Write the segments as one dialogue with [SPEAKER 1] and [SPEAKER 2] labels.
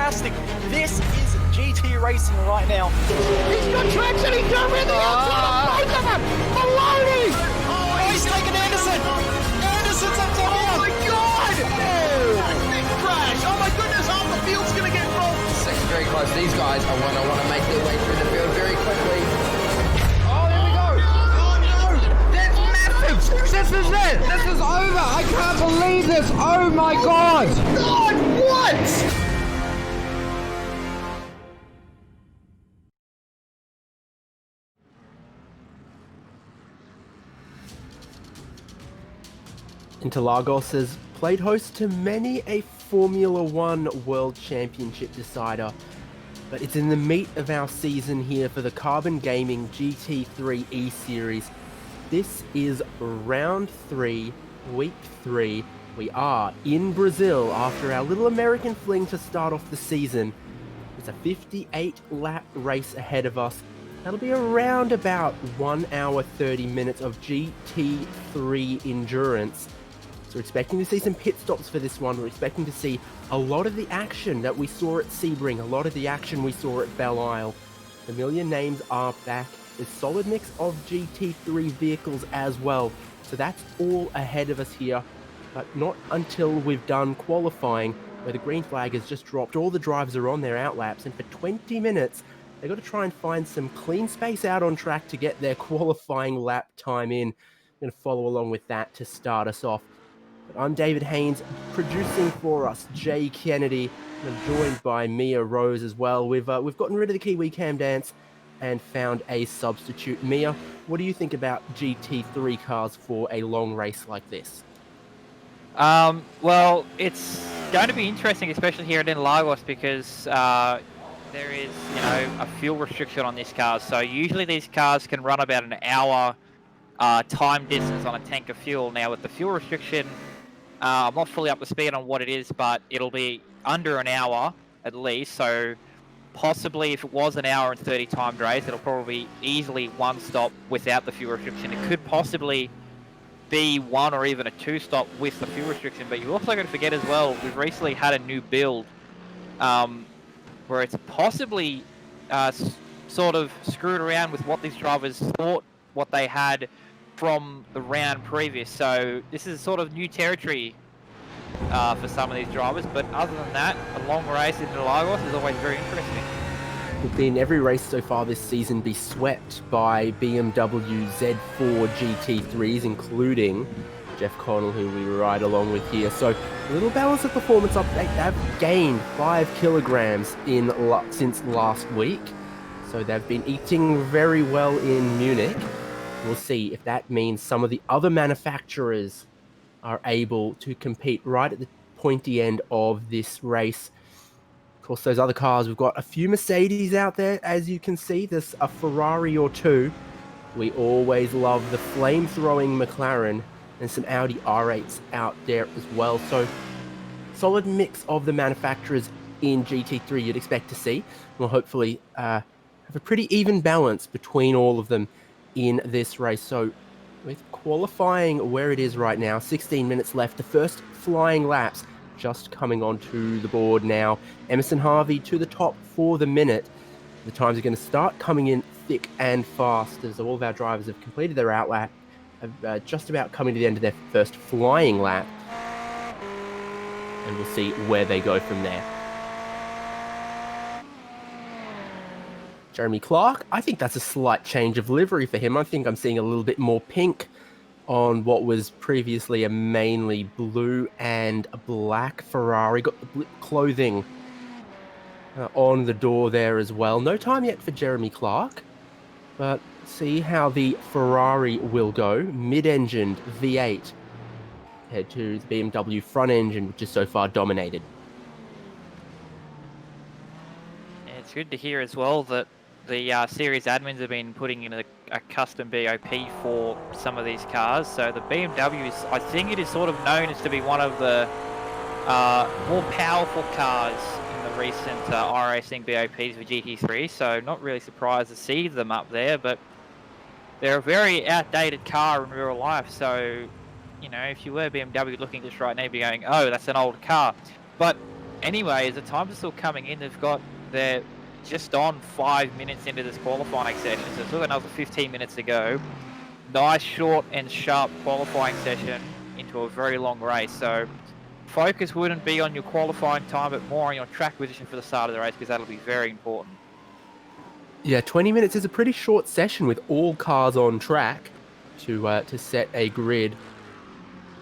[SPEAKER 1] fantastic. This is GT racing right now.
[SPEAKER 2] He's got traction, he's got really outside of both of them! Maloney!
[SPEAKER 1] Oh, he's taken Anderson! Anderson's up top here!
[SPEAKER 2] Oh my god! Big crash! Oh my goodness, half the field's gonna get rolled!
[SPEAKER 3] Second very close. These guys are want to make their way through the field very quickly.
[SPEAKER 2] Oh, there we go!
[SPEAKER 3] Oh no! That's massive! This is it! This is over! I can't believe this! Oh my god!
[SPEAKER 2] God, what?
[SPEAKER 4] Interlagos has played host to many a Formula One World Championship decider, but it's in the meat of our season here for the Carbon Gaming GT3 E-Series. This is round 3, week 3. We are in Brazil after our little American fling to start off the season. It's a 58 lap race ahead of us. That'll be around about 1 hour 30 minutes of GT3 endurance. So we're expecting to see some pit stops for this one. We're expecting to see a lot of the action that we saw at Sebring, a lot of the action we saw at Belle Isle. The million names are back. There's a solid mix of GT3 vehicles as well. So that's all ahead of us here, but not until we've done qualifying, where the green flag has just dropped. All the drivers are on their outlaps, and for 20 minutes, they've got to try and find some clean space out on track to get their qualifying lap time in. I'm going to follow along with that to start us off. But I'm David Haynes, producing for us Jay Kennedy, and I'm joined by Mia Rose as well. We've gotten rid of the Kiwi Cam Dance and found a substitute. Mia, what do you think about GT3 cars for a long race like this?
[SPEAKER 5] Well, it's going to be interesting, especially here at Interlagos, because there is, a fuel restriction on these cars. So usually these cars can run about an hour time distance on a tank of fuel. Now with the fuel restriction, I'm not fully up to speed on what it is, but it'll be under an hour at least. So possibly if it was an hour and 30 timed race, it'll probably easily one stop without the fuel restriction. It could possibly be one or even a two stop with the fuel restriction. But you also got to forget as well, we've recently had a new build where it's possibly sort of screwed around with what these drivers thought what they had from the round previous. So this is sort of new territory for some of these drivers. But other than that, a long race in Interlagos is always very interesting.
[SPEAKER 4] We've been every race so far this season be swept by BMW Z4 GT3s, including Jeff Connell, who we ride along with here. So a little balance of performance update. They've gained 5 kilograms since last week. So they've been eating very well in Munich. We'll see if that means some of the other manufacturers are able to compete right at the pointy end of this race. Of course, those other cars, we've got a few Mercedes out there, as you can see. There's a Ferrari or two. We always love the flame-throwing McLaren, and some Audi R8s out there as well. So solid mix of the manufacturers in GT3 you'd expect to see. We'll hopefully have a pretty even balance between all of them in this race. So with qualifying where it is right now, 16 minutes left, the first flying laps just coming onto the board now. Emerson Harvey to the top for the minute. The times are going to start coming in thick and fast as all of our drivers have completed their outlap, have just about coming to the end of their first flying lap. And we'll see where they go from there. Jeremy Clark, I think that's a slight change of livery for him. I think I'm seeing a little bit more pink on what was previously a mainly blue and black Ferrari. Got the blip clothing on the door there as well. No time yet for Jeremy Clark, but see how the Ferrari will go. Mid-engined V8 compared to the BMW front engine, which is so far dominated.
[SPEAKER 5] It's good to hear as well that the series admins have been putting in a custom BOP for some of these cars. So the BMWs, I think it is sort of known as to be one of the more powerful cars in the recent iRacing BOPs for GT3. So not really surprised to see them up there, but they're a very outdated car in real life. So, if you were BMW looking at this right now, you'd be going, oh, that's an old car. But anyway, as the times are still coming in, they're just on 5 minutes into this qualifying session, so still another 15 minutes to go. Nice, short and sharp qualifying session into a very long race. So focus wouldn't be on your qualifying time, but more on your track position for the start of the race, because that'll be very important.
[SPEAKER 4] Yeah, 20 minutes is a pretty short session with all cars on track to set a grid.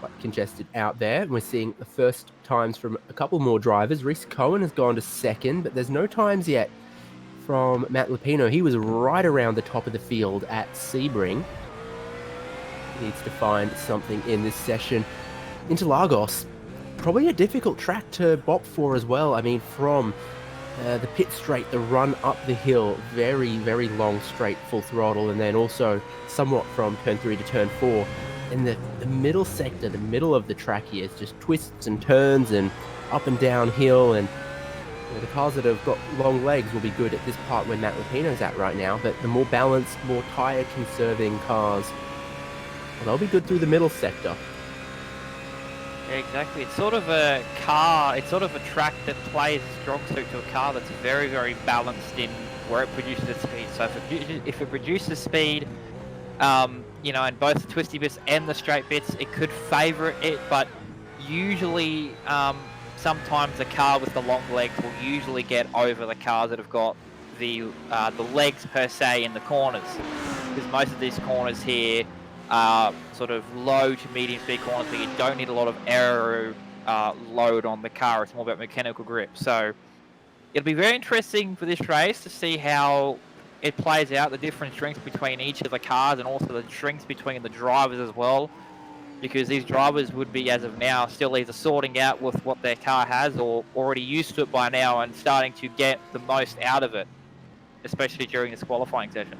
[SPEAKER 4] Quite congested out there. And we're seeing the first times from a couple more drivers. Reese Cohen has gone to second, but there's no times yet from Matt Lupino. He was right around the top of the field at Sebring. He needs to find something in this session. Interlagos, probably a difficult track to bop for as well. I mean, from the pit straight, the run up the hill, very, very long straight, full throttle, and then also somewhat from turn 3 to turn 4. In the middle sector, the middle of the track here, is just twists and turns and up and down hill, and the cars that have got long legs will be good at this part where Matt Lupino's at right now, but the more balanced, more tyre conserving cars, well, they'll be good through the middle sector.
[SPEAKER 5] Yeah, exactly. It's sort of a car, it's sort of a track that plays a strong suit to a car that's very, very balanced in where it produces its speed. So if it produces speed, you know, in both the twisty bits and the straight bits, it could favour it, but usually, sometimes the car with the long legs will usually get over the cars that have got the legs per se in the corners, because most of these corners here are sort of low to medium speed corners where you don't need a lot of aero load on the car. It's more about mechanical grip. So it'll be very interesting for this race to see how it plays out, the different strengths between each of the cars, and also the strengths between the drivers as well, because these drivers would be, as of now, still either sorting out with what their car has or already used to it by now and starting to get the most out of it, especially during this qualifying session.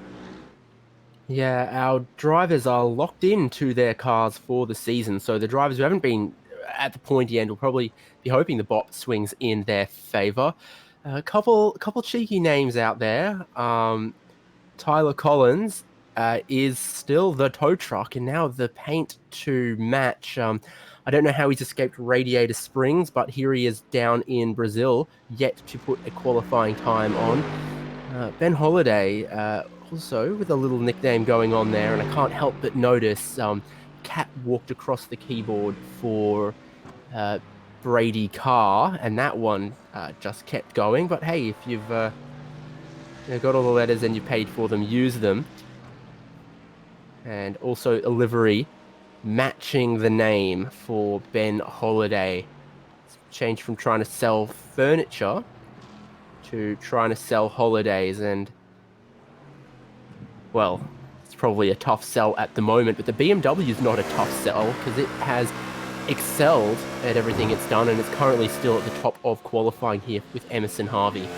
[SPEAKER 4] Yeah, our drivers are locked into their cars for the season, so the drivers who haven't been at the pointy end will probably be hoping the bot swings in their favour. A couple cheeky names out there. Tyler Collins is still the tow truck, and now the paint to match. I don't know how he's escaped Radiator Springs, but here he is down in Brazil, yet to put a qualifying time on. Ben Holiday, also with a little nickname going on there, and I can't help but notice Cat walked across the keyboard for Brady Carr, and that one just kept going. But hey, if you've got all the letters and you paid for them, use them. And also a livery matching the name for Ben Holiday. It's changed from trying to sell furniture to trying to sell holidays, and well, it's probably a tough sell at the moment, but the BMW is not a tough sell because it has excelled at everything it's done, and it's currently still at the top of qualifying here with Emerson Harvey.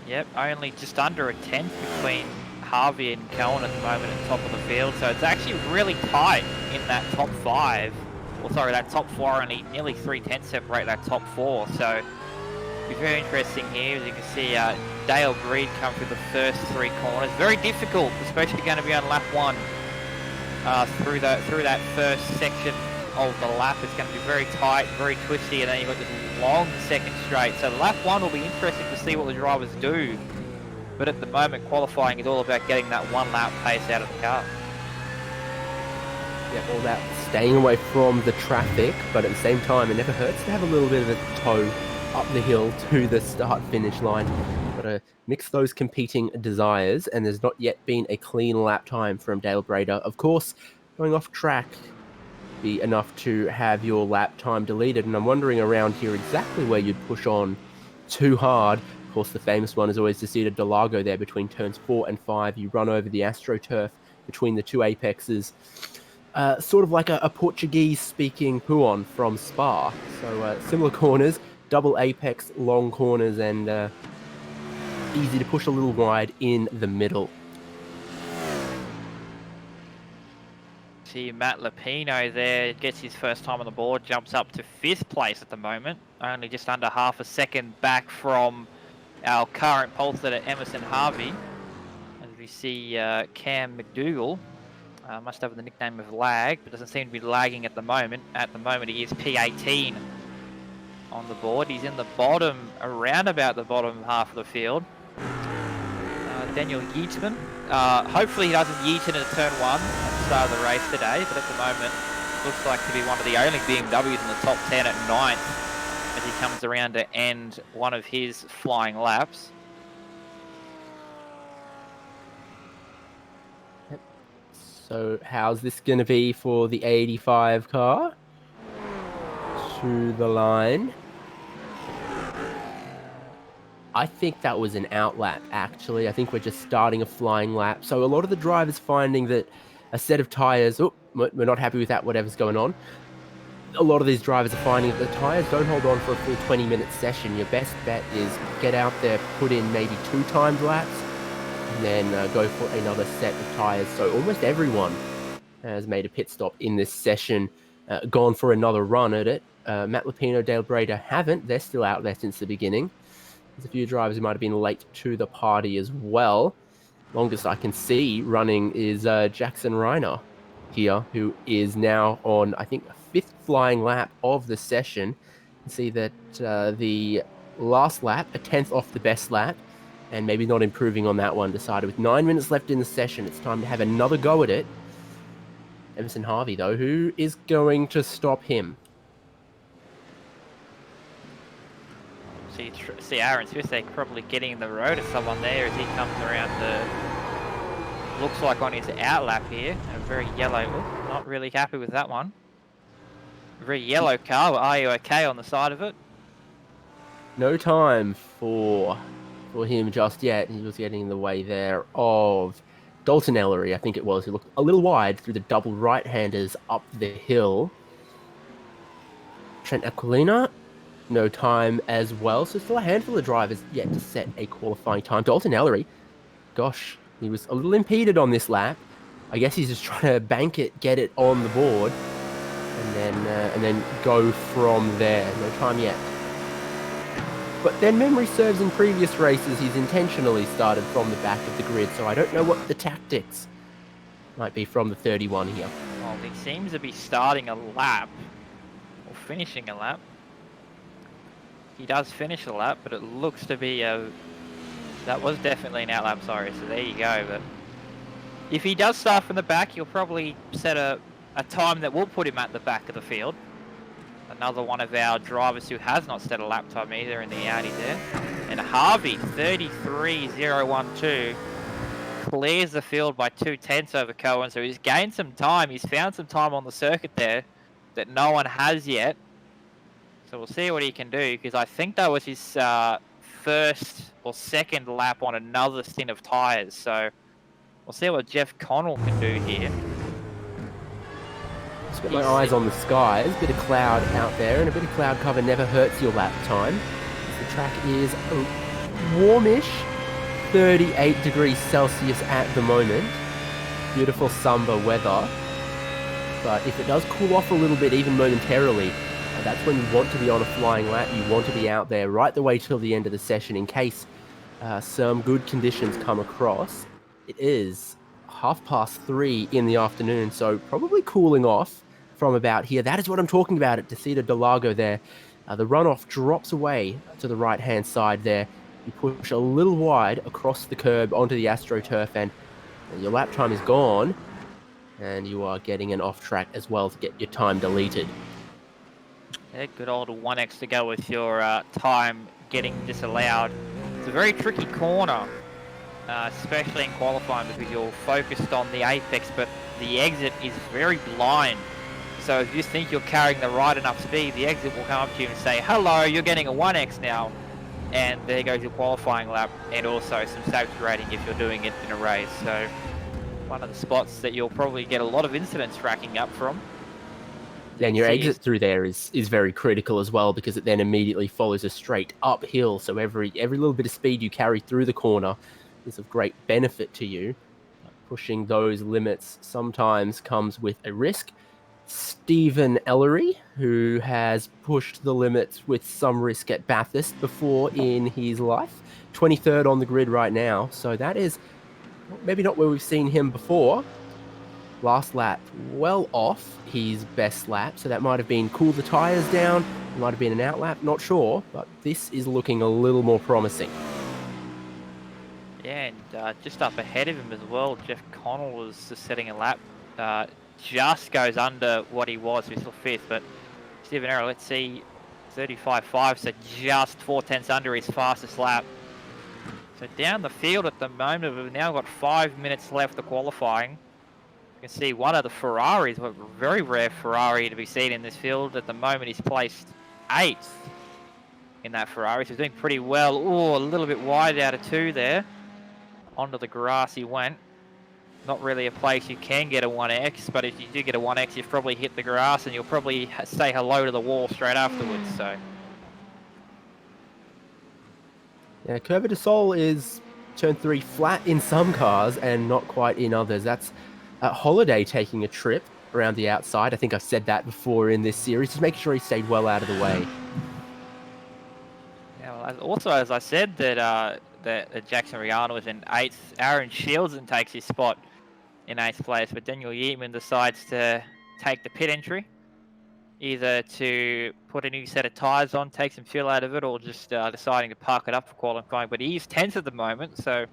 [SPEAKER 5] Yep, only just under a tenth between Harvey and Cohen at the moment at the top of the field, so it's actually really tight in that top 5. Well, sorry, that top 4, only nearly 3/10 separate that top 4, so it'll be very interesting here. As you can see, Dale Breed come through the first 3 corners. Very difficult, especially going to be on lap 1 through that first section of the lap. It's going to be very tight, very twisty, and then you've got this long second straight. So lap 1 will be interesting to see what the drivers do. But at the moment, qualifying is all about getting that 1 lap pace out of the car.
[SPEAKER 4] Yeah, all about staying away from the traffic, but at the same time, it never hurts to have a little bit of a tow up the hill to the start-finish line. Got to mix those competing desires, and there's not yet been a clean lap time from Dale Brader. Of course, going off track be enough to have your lap time deleted, and I'm wondering around here exactly where you'd push on too hard. Of course, the famous one is always to see Interlagos there between turns 4 and 5. You run over the AstroTurf between the 2 apexes. Sort of like a Portuguese-speaking Puon from Spa. So similar corners, double apex, long corners, and easy to push a little wide in the middle.
[SPEAKER 5] See Matt Lupino there, gets his first time on the board, jumps up to 5th place at the moment, only just under half a second back from our current pole sitter Emerson Harvey. As we see Cam McDougall, must have the nickname of Lag, but doesn't seem to be lagging at the moment. At the moment he is P18. on the board. He's in the bottom, around about the bottom half of the field. Daniel Yeatman. Hopefully he doesn't yeet into turn 1 at the start of the race today, but at the moment looks like to be one of the only BMWs in the top 10 at 9th as he comes around to end one of his flying laps.
[SPEAKER 4] So how's this going to be for the 85 car? To the line. I think that was an out lap, actually. I think we're just starting a flying lap. So a lot of the drivers finding that a set of tyres, oh, we're not happy with that, whatever's going on. A lot of these drivers are finding that the tyres don't hold on for a full 20-minute session. Your best bet is get out there, put in maybe 2 timed laps, and then go for another set of tyres. So almost everyone has made a pit stop in this session, gone for another run at it. Matt Lupino, Dale Brader haven't. They're still out there since the beginning. There's a few drivers who might have been late to the party as well. Longest I can see running is Jackson Reiner here, who is now on, I think, a 5th flying lap of the session. You can see that the last lap, a 10th off the best lap, and maybe not improving on that one. Decided with 9 minutes left in the session, it's time to have another go at it. Emerson Harvey, though, who is going to stop him?
[SPEAKER 5] See Aaron Swisek probably getting in the road of someone there as he comes around the, looks like on his out lap here. A very yellow, not really happy with that one. A very yellow car, but are you okay on the side of it?
[SPEAKER 4] No time for him just yet. He was getting in the way there of Dalton Ellery, I think it was, who looked a little wide through the double right-handers up the hill. Trent Aquilina, no time as well. So still a handful of drivers yet to set a qualifying time. Dalton Ellery, gosh, he was a little impeded on this lap. I guess he's just trying to bank it, get it on the board, and then go from there. No time yet. But then memory serves, in previous races, he's intentionally started from the back of the grid, so I don't know what the tactics might be from the 31 here.
[SPEAKER 5] Well, he seems to be starting a lap, or finishing a lap. He does finish a lap, but it looks to be a... That was definitely an out lap, sorry, so there you go. But if he does start from the back, he'll probably set a time that will put him at the back of the field. Another one of our drivers who has not set a lap time either in the Audi there. And Harvey, 33.012, clears the field by 2/10 over Cohen. So he's gained some time. He's found some time on the circuit there that no one has yet. So we'll see what he can do, because I think that was his first or second lap on another stint of tyres. So we'll see what Jeff Connell can do here.
[SPEAKER 4] Just got my eyes on the skies. Bit of cloud out there, and a bit of cloud cover never hurts your lap time. The track is warmish, 38 degrees Celsius at the moment. Beautiful summer weather. But if it does cool off a little bit, even momentarily, that's when you want to be on a flying lap. You want to be out there right the way till the end of the session in case some good conditions come across. It is 3:30 in the afternoon, so probably cooling off from about here. That is what I'm talking about at Descida del Lago there. The runoff drops away to the right-hand side there. You push a little wide across the curb onto the AstroTurf, and your lap time is gone, and you are getting an off-track as well to get your time deleted.
[SPEAKER 5] Yeah, good old 1x to go with your time getting disallowed. It's a very tricky corner, especially in qualifying, because you're focused on the apex, but the exit is very blind. So if you think you're carrying the right enough speed, the exit will come up to you and say, hello, you're getting a 1x now. And there goes your qualifying lap, and also some safety rating if you're doing it in a race. So one of the spots that you'll probably get a lot of incidents racking up from.
[SPEAKER 4] Then your exit through there is very critical as well, because it then immediately follows a straight uphill. So every little bit of speed you carry through the corner is of great benefit to you. Pushing those limits sometimes comes with a risk. Stephen Ellery, who has pushed the limits with some risk at Bathurst before in his life, 23rd on the grid right now. So that is maybe not where we've seen him before. Last lap, well off his best lap, so that might have been cool the tyres down, It might have been an outlap, not sure, but this is looking a little more promising.
[SPEAKER 5] Yeah, and just up ahead of him as well, Jeff Connell was just setting a lap. Just goes under what he was, he's still 5th, but Stephen Arrow, let's see, 35.5, so just 4/10 under his fastest lap. So down the field at the moment, we've now got 5 minutes left of qualifying. You can see one of the Ferraris, a very rare Ferrari to be seen in this field. At the moment, he's placed 8th in that Ferrari, so he's doing pretty well. Oh, a little bit wide out of 2 there. Onto the grass he went. Not really a place you can get a 1X, but if you do get a 1X, you've probably hit the grass and you'll probably say hello to the wall straight afterwards, so.
[SPEAKER 4] Yeah, Curva de Sol is turn 3 flat in some cars and not quite in others. That's Holiday taking a trip around the outside. I think I've said that before in this series, just making sure he stayed well out of the way.
[SPEAKER 5] Yeah, well, also, as I said, that Jackson Riano was in 8th. Aaron Shields takes his spot in 8th place, but Daniel Yeatman decides to take the pit entry, either to put a new set of tyres on, take some fuel out of it, or just deciding to park it up for qualifying. But he's 10th at the moment, so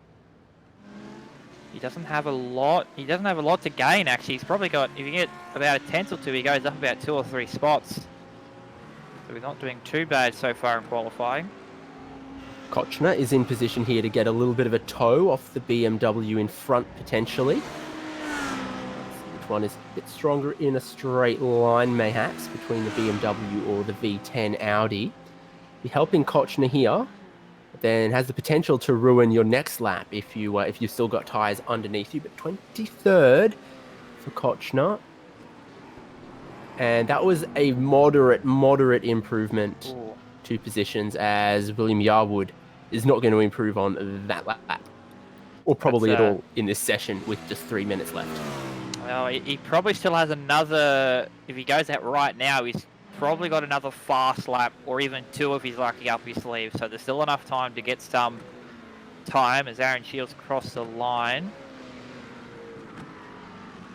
[SPEAKER 5] he doesn't have a lot. He doesn't have a lot to gain. Actually, he's probably got, if you get about a 10th or 2, he goes up about 2 or 3 spots. So he's not doing too bad so far in qualifying.
[SPEAKER 4] Kochner is in position here to get a little bit of a toe off the BMW in front potentially. Which one is a bit stronger in a straight line mayhaps between the BMW or the V10 Audi. Be helping Kochner here, but then has the potential to ruin your next lap if you've still got tyres underneath you. But 23rd for Kochner. And that was a moderate improvement.
[SPEAKER 5] Ooh.
[SPEAKER 4] 2 positions, as William Yarwood is not going to improve on that lap. Or probably at all in this session with just 3 minutes left.
[SPEAKER 5] Well, he probably still has another, if he goes out right now, he's probably got another fast lap, or even 2 if he's lucky up his sleeve. So there's still enough time to get some time as Aaron Shields cross the line.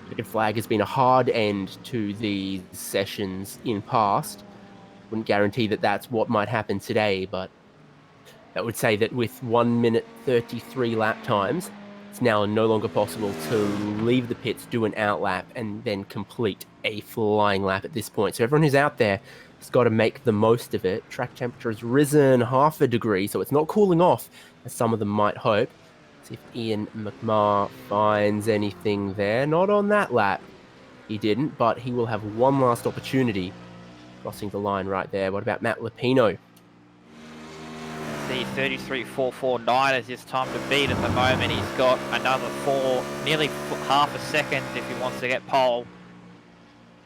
[SPEAKER 4] Checkered flag has been a hard end to these sessions in past. Wouldn't guarantee that that's what might happen today, but that would say that with 1 minute 33 lap times, it's now no longer possible to leave the pits, do an outlap, and then complete a flying lap at this point. So everyone who's out there has got to make the most of it. Track temperature has risen half a degree, so it's not cooling off, as some of them might hope. See if Ian McMahon finds anything there. Not on that lap. He didn't, but he will have one last opportunity. Crossing the line right there. What about Matt Lupino?
[SPEAKER 5] The 33.449 is his time to beat at the moment. He's got another nearly half a second if he wants to get pole.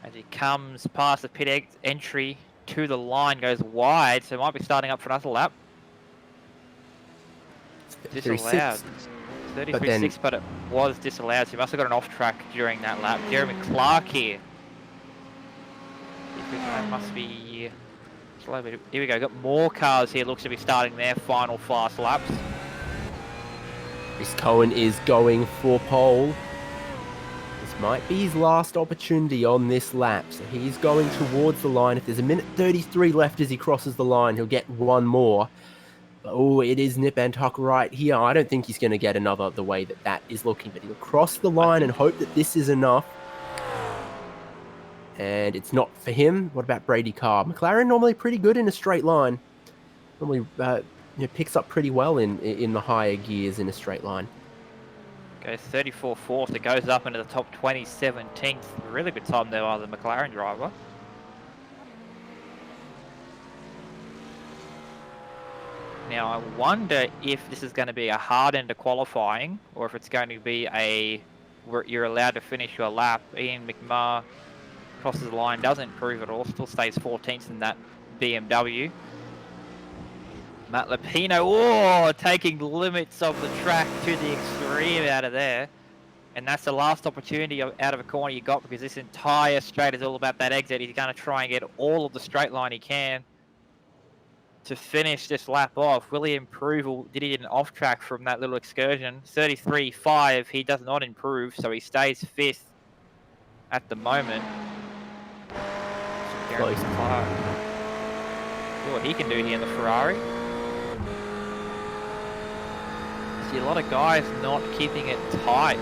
[SPEAKER 5] As he comes past the pit entry to the line, goes wide, so might be starting up for another lap. Disallowed. 33.6, but it was disallowed, so he must have got an off track during that lap. Jeremy Clark here. That must be slow. Here we go. Got more cars here. Looks to be starting their final fast laps.
[SPEAKER 4] Chris Cohen is going for pole. This might be his last opportunity on this lap. So he's going towards the line. If there's a minute 33 left as he crosses the line, he'll get one more. Oh, it is nip and tuck right here. I don't think he's going to get another the way that is looking. But he'll cross the line and hope that this is enough. And it's not for him. What about Brady Carr? McLaren normally pretty good in a straight line. Normally picks up pretty well in the higher gears in a straight line.
[SPEAKER 5] Goes 34.4, it goes up into the top 20, 17th. Really good time there by the McLaren driver. Now I wonder if this is going to be a hard end of qualifying, or if it's going to be where you're allowed to finish your lap. Ian McMahon crosses the line, doesn't improve at all, still stays 14th in that BMW. Matt Lupino, taking limits of the track to the extreme out of there. And that's the last opportunity out of a corner you got, because this entire straight is all about that exit. He's going to try and get all of the straight line he can to finish this lap off. Will he improve, or did he get an off track from that little excursion? 33.5, he does not improve, so he stays 5th at the moment.
[SPEAKER 4] Close.
[SPEAKER 5] See what he can do here in the Ferrari. See a lot of guys not keeping it tight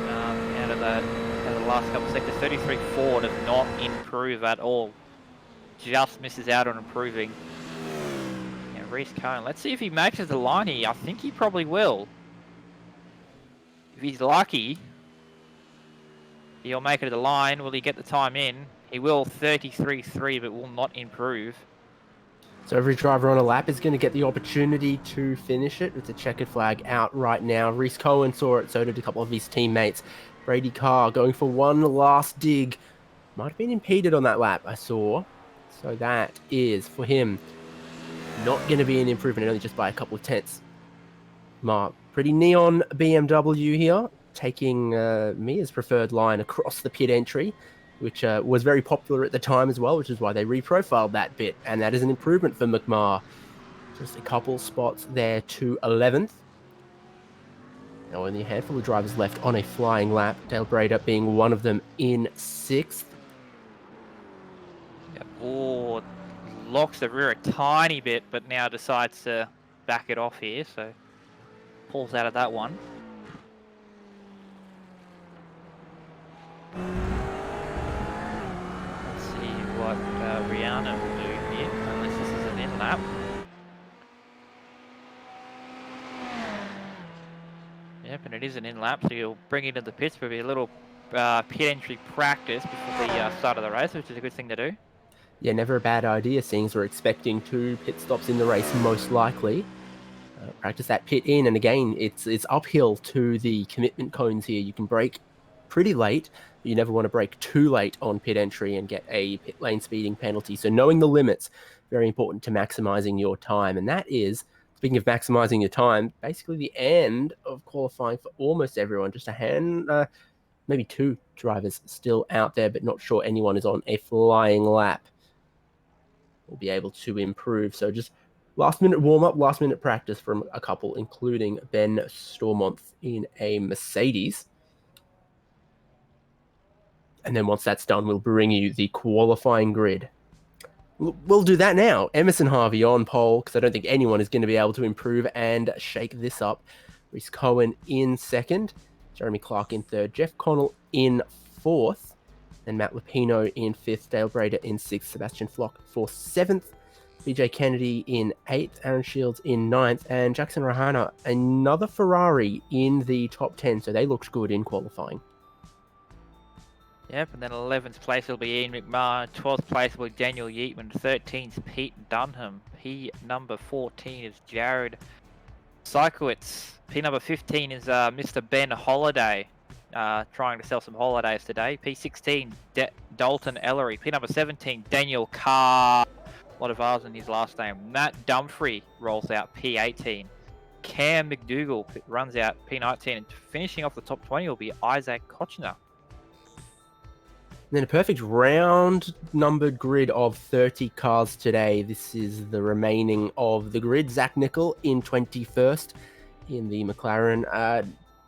[SPEAKER 5] out of the last couple of sectors. 33.4 does not improve at all. Just misses out on improving. Yeah, Reese Cohen. Let's see if he matches the line here. I think he probably will. If he's lucky, he'll make it to the line. Will he get the time in? He will 33.3, but will not improve.
[SPEAKER 4] So every driver on a lap is going to get the opportunity to finish it. With the checkered flag out right now. Reese Cohen saw it, so did a couple of his teammates. Brady Carr going for one last dig. Might have been impeded on that lap, I saw. So that is, for him, not going to be an improvement, only just by a couple of tenths. Mark, pretty neon BMW here, taking Mia's preferred line across the pit entry, which was very popular at the time as well, which is why they reprofiled that bit. And that is an improvement for McMahon. Just a couple spots there to 11th. Now only a handful of drivers left on a flying lap. Dale Brader being one of them in 6th.
[SPEAKER 5] Yep. Oh, locks the rear a tiny bit, but now decides to back it off here, so pulls out of that one. Let's see what Rihanna will do here, unless this is an in-lap. Yep, and it is an in-lap, so you'll bring it into the pits for a little pit entry practice before the start of the race, which is a good thing to do.
[SPEAKER 4] Yeah, never a bad idea, seeing as we're expecting 2 pit stops in the race, most likely. Practice that pit in, and again, it's uphill to the commitment cones here. You can brake pretty late, but you never want to brake too late on pit entry and get a pit lane speeding penalty. So knowing the limits, very important to maximizing your time. And that is, speaking of maximizing your time, basically the end of qualifying for almost everyone. Just a hand, maybe 2 drivers still out there, but not sure anyone is on a flying lap. Will be able to improve. So just last minute warm up, last minute practice from a couple, including Ben Stormont in a Mercedes. And then once that's done, we'll bring you the qualifying grid. We'll do that now. Emerson Harvey on pole, because I don't think anyone is going to be able to improve and shake this up. Reese Cohen in 2nd, Jeremy Clark in 3rd, Jeff Connell in 4th, and Matt Lupino in 5th, Dale Brader in 6th, Sebastian Flock for 7th, BJ Kennedy in 8th, Aaron Shields in 9th, and Jackson Rahana, another Ferrari in the top 10, so they looked good in qualifying.
[SPEAKER 5] Yep, and then 11th place will be Ian McMahon, 12th place will be Daniel Yeatman, 13th Pete Dunham, P number 14 is Jared Sykowitz, P number 15 is Mr. Ben Holiday, trying to sell some holidays today, P16 Dalton Ellery, P number 17 Daniel Carr, a lot of R's in his last name, Matt Dumfrey rolls out P18, Cam McDougall runs out P19, and finishing off the top 20 will be Isaac Kochner.
[SPEAKER 4] And then a perfect round numbered grid of 30 cars today. This is the remaining of the grid. Zach Nickel in 21st in the McLaren.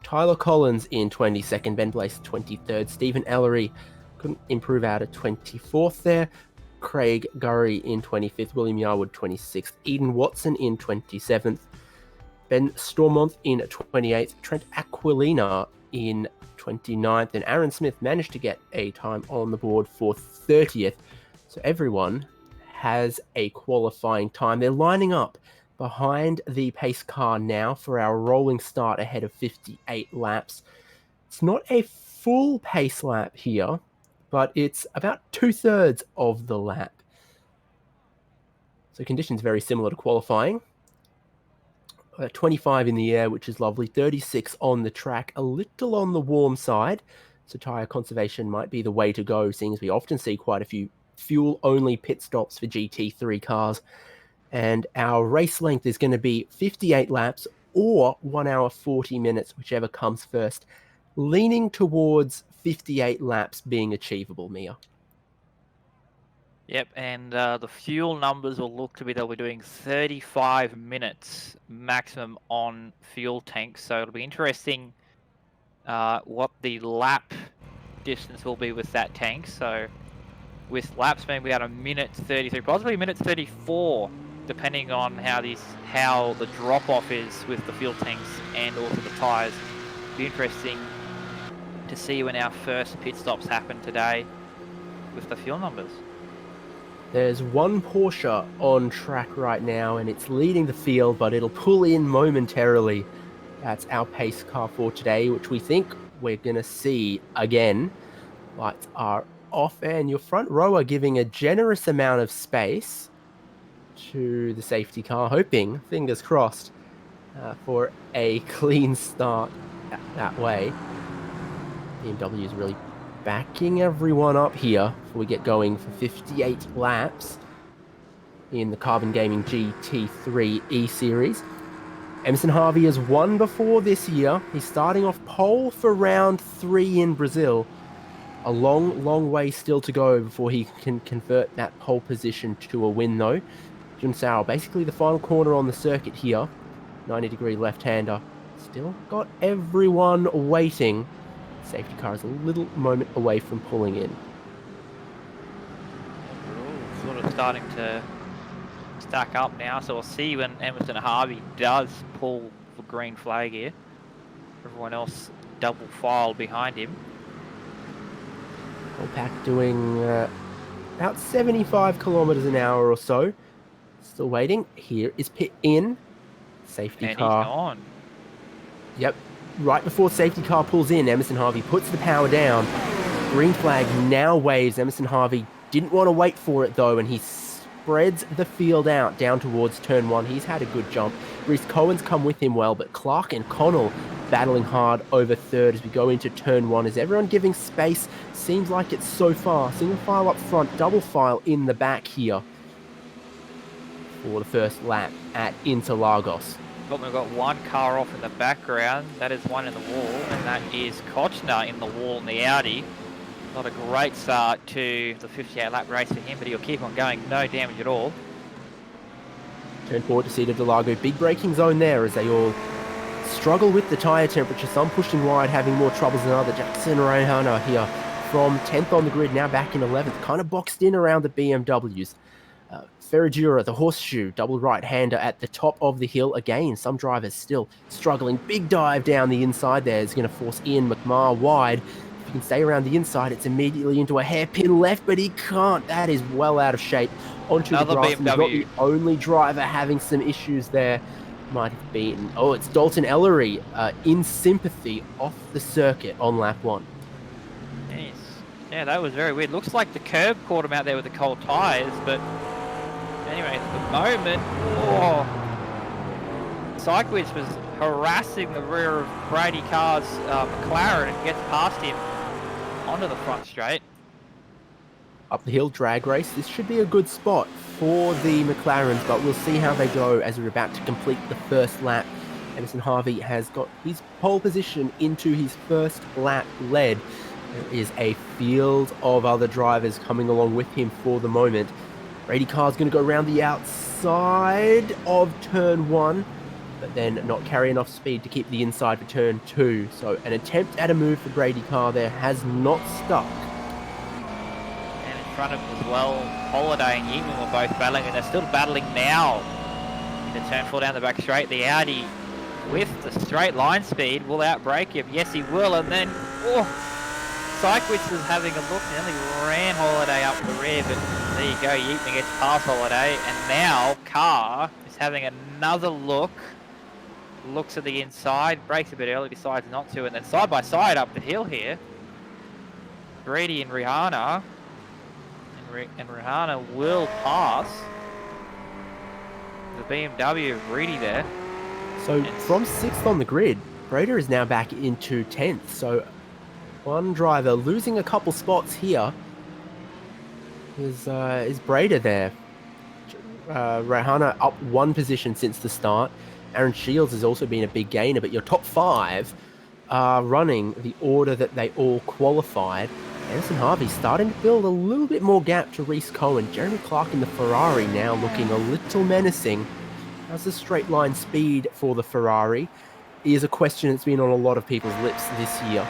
[SPEAKER 4] Tyler Collins in 22nd. Ben Blaise 23rd. Stephen Ellery couldn't improve out at 24th there. Craig Gurry in 25th. William Yarwood 26th. Eden Watson in 27th. Ben Stormont in 28th. Trent Aquilina in 29th, and Aaron Smith managed to get a time on the board for 30th. So everyone has a qualifying time. They're lining up behind the pace car now for our rolling start ahead of 58 laps. It's not a full pace lap here, but it's about 2/3 of the lap. So conditions very similar to qualifying. 25 in the air, which is lovely. 36 on the track, a little on the warm side. So tyre conservation might be the way to go, seeing as we often see quite a few fuel-only pit stops for GT3 cars. And our race length is going to be 58 laps or 1 hour 40 minutes, whichever comes first. Leaning towards 58 laps being achievable, Mia.
[SPEAKER 5] Yep, and the fuel numbers will look to be they'll be doing 35 minutes maximum on fuel tanks. So it'll be interesting what the lap distance will be with that tank. So with laps being about a minute 33, possibly a minute 34, depending on how the drop off is with the fuel tanks and also the tyres. Be interesting to see when our first pit stops happen today with the fuel numbers.
[SPEAKER 4] There's one Porsche on track right now, and it's leading the field, but it'll pull in momentarily. That's our pace car for today, which we think we're going to see again. Lights are off, and your front row are giving a generous amount of space to the safety car, hoping, fingers crossed, for a clean start that way. BMW is really backing everyone up here before we get going for 58 laps in the Carbon Gaming GT3 E-Series. Emerson Harvey has won before this year. He's starting off pole for round 3 in Brazil. A long way still to go before he can convert that pole position to a win, though. Junsao, basically the final corner on the circuit here. 90-degree left-hander. Still got everyone waiting. Safety car is a little moment away from pulling in.
[SPEAKER 5] Ooh, sort of starting to stack up now, so we'll see when Emerson Harvey does pull for green flag here. Everyone else double file behind him.
[SPEAKER 4] Pack doing about 75 kilometers an hour or so. Still waiting. Here is pit in. Safety
[SPEAKER 5] And
[SPEAKER 4] car.
[SPEAKER 5] he's gone.
[SPEAKER 4] Yep. Right before safety car pulls in, Emerson Harvey puts the power down. Green flag now waves. Emerson Harvey didn't want to wait for it though, and he spreads the field out down towards turn 1. He's had a good jump. Reese Cohen's come with him well, but Clark and Connell battling hard over third as we go into turn 1. Is everyone giving space? Seems like it's so far. Single file up front, double file in the back here for the first lap at Interlagos.
[SPEAKER 5] We've got one car off in the background. That is one in the wall, and that is Kochner in the wall in the Audi. Not a great start to the 58-lap race for him, but he'll keep on going. No damage at all.
[SPEAKER 4] Turn forward to Cedar Delago. Big braking zone there as they all struggle with the tyre temperature. Some pushing wide, having more troubles than others. Jackson Rayhana here from 10th on the grid, now back in 11th. Kind of boxed in around the BMWs. Ferradura, the horseshoe, double right-hander at the top of the hill. Again, some drivers still struggling. Big dive down the inside there is going to force Ian McMahon wide. If he can stay around the inside, it's immediately into a hairpin left, but he can't. That is well out of shape. Onto
[SPEAKER 5] Another
[SPEAKER 4] the grass.
[SPEAKER 5] BMW.
[SPEAKER 4] He's not the only driver having some issues there. Might have been... Oh, it's Dalton Ellery in sympathy off the circuit on lap 1.
[SPEAKER 5] Jeez. Yeah, that was very weird. Looks like the curb caught him out there with the cold tyres, but... Anyway, at the moment, Cyclist was harassing the rear of Brady Carr's McLaren and gets past him onto the front straight.
[SPEAKER 4] Up the hill drag race. This should be a good spot for the McLarens, but we'll see how they go as we're about to complete the first lap. Emerson Harvey has got his pole position into his first lap led. There is a field of other drivers coming along with him for the moment. Brady Carr's going to go around the outside of turn 1, but then not carry enough speed to keep the inside for turn 2. So an attempt at a move for Brady Carr there has not stuck.
[SPEAKER 5] And in front of him as well, Holiday and Yeaman were both battling, and they're still battling now. In the turn 4 down the back straight, the Audi with the straight line speed will outbrake him. Yes, he will, and then... Cyclist is having a look, nearly ran Holiday up the rear, but there you go, Yeatman gets past Holiday, and now Carr is having another look, looks at the inside, brakes a bit early, decides not to, and then side by side up the hill here, Brady and Rihanna, and Rihanna will pass the BMW of Brady there.
[SPEAKER 4] So from 6th on the grid, Brady is now back into 10th, so one driver losing a couple spots here is Breda there. Rahana up 1 position since the start. Aaron Shields has also been a big gainer, but your top 5 are running the order that they all qualified. Emerson Harvey starting to build a little bit more gap to Reese Cohen. Jeremy Clark in the Ferrari now looking a little menacing. How's the straight line speed for the Ferrari? Is a question that's been on a lot of people's lips this year.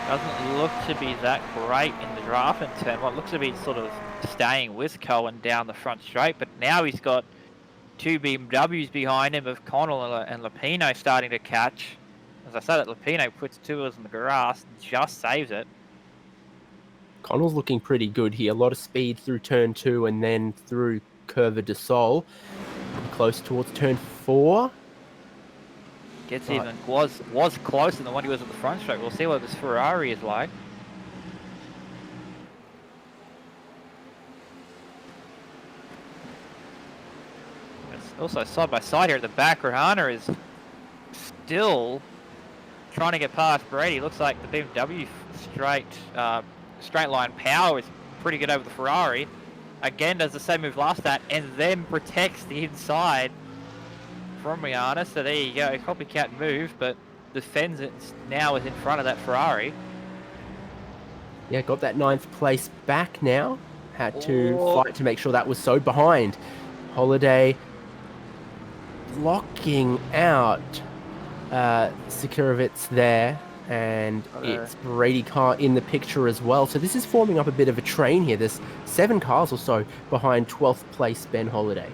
[SPEAKER 5] Doesn't look to be that great in the draft in turn. What looks to be sort of staying with Cohen down the front straight, but now he's got two BMWs behind him of Connell and Lapino starting to catch. As I said, that Lapino puts two wheels in the grass and just saves it.
[SPEAKER 4] Connell's looking pretty good here. A lot of speed through turn 2 and then through Curva de Sol. Close towards turn 4.
[SPEAKER 5] Gets even was closer than the one he was at the front straight. We'll see what this Ferrari is like. It's also side by side here at the back. Rahana is still trying to get past Brady. Looks like the BMW straight line power is pretty good over the Ferrari. Again, does the same move last that, and then protects the inside from Rihanna. So there you go, copycat move, but defends it now is in front of that Ferrari.
[SPEAKER 4] Yeah, got that 9th place back now. Had to fight to make sure that was so behind. Holiday blocking out Sikurovitz there, and it's Brady car in the picture as well. So this is forming up a bit of a train here. There's 7 cars or so behind 12th place Ben Holiday.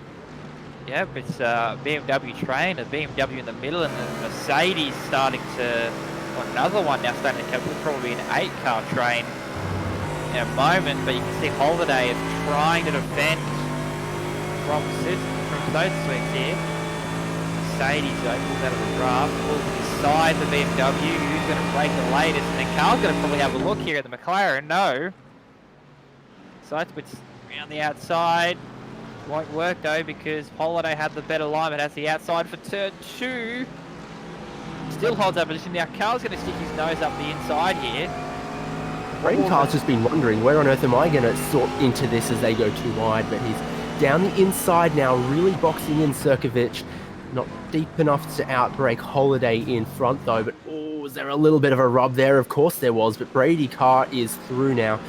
[SPEAKER 5] Yep, it's a BMW train, a BMW in the middle, and the Mercedes starting to, well, another one now starting to come, probably an 8-car train in a moment, but you can see Holiday is trying to defend from those swings here. Mercedes pulls out of the draft, pulls beside the BMW, who's going to break the latest, and then Carl's going to probably have a look here at the McLaren. No. Sidesplits around the outside. Won't work though because Holiday had the better line, but has the outside for turn 2. Still holds that position. Now Carl's going to stick his nose up the inside here.
[SPEAKER 4] Brady Carl's just been wondering, where on earth am I going to sort into this as they go too wide? But he's down the inside now, really boxing in Sirkovic. Not deep enough to outbreak Holiday in front though, but was there a little bit of a rub there? Of course there was, but Brady Carr is through now.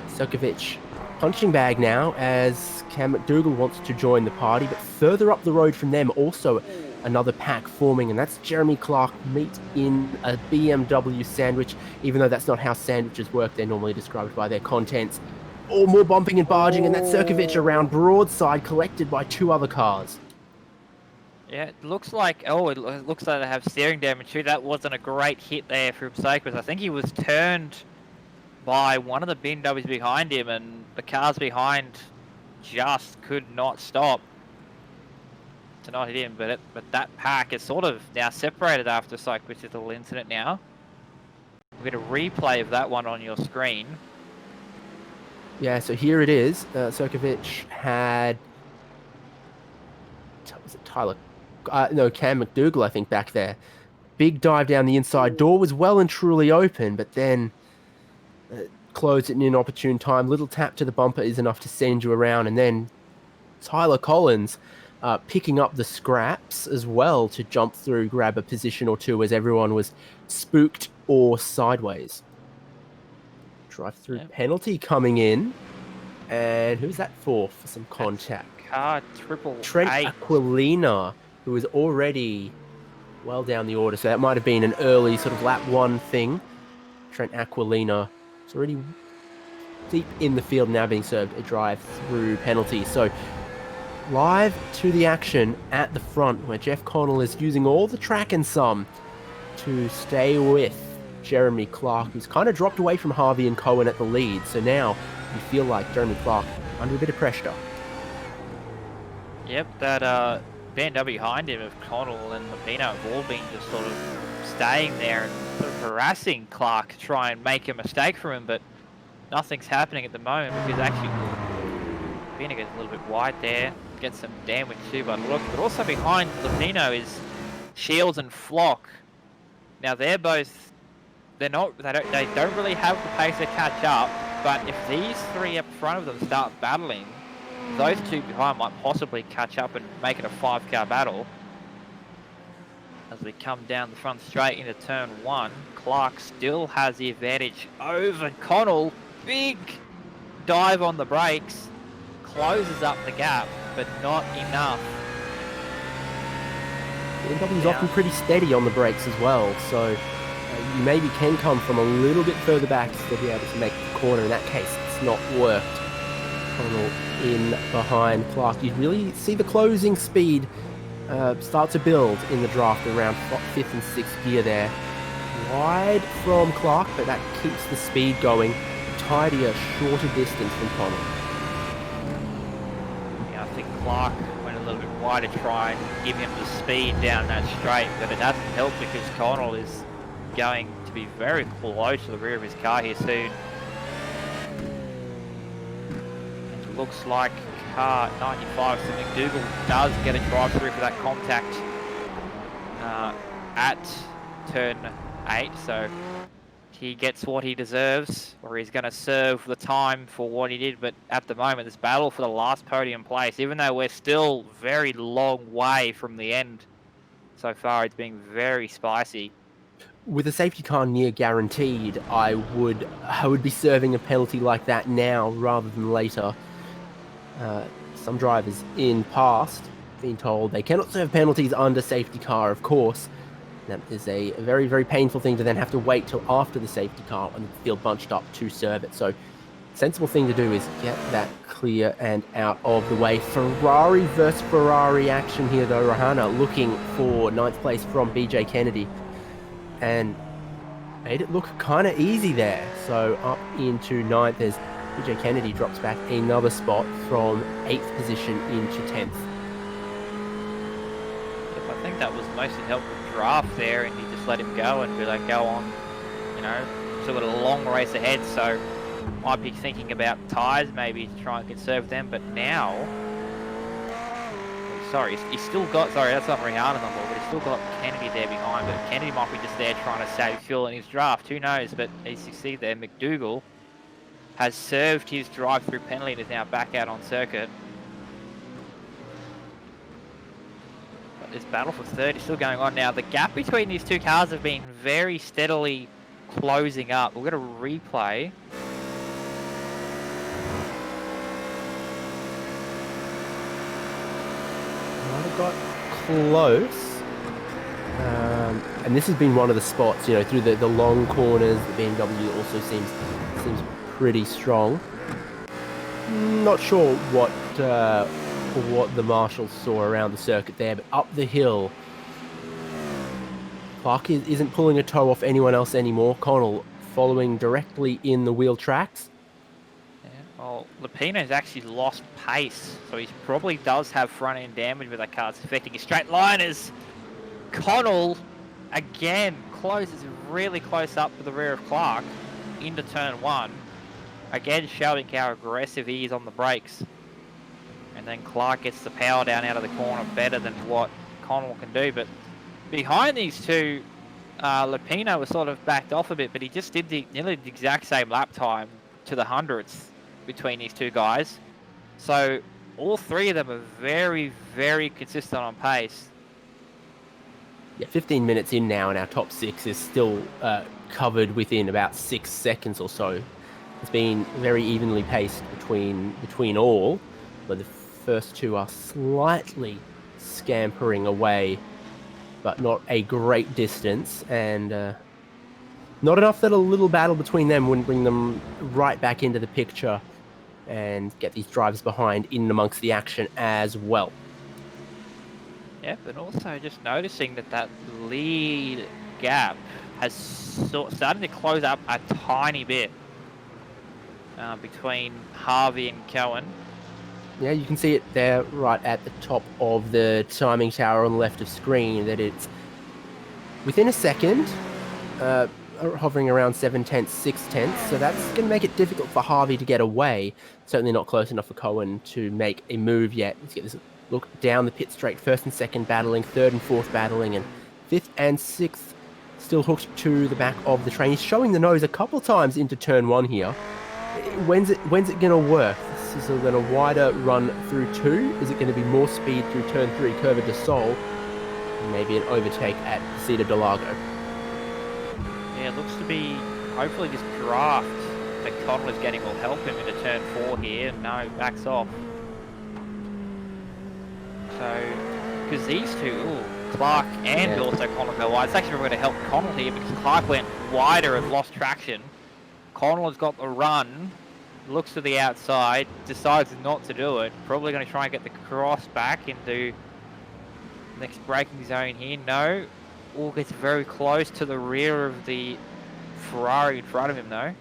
[SPEAKER 4] Sirkovic punching bag now as Cam McDougall wants to join the party, but further up the road from them also another pack forming, and that's Jeremy Clark meet in a BMW sandwich, even though that's not how sandwiches work. They're normally described by their contents. More bumping and barging, and that's Sirkovic around broadside, collected by 2 other cars.
[SPEAKER 5] Yeah, it looks like, it looks like they have steering damage too. That wasn't a great hit there for Sirkovic. I think he was turned by one of the BMWs behind him, and the cars behind just could not stop to not hit him. But that pack is sort of now separated after Sirkovic's little incident now. We're going to replay of that one on your screen.
[SPEAKER 4] Yeah, so here it is. Sirkovic had... Was it Tyler? No, Cam McDougall, I think, back there. Big dive down the inside. Door was well and truly open, but then closed at an inopportune time. Little tap to the bumper is enough to send you around, and then Tyler Collins picking up the scraps as well to jump through, grab a position or two as everyone was spooked or sideways. Drive-through penalty coming in, and who's that for some contact?
[SPEAKER 5] Car triple
[SPEAKER 4] Trent Aquilina, who is already well down the order, so that might have been an early sort of lap 1 thing. Trent Aquilina is already deep in the field, now being served a drive-through penalty. So live to the action at the front, where Jeff Connell is using all the track and some to stay with Jeremy Clark, who's kind of dropped away from Harvey and Cohen at the lead. So now you feel like Jeremy Clark under a bit of pressure.
[SPEAKER 5] Yep, that BMW behind him of Connell and Lapino have all been just sort of staying there and sort of harassing Clark to try and make a mistake for him, but nothing's happening at the moment because actually Lapino gets a little bit wide there, gets some damage too by the look, but also behind Lapino is Shields and Flock. Now they're both, they don't really have the pace to catch up, but if these 3 up front of them start battling, those 2 behind might possibly catch up and make it a 5-car battle. As we come down the front straight into turn 1, Clark still has the advantage over Connell. Big dive on the brakes, closes up the gap, but not enough. BMW's
[SPEAKER 4] often pretty steady on the brakes as well, so You maybe can come from a little bit further back to be able to make the corner. In that case, it's not worked. Connell in behind Clark. You really see the closing speed start to build in the draft around 5th and 6th gear there. Wide from Clark, but that keeps the speed going. Tidier, shorter distance from Connell.
[SPEAKER 5] Yeah, I think Clark went a little bit wide to try and give him the speed down that straight, but it doesn't help because Connell is going to be very close to the rear of his car here soon. It looks like car 95, so McDougall does get a drive through for that contact at turn 8, so he gets what he deserves, or he's going to serve the time for what he did. But at the moment, this battle for the last podium place, even though we're still very long way from the end so far, it's being very spicy.
[SPEAKER 4] With a safety car near guaranteed, I would be serving a penalty like that now rather than later. Some drivers in past been told they cannot serve penalties under safety car, of course. That is a very, very painful thing to then have to wait till after the safety car and the field bunched up to serve it. So sensible thing to do is get that clear and out of the way. Ferrari versus Ferrari action here though. Rahana looking for 9th place from BJ Kennedy and made it look kind of easy there. So up into 9th as BJ Kennedy drops back another spot from 8th position into 10th.
[SPEAKER 5] I think that was mostly helped with draft there, and he just let him go and be like, go on, you know, still got a long race ahead, so might be thinking about tyres maybe to try and conserve them. But now, sorry, he's still got, sorry, that's not Rihanna on board, but he's still got Kennedy there behind, but Kennedy might be just there trying to save fuel in his draft, who knows. But as you see there, McDougall has served his drive-through penalty and is now back out on circuit. But this battle for third is still going on now. The gap between these two cars have been very steadily closing up. We're going to replay.
[SPEAKER 4] Might have got close. And this has been one of the spots, you know, through the long corners. The BMW also seems pretty strong. Not sure what the marshals saw around the circuit there, but up the hill, Clark isn't pulling a toe off anyone else anymore. Connell following directly in the wheel tracks.
[SPEAKER 5] Yeah, well, Lupino's actually lost pace, so he probably does have front end damage with that car. It's affecting his straight line as Connell again closes really close up to the rear of Clark into turn 1. Again, showing how aggressive he is on the brakes. And then Clark gets the power down out of the corner better than what Connell can do. But behind these two, Lupino was sort of backed off a bit, but he just did nearly the exact same lap time to the hundredths between these two guys. So all three of them are very, very consistent on pace.
[SPEAKER 4] Yeah, 15 minutes in now, and our top 6 is still covered within about 6 seconds or so. It's been very evenly paced between all, but the first two are slightly scampering away, but not a great distance, and not enough that a little battle between them wouldn't bring them right back into the picture and get these drivers behind in amongst the action as well.
[SPEAKER 5] Yeah, but also just noticing that lead gap has started to close up a tiny bit between Harvey and Cohen.
[SPEAKER 4] Yeah, you can see it there right at the top of the timing tower on the left of screen, that it's within a second, hovering around 7/10, 6/10, so that's going to make it difficult for Harvey to get away. Certainly not close enough for Cohen to make a move yet. Let's get this look down the pit straight. 1st and 2nd battling, 3rd and 4th battling, and 5th and 6th still hooked to the back of the train. He's showing the nose a couple times into turn 1 here. When's it going to work? This is then a wider run through 2. Is it going to be more speed through turn 3, Curva de Sol? Maybe an overtake at Cedar de Lago.
[SPEAKER 5] Yeah, it looks to be hopefully this draft that Connell is getting will help him into turn 4 here. No, backs off. So, because these two, Clark and
[SPEAKER 4] Yeah.
[SPEAKER 5] also Connell go wide. It's actually going to help Connell here because Clark went wider and lost traction. Connell has got the run, looks to the outside, decides not to do it. Probably going to try and get the cross back into next braking zone here. No. All gets very close to the rear of the Ferrari in front of him though.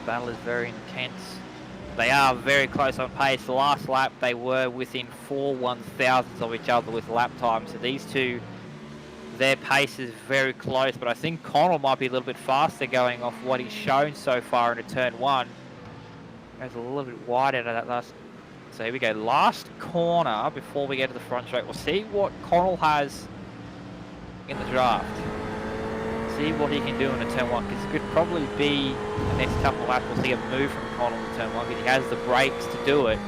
[SPEAKER 5] Battle is very intense. They are very close on pace. The last lap they were within 4 1,000ths of each other with lap time. So these two, their pace is very close. But I think Connell might be a little bit faster going off what he's shown so far into turn 1. Goes a little bit wide out of that last. So here we go. Last corner before we get to the front straight. We'll see what Connell has in the draft. See what he can do in a turn 1, because it could probably be the next couple of laps we'll see a move from Connell in turn 1, because he has the brakes to do it,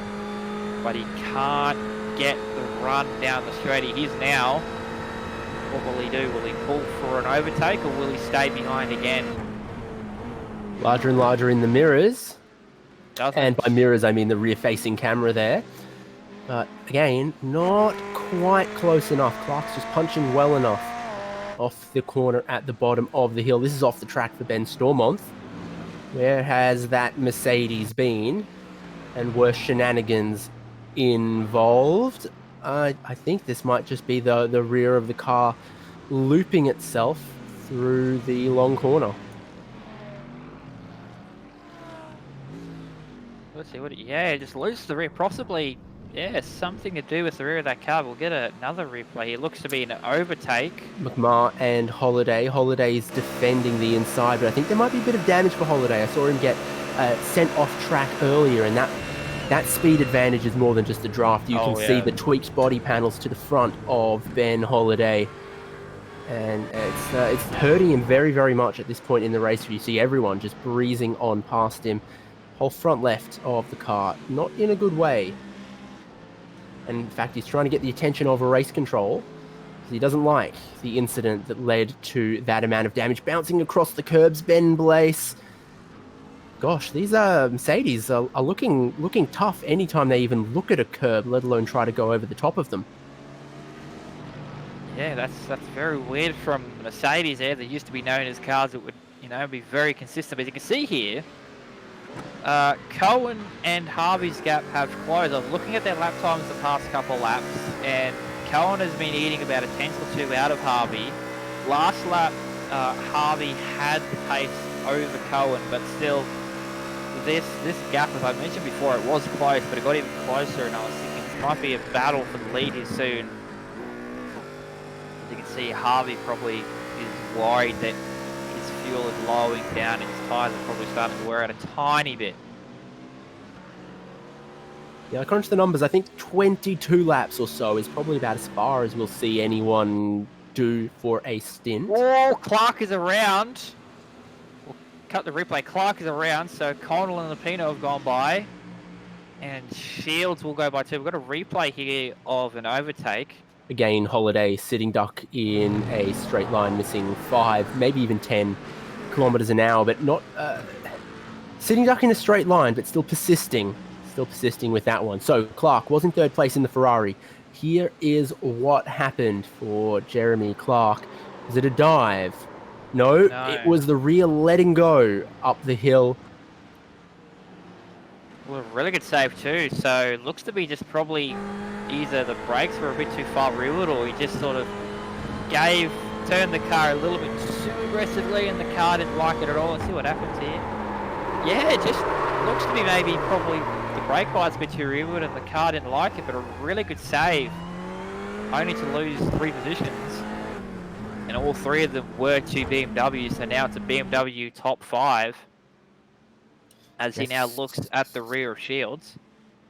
[SPEAKER 5] but he can't get the run down the straight. He is now. What will he do? Will he pull for an overtake, or will he stay behind again?
[SPEAKER 4] Larger and larger in the mirrors.
[SPEAKER 5] Doesn't.
[SPEAKER 4] And by mirrors, I mean the rear-facing camera there. But again, not quite close enough. Clark's just punching well enough off the corner at the bottom of the hill. This is off the track for Ben Stormont. Where has that Mercedes been? And were shenanigans involved? I think this might just be the rear of the car looping itself through the long corner.
[SPEAKER 5] Let's see what. Yeah, just loses the rear. Possibly, yeah, something to do with the rear of that car. We'll get another replay. It looks to be an overtake.
[SPEAKER 4] McMahon and Holiday. Holiday's defending the inside, but I think there might be a bit of damage for Holiday. I saw him get sent off track earlier, and that speed advantage is more than just the draft. You can see the tweaked body panels to the front of Ben Holiday, and it's hurting him very, very much at this point in the race. You see everyone just breezing on past him. Whole front left of the car, not in a good way. And in fact, he's trying to get the attention of a race control. He doesn't like the incident that led to that amount of damage. Bouncing across the curbs, Ben Blaise. Gosh, these Mercedes are looking tough anytime they even look at a curb, let alone try to go over the top of them.
[SPEAKER 5] Yeah, that's very weird from Mercedes there. They used to be known as cars that would, be very consistent. But as you can see here, Cohen and Harvey's gap have closed. I was looking at their lap times the past couple laps, and Cohen has been eating about a tenth or two out of Harvey. Last lap, Harvey had the pace over Cohen, but still, this gap, as I mentioned before, it was close, but it got even closer, and I was thinking this might be a battle for the lead here soon. As you can see, Harvey probably is worried that his fuel is lowering down and his tyres are probably starting to wear out a tiny bit.
[SPEAKER 4] Yeah, I crunched the numbers. I think 22 laps or so is probably about as far as we'll see anyone do for a stint.
[SPEAKER 5] Oh, Clark is around. We'll cut the replay. Clark is around, so Connell and Lapino have gone by. And Shields will go by too. We've got a replay here of an overtake.
[SPEAKER 4] Again, Holiday sitting duck in a straight line, missing 5, maybe even 10 kilometers an hour, but not sitting duck in a straight line, but still persisting with that one. So Clark was in third place in the Ferrari. Here is what happened for Jeremy Clark. Was it a dive? No, it was the rear letting go up the hill.
[SPEAKER 5] Well, a really good save too. So looks to be just probably either the brakes were a bit too far rearward, or he just sort of turned the car a little bit too aggressively, and the car didn't like it at all. Let's see what happens here. Yeah, it just looks to be maybe probably the brake bites a bit too rearward, and the car didn't like it. But a really good save, only to lose 3 positions, and all 3 of them were to BMW. So now it's a BMW top 5. As he now looks at the rear of Shields.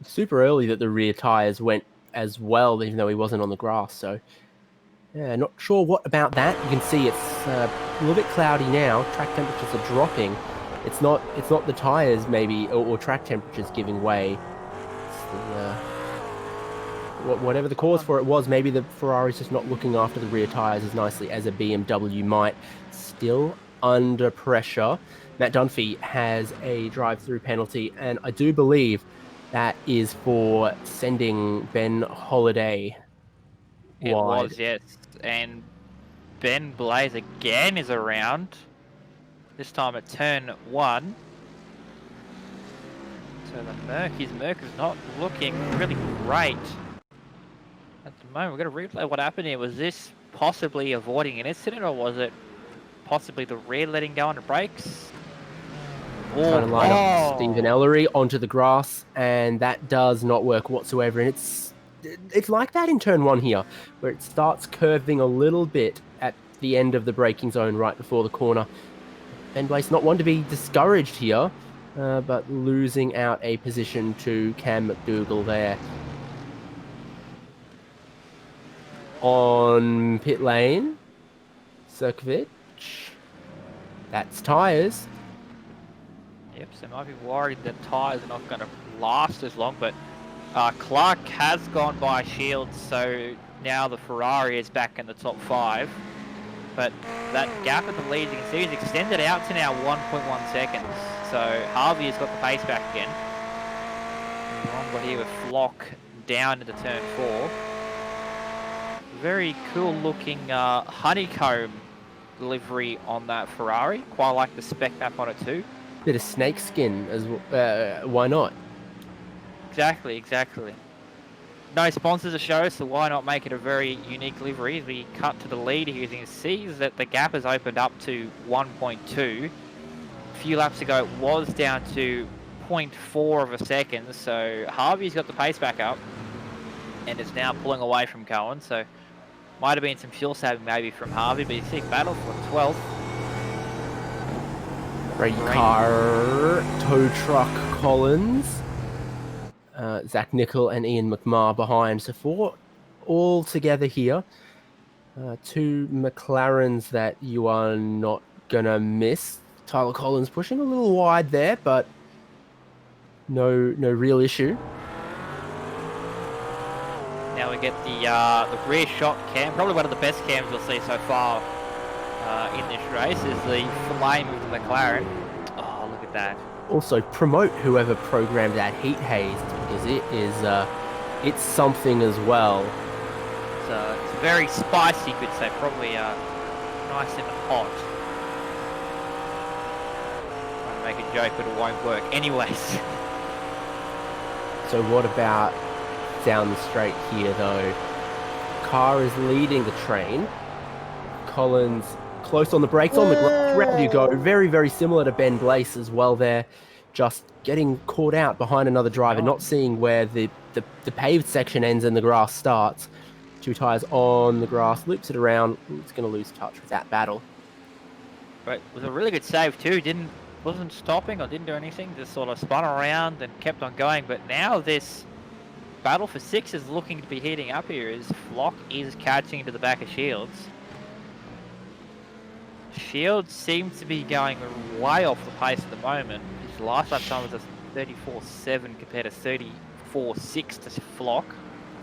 [SPEAKER 4] Super early that the rear tyres went as well, even though he wasn't on the grass. So, yeah, not sure what about that. You can see it's a little bit cloudy now. Track temperatures are dropping. It's not the tyres maybe, or track temperatures giving way. It's the, whatever the cause for it was, maybe the Ferrari's just not looking after the rear tyres as nicely as a BMW might. Still under pressure. Matt Dunphy has a drive-through penalty, and I do believe that is for sending Ben Holiday
[SPEAKER 5] It
[SPEAKER 4] wide.
[SPEAKER 5] was, yes. And Ben Blaze again is around. This time at turn 1. So his Merc is not looking really great at the moment. We're going to replay what happened here. Was this possibly avoiding an incident, or was it possibly the rear letting go on the brakes?
[SPEAKER 4] Trying to line up Stephen Ellery onto the grass, and that does not work whatsoever. And it's like that in turn 1 here, where it starts curving a little bit at the end of the braking zone right before the corner. Ben Blaze not one to be discouraged here, but losing out a position to Cam McDougall there. On pit lane, Sirkovic. That's tyres.
[SPEAKER 5] Yep, so might be worried that tyres are not going to last as long, but Clark has gone by Shields, so now the Ferrari is back in the top 5. But that gap in the lead, you can see, is extended out to now 1.1 seconds. So Harvey has got the pace back again. We've got here with Flock down into turn 4. Very cool looking honeycomb livery on that Ferrari. Quite like the spec map on it too.
[SPEAKER 4] Bit of snake skin as why not?
[SPEAKER 5] Exactly. No sponsors to show, so why not make it a very unique livery? As we cut to the lead here, as you can see that the gap has opened up to 1.2. A few laps ago, it was down to 0.4 of a second, so Harvey's got the pace back up and is now pulling away from Cohen, so might have been some fuel saving maybe from Harvey, but you see battle for 12th.
[SPEAKER 4] Great car, tow truck Collins. Zach Nickel and Ian McMahon behind. So 4 all together here. 2 McLarens that you are not going to miss. Tyler Collins pushing a little wide there, but no real issue.
[SPEAKER 5] Now we get the rear shot cam, probably one of the best cams we'll see so far in this race, is the flame of the McLaren. Oh, look at that.
[SPEAKER 4] Also promote whoever programmed that heat haze, because it is it's something as well.
[SPEAKER 5] It's very spicy, you could say, probably nice and hot. Trying to make a joke, but it won't work. Anyways.
[SPEAKER 4] So what about down the straight here though? Car is leading the train. Collins close on the brakes, on the grass, round you go. Very, very similar to Ben Blaze as well there. Just getting caught out behind another driver, not seeing where the paved section ends and the grass starts. 2 tyres on the grass, loops it around. It's going to lose touch with that battle.
[SPEAKER 5] But it was a really good save too. Wasn't stopping or didn't do anything. Just sort of spun around and kept on going. But now this battle for 6 is looking to be heating up here as Flock is catching to the back of Shields. Shields seems to be going way off the pace at the moment. His last lap time was a 34.7 compared to 34.6 to Flock.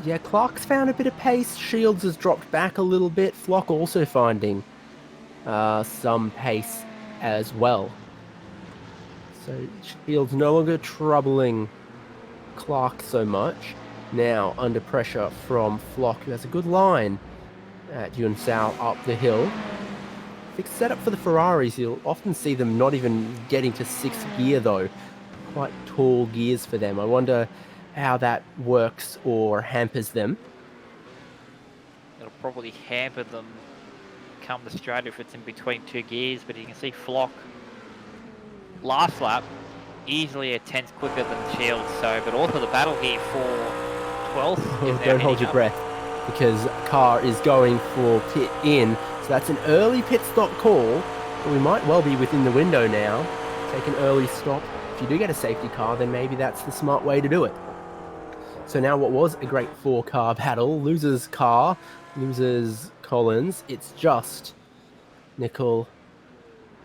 [SPEAKER 4] Yeah, Clark's found a bit of pace. Shields has dropped back a little bit. Flock also finding some pace as well. So Shields no longer troubling Clark so much. Now under pressure from Flock, who has a good line at Yunsao up the hill. Fixed setup for the Ferraris. You'll often see them not even getting to 6th gear though. Quite tall gears for them. I wonder how that works or hampers them.
[SPEAKER 5] It'll probably hamper them come the straight if it's in between 2 gears, but you can see Flock last lap easily a tenth quicker than Shields, so but also the battle here for 12th.
[SPEAKER 4] Don't hold your breath, because car is going for pit in. So that's an early pit stop call. We might well be within the window now. Take an early stop. If you do get a safety car, then maybe that's the smart way to do it. So now what was a great 4-car battle, loses car, loses Collins. It's just Nickel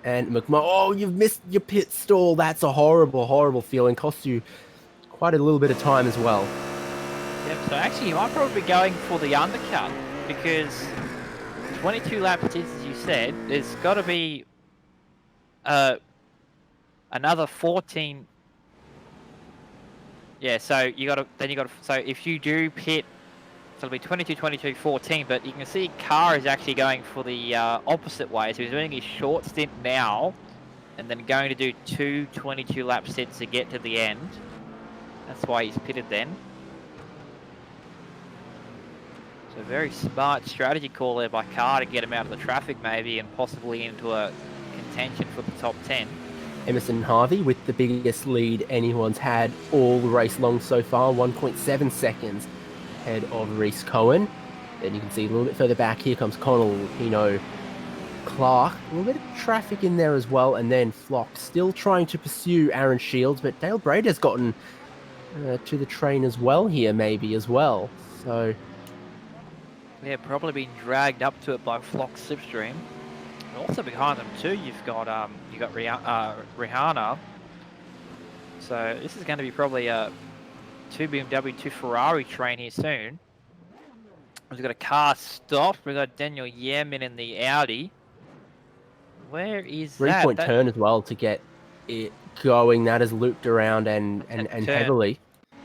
[SPEAKER 4] and McMahon. Oh, you've missed your pit stall. That's a horrible, horrible feeling. Costs you quite a little bit of time as well.
[SPEAKER 5] Yep, so actually you might probably be going for the undercut, because 22 laps is, as you said, there's got to be another 14. Yeah, so you got to so if you do pit So it'll be 22, 22, 14, but you can see Carr is actually going for the opposite way. So he's doing his short stint now, and then going to do 2 22-lap stints to get to the end. That's why he's pitted then. So very smart strategy call there by Carr to get him out of the traffic maybe, and possibly into a contention for the top 10.
[SPEAKER 4] Emerson Harvey with the biggest lead anyone's had all race long so far, 1.7 seconds ahead of Reese Cohen. Then you can see a little bit further back, here comes Connell, Pino, Clark. A little bit of traffic in there as well, and then Flock still trying to pursue Aaron Shields, but Dale Brady has gotten to the train as well here, maybe as well. So
[SPEAKER 5] yeah, probably been dragged up to it by Flock Slipstream. Also behind them too, you've got Rihanna. So this is going to be probably a 2 BMW, 2 Ferrari train here soon. We've got a car stopped. We've got Daniel Yemin in the Audi. Where is that?
[SPEAKER 4] 3-point turn as well to get it going. That is looped around and heavily.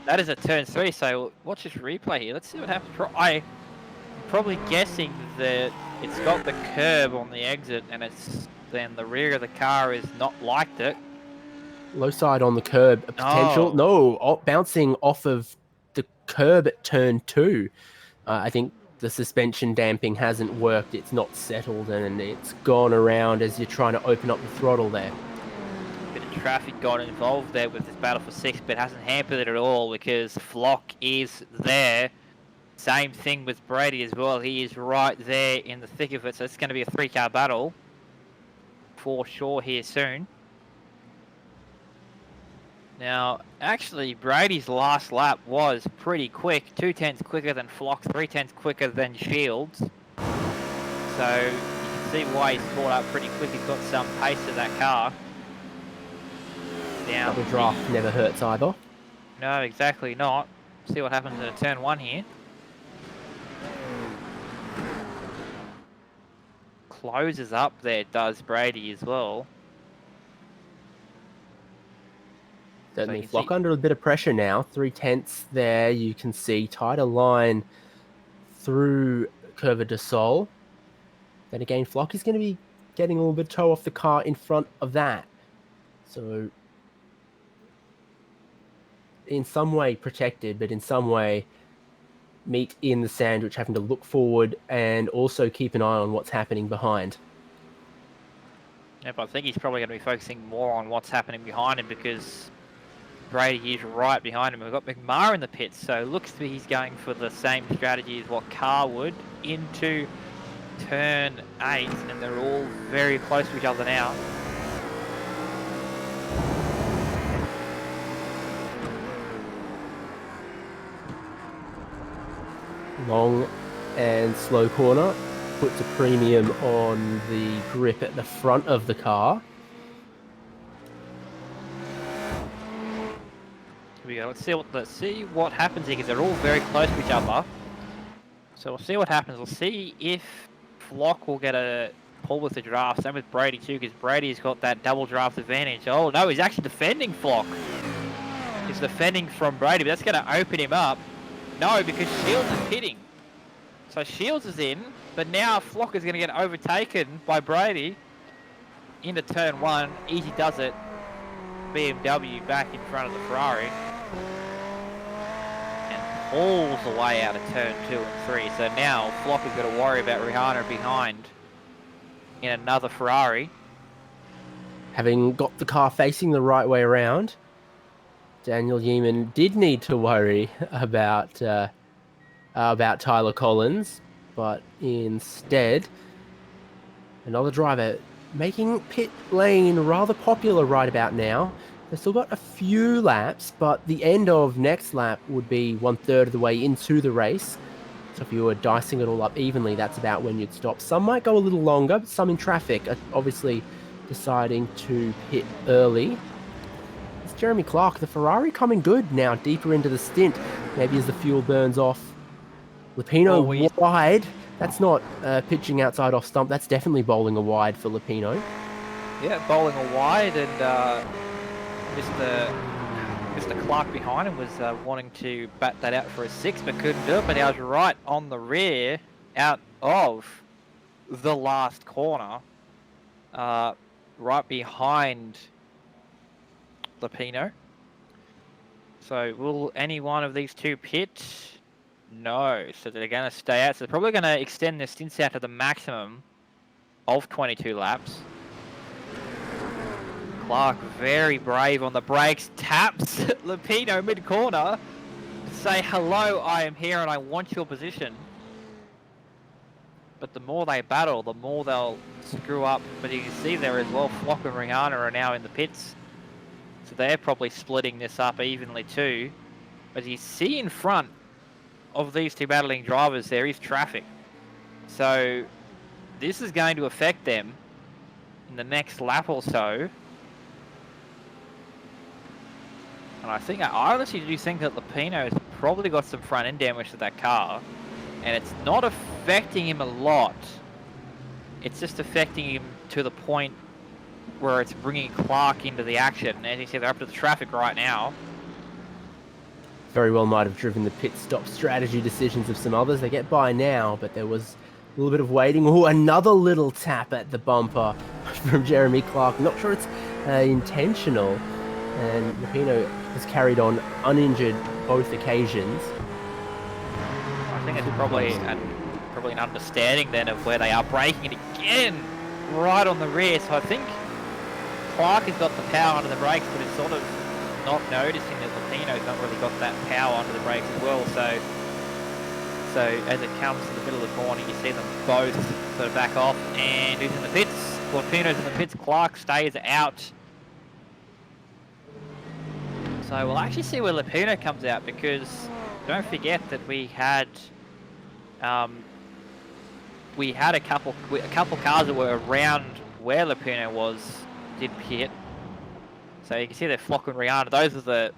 [SPEAKER 5] That is a turn 3, so watch this replay here. Let's see what happens. I'm probably guessing that it's got the curb on the exit, and it's then the rear of the car is not liked it.
[SPEAKER 4] Low side on the curb, a potential. No, bouncing off of the curb at turn 2. I think the suspension damping hasn't worked. It's not settled, and it's gone around as you're trying to open up the throttle there.
[SPEAKER 5] Bit of traffic got involved there with this battle for 6, but hasn't hampered it at all because Flock is there. Same thing with Brady as well. He is right there in the thick of it, so it's going to be a 3-car battle for sure here soon. Now, actually, Brady's last lap was pretty quick. 2/10 quicker than Flock, 3/10 quicker than Shields. So you can see why he's caught up pretty quick. He's got some pace to that car. Now,
[SPEAKER 4] Double draft never hurts either.
[SPEAKER 5] no, exactly not. See what happens in a turn 1 here. Closes up there, does Brady as well.
[SPEAKER 4] Certainly
[SPEAKER 5] So
[SPEAKER 4] Flock under a bit of pressure now. 3/10 there, you can see. Tighter line through Curva de Sol. Then again, Flock is going to be getting a little bit of toe off the car in front of that. So in some way protected, but in some way meet in the sandwich, having to look forward and also keep an eye on what's happening behind.
[SPEAKER 5] Yeah, but I think he's probably going to be focusing more on what's happening behind him because Brady is right behind him. We've got McMahon in the pits, so it looks to be he's going for the same strategy as what Carr would into turn 8, and they're all very close to each other now.
[SPEAKER 4] Long and slow corner puts a premium on the grip at the front of the car.
[SPEAKER 5] Here we go. Let's see what happens here because they're all very close to each other. So we'll see what happens. We'll see if Flock will get a pull with the draft. Same with Brady too, because Brady's got that double draft advantage. Oh no, he's actually defending Flock. He's defending from Brady, but that's going to open him up. No, because Shields is pitting. So Shields is in, but now Flock is going to get overtaken by Brady into turn 1. Easy does it. BMW back in front of the Ferrari. And pulls away out of turn 2 and 3. So now Flock has got to worry about Rihanna behind in another Ferrari.
[SPEAKER 4] Having got the car facing the right way around, Daniel Yeaman did need to worry about Tyler Collins, but instead, another driver making pit lane rather popular right about now. They've still got a few laps, but the end of next lap would be 1/3 of the way into the race. So if you were dicing it all up evenly, that's about when you'd stop. Some might go a little longer, but some in traffic are obviously deciding to pit early. It's Jeremy Clark, the Ferrari coming good now, deeper into the stint. Maybe as the fuel burns off. Lupino wide. That's not pitching outside off stump. That's definitely bowling a wide for Lupino.
[SPEAKER 5] Yeah, bowling a wide and Mr. Mr. Clark behind him was wanting to bat that out for a 6, but couldn't do it. But he was right on the rear, out of the last corner, right behind Lapino. So will any one of these two pit? No. So they're going to stay out. So they're probably going to extend their stints out to the maximum of 22 laps. Clark very brave on the brakes, taps Lapino mid-corner to say, hello, I am here and I want your position. But the more they battle, the more they'll screw up. But you can see there as well, Flock and Rihanna are now in the pits. So they're probably splitting this up evenly too. But you see in front of these two battling drivers, there is traffic. So this is going to affect them in the next lap or so. And I honestly do think that Lapino's probably got some front end damage to that car. And it's not affecting him a lot. It's just affecting him to the point where it's bringing Clark into the action. And as you see, they're up to the traffic right now.
[SPEAKER 4] Very well might have driven the pit stop strategy decisions of some others. They get by now, but there was a little bit of waiting. Oh, another little tap at the bumper from Jeremy Clark. Not sure it's intentional. And Lapino has carried on uninjured both occasions.
[SPEAKER 5] I think it's probably an understanding then of where they are, braking it again right on the rear. So I think Clark has got the power under the brakes, but it's sort of not noticing that Lapino's not really got that power under the brakes as well. So as it comes to the middle of the corner, you see them both sort of back off. And who's in the pits? Lapino's in the pits. Clark stays out. So we'll actually see where Lapino comes out, because don't forget that we had a couple cars that were around where Lapino did pit. So you can see they're Flock and Rihanna. Those are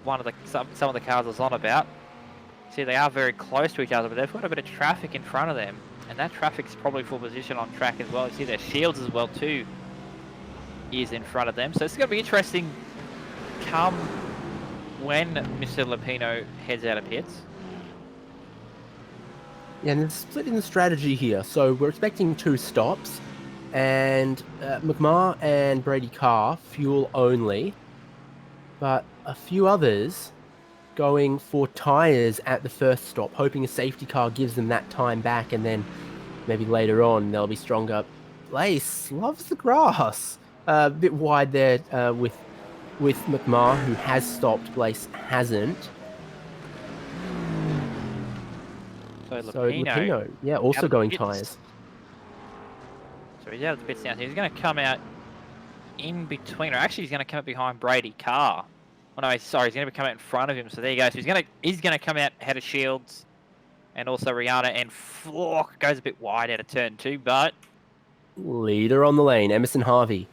[SPEAKER 5] some of the cars I was on about. See, they are very close to each other, but they've got a bit of traffic in front of them, and that traffic's probably full position on track as well. You see their shields as well too is in front of them. So it's going to be interesting come when Mr. Lapino heads out of pits.
[SPEAKER 4] Yeah, and there's a split in the strategy here. So we're expecting 2 stops, and McMahon and Brady Carr fuel only, but a few others going for tyres at the first stop, hoping a safety car gives them that time back, and then maybe later on they'll be stronger. Blaze loves the grass. A bit wide there with McMahon, who has stopped. Blaze hasn't.
[SPEAKER 5] So
[SPEAKER 4] Lapino, yeah, also going tyres.
[SPEAKER 5] So he's out of the pits now. So he's going to come out in between, or actually he's going to come up behind Brady Carr. Oh no, sorry, he's going to come out in front of him. So there you go. So he's going to come out ahead of Shields, and also Rihanna, and Flock goes a bit wide out of turn 2, but
[SPEAKER 4] Leader on the lane, Emerson Harvey,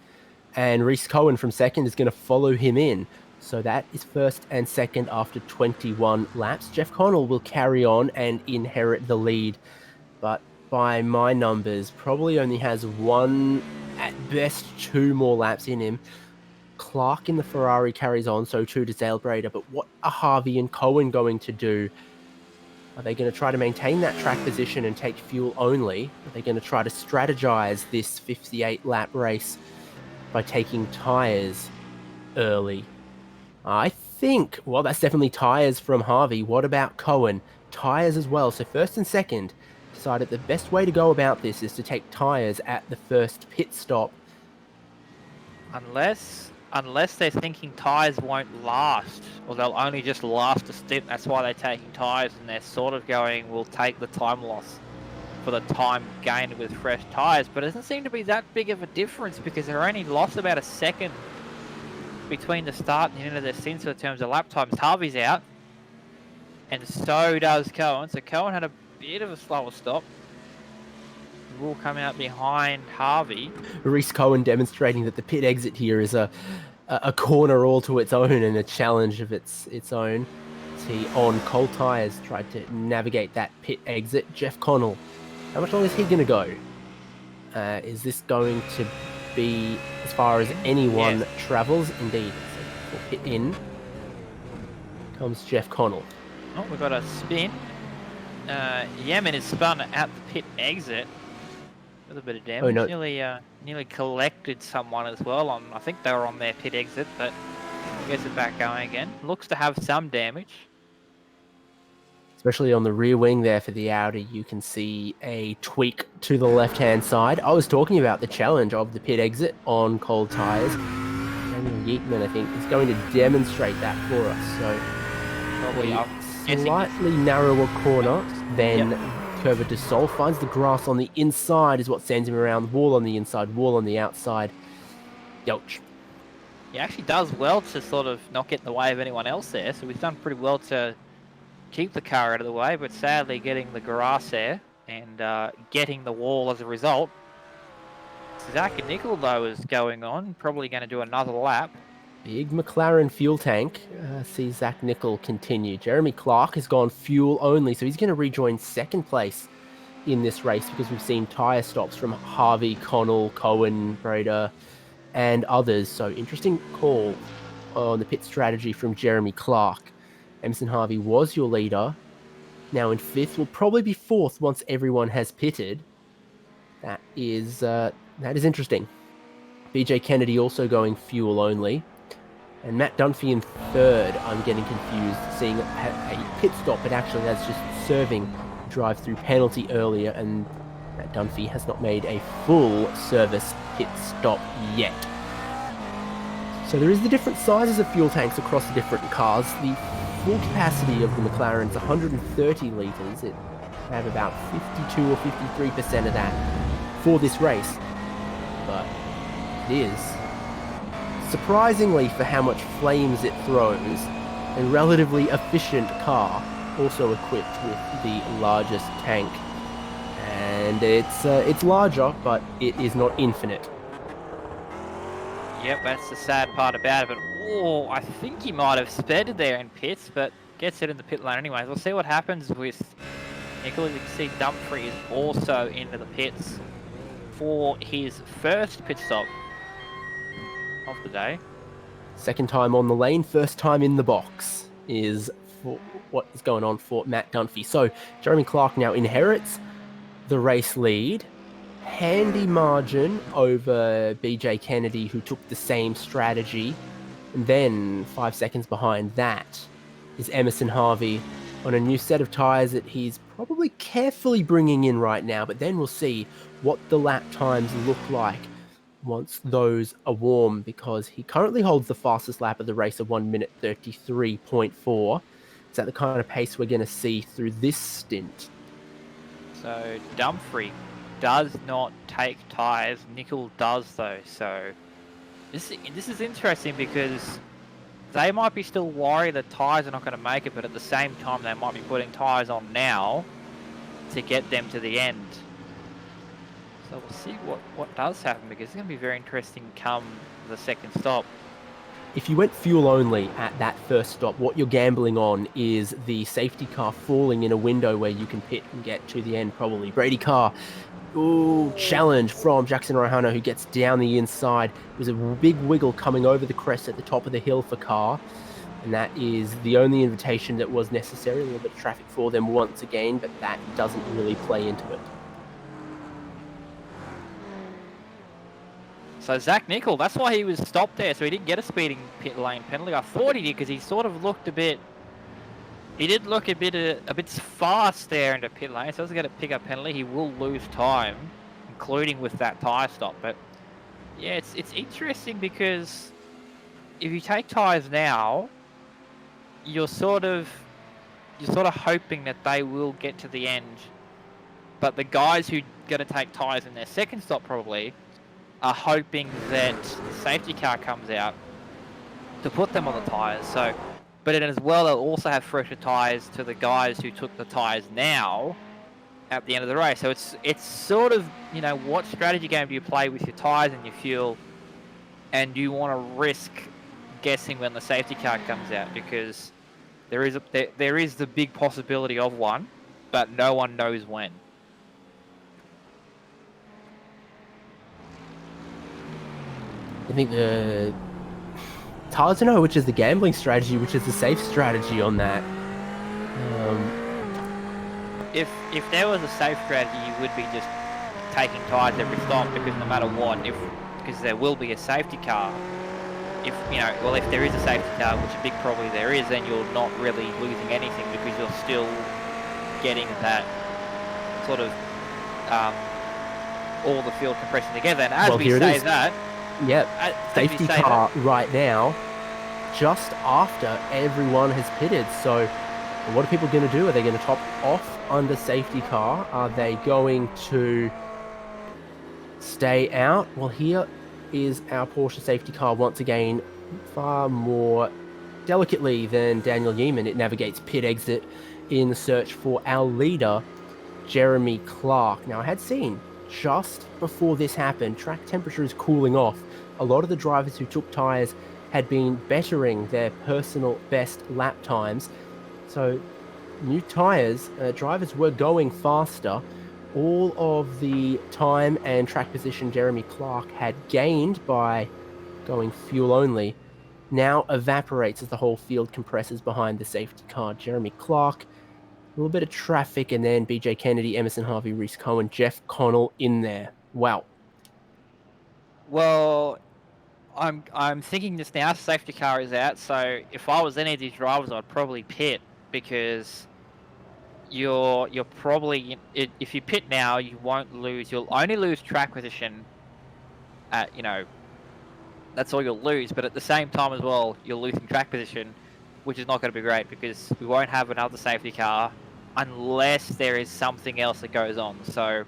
[SPEAKER 4] and Reese Cohen from second is going to follow him in. So that is first and second after 21 laps. Jeff Connell will carry on and inherit the lead, but by my numbers, probably only has 1, at best 2 more laps in him. Clark in the Ferrari carries on, so too does Dale Brader, but what are Harvey and Cohen going to do? Are they going to try to maintain that track position and take fuel only? Are they going to try to strategize this 58-lap race by taking tyres early? I think, well, that's definitely tyres from Harvey. What about Cohen? Tyres as well. So first and second decided the best way to go about this is to take tyres at the first pit stop.
[SPEAKER 5] Unless they're thinking tyres won't last, or they'll only just last a stint. That's why they're taking tyres, and they're sort of going, we'll take the time loss for the time gained with fresh tyres. But it doesn't seem to be that big of a difference, because they're only lost about a second between the start and the end of their stints in terms of lap times. Harvey's out, and so does Cohen. So Cohen had a bit of a slower stop. Will come out behind Harvey.
[SPEAKER 4] Reese Cohen demonstrating that the pit exit here is a corner all to its own and a challenge of its own. He on cold tyres tried to navigate that pit exit. Jeff Connell, how much longer is he going to go? Is this going to be as far as anyone travels? Indeed. So pit in. comes Jeff Connell.
[SPEAKER 5] Oh, we've got a spin. Yemen is spun at the pit exit. A little bit of damage.
[SPEAKER 4] Oh, no.
[SPEAKER 5] Nearly collected someone as well. I think they were on their pit exit, but gets it back going again. Looks to have some damage.
[SPEAKER 4] Especially on the rear wing there for the Audi, you can see a tweak to the left-hand side. I was talking about the challenge of the pit exit on cold tyres. Daniel Yeatman, I think, is going to demonstrate that for us. So
[SPEAKER 5] Probably
[SPEAKER 4] a slightly narrower corner than Curva de Sol. Finds the grass on the inside is what sends him around. Wall on the inside, wall on the outside. Yelch.
[SPEAKER 5] He actually does well to sort of not get in the way of anyone else there. So we've done pretty well to keep the car out of the way, but sadly getting the grass there and getting the wall as a result. Zach Nickel, though, is going on, probably going to do another lap.
[SPEAKER 4] Big McLaren fuel tank sees Zach Nickel continue. Jeremy Clark has gone fuel only, so he's going to rejoin second place in this race because we've seen tyre stops from Harvey, Connell, Cohen, Brader, and others. So interesting call on the pit strategy from Jeremy Clark. Emerson Harvey was your leader. Now in fifth, will probably be fourth once everyone has pitted. That is interesting. BJ Kennedy also going fuel only. And Matt Dunphy in third. I'm getting confused seeing a pit stop, but actually that's just serving drive-through penalty earlier, and Matt Dunphy has not made a full service pit stop yet. So there is the different sizes of fuel tanks across the different cars. The full capacity of the McLaren is 130 litres. It have about 52 or 53% of that for this race. But it is, surprisingly for how much flames it throws, a relatively efficient car, also equipped with the largest tank. And it's larger, but it is not infinite.
[SPEAKER 5] Yep, that's the sad part about it. But oh, I think he might have sped there in pits, but gets it in the pit lane anyways. We'll see what happens with Nicholas. You can see Dumfries is also into the pits for his first pit stop of the day.
[SPEAKER 4] Second time on the lane, first time in the box is for what is going on for Matt Dunphy. So Jeremy Clark now inherits the race lead. Handy margin over BJ Kennedy, who took the same strategy. And then 5 seconds behind that is Emerson Harvey on a new set of tyres that he's probably carefully bringing in right now. But then we'll see what the lap times look like once those are warm, because he currently holds the fastest lap of the race of 1 minute 33.4. Is that the kind of pace we're going to see through this stint?
[SPEAKER 5] So Dumfries does not take tyres. Nickel does, though. So this is interesting because they might be still worried that tyres are not going to make it, but at the same time they might be putting tyres on now to get them to the end. So we'll see what does happen, because it's going to be very interesting come the second stop.
[SPEAKER 4] If you went fuel only at that first stop, what you're gambling on is the safety car falling in a window where you can pit and get to the end, probably. Brady Carr, ooh, challenge from Jackson Rihano, who gets down the inside. There's a big wiggle coming over the crest at the top of the hill for Carr, and that is the only invitation that was necessary. A little bit of traffic for them once again, but that doesn't really play into it.
[SPEAKER 5] So Zach Nickel, that's why he was stopped there, so he didn't get a speeding pit lane penalty. I thought he did, because he sort of looked a bit... He did look a bit fast there into pit lane, so he's going to pick up penalty. He will lose time, including with that tyre stop. But yeah, it's interesting, because if you take tyres now, you're sort of hoping that they will get to the end. But the guys who are going to take tyres in their second stop probably are hoping that the safety car comes out to put them on the tyres. So, but then as well, they'll also have fresher tyres to the guys who took the tyres now at the end of the race. So it's sort of, you know, what strategy game do you play with your tyres and your fuel, and do you want to risk guessing when the safety car comes out, because there is the big possibility of one, but no one knows when.
[SPEAKER 4] I think the It's hard to know which is the gambling strategy, which is the safe strategy on that.
[SPEAKER 5] If there was a safe strategy, you would be just taking tyres every stop, because no matter what, because there will be a safety car. If there is a safety car, which a big probably there is, then you're not really losing anything, because you're still getting that sort of all the fuel compressing together. And as we say that,
[SPEAKER 4] safety car right now, just after everyone has pitted. So what are people going to do? Are they going to top off under safety car? Are they going to stay out? Well, here is our Porsche safety car once again, far more delicately than Daniel Yeaman. It navigates pit exit in the search for our leader, Jeremy Clark. Now, I had seen just before this happened, track temperature is cooling off. A lot of the drivers who took tyres had been bettering their personal best lap times. So new tyres, drivers were going faster. All of the time and track position Jeremy Clark had gained by going fuel only now evaporates as the whole field compresses behind the safety car. Jeremy Clark, a little bit of traffic, and then BJ Kennedy, Emerson Harvey, Reese Cohen, Jeff Connell in there. Wow.
[SPEAKER 5] Well, I'm thinking just now, safety car is out, so if I was any of these drivers, I'd probably pit, because you're probably, if you pit now, you won't lose. You'll only lose track position at, that's all you'll lose. But at the same time as well, you're losing track position, which is not going to be great, because we won't have another safety car unless there is something else that goes on. So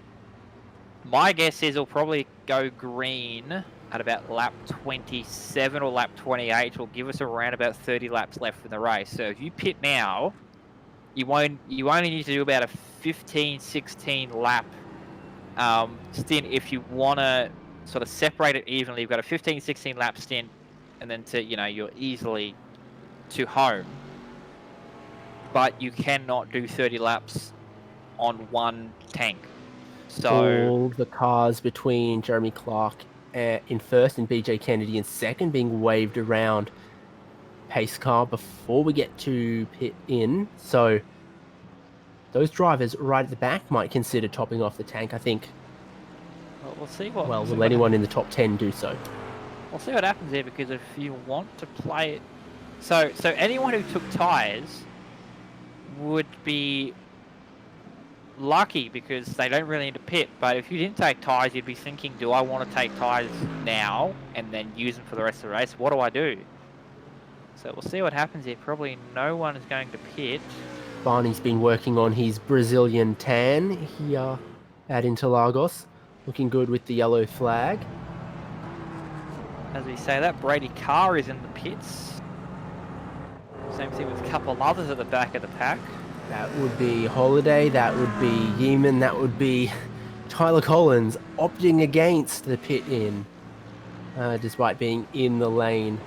[SPEAKER 5] my guess is it'll probably go green at about lap 27 or lap 28, which will give us around about 30 laps left in the race. So if you pit now, you only need to do about a 15-16 lap stint if you want to sort of separate it evenly. You've got a 15-16 lap stint, and then you're easily to home. But you cannot do 30 laps on one tank. So
[SPEAKER 4] all the cars between Jeremy Clark in first and BJ Kennedy in second being waved around pace car before we get to pit in. So those drivers right at the back might consider topping off the tank, I think.
[SPEAKER 5] Well, we'll see what.
[SPEAKER 4] Well, will anyone in the top 10 do so?
[SPEAKER 5] We'll see what happens here, because if you want to play it, so anyone who took tyres would be lucky, because they don't really need to pit. But if you didn't take tyres, you'd be thinking, do I want to take tyres now and then use them for the rest of the race? What do I do? So we'll see what happens here. Probably no one is going to pit.
[SPEAKER 4] Barney's been working on his Brazilian tan here at Interlagos. Looking good with the yellow flag.
[SPEAKER 5] As we say that, Brady Carr is in the pits. Same thing with a couple others at the back of the pack.
[SPEAKER 4] That would be Holiday, that would be Yeaman, that would be Tyler Collins opting against the pit in, despite being in the lane.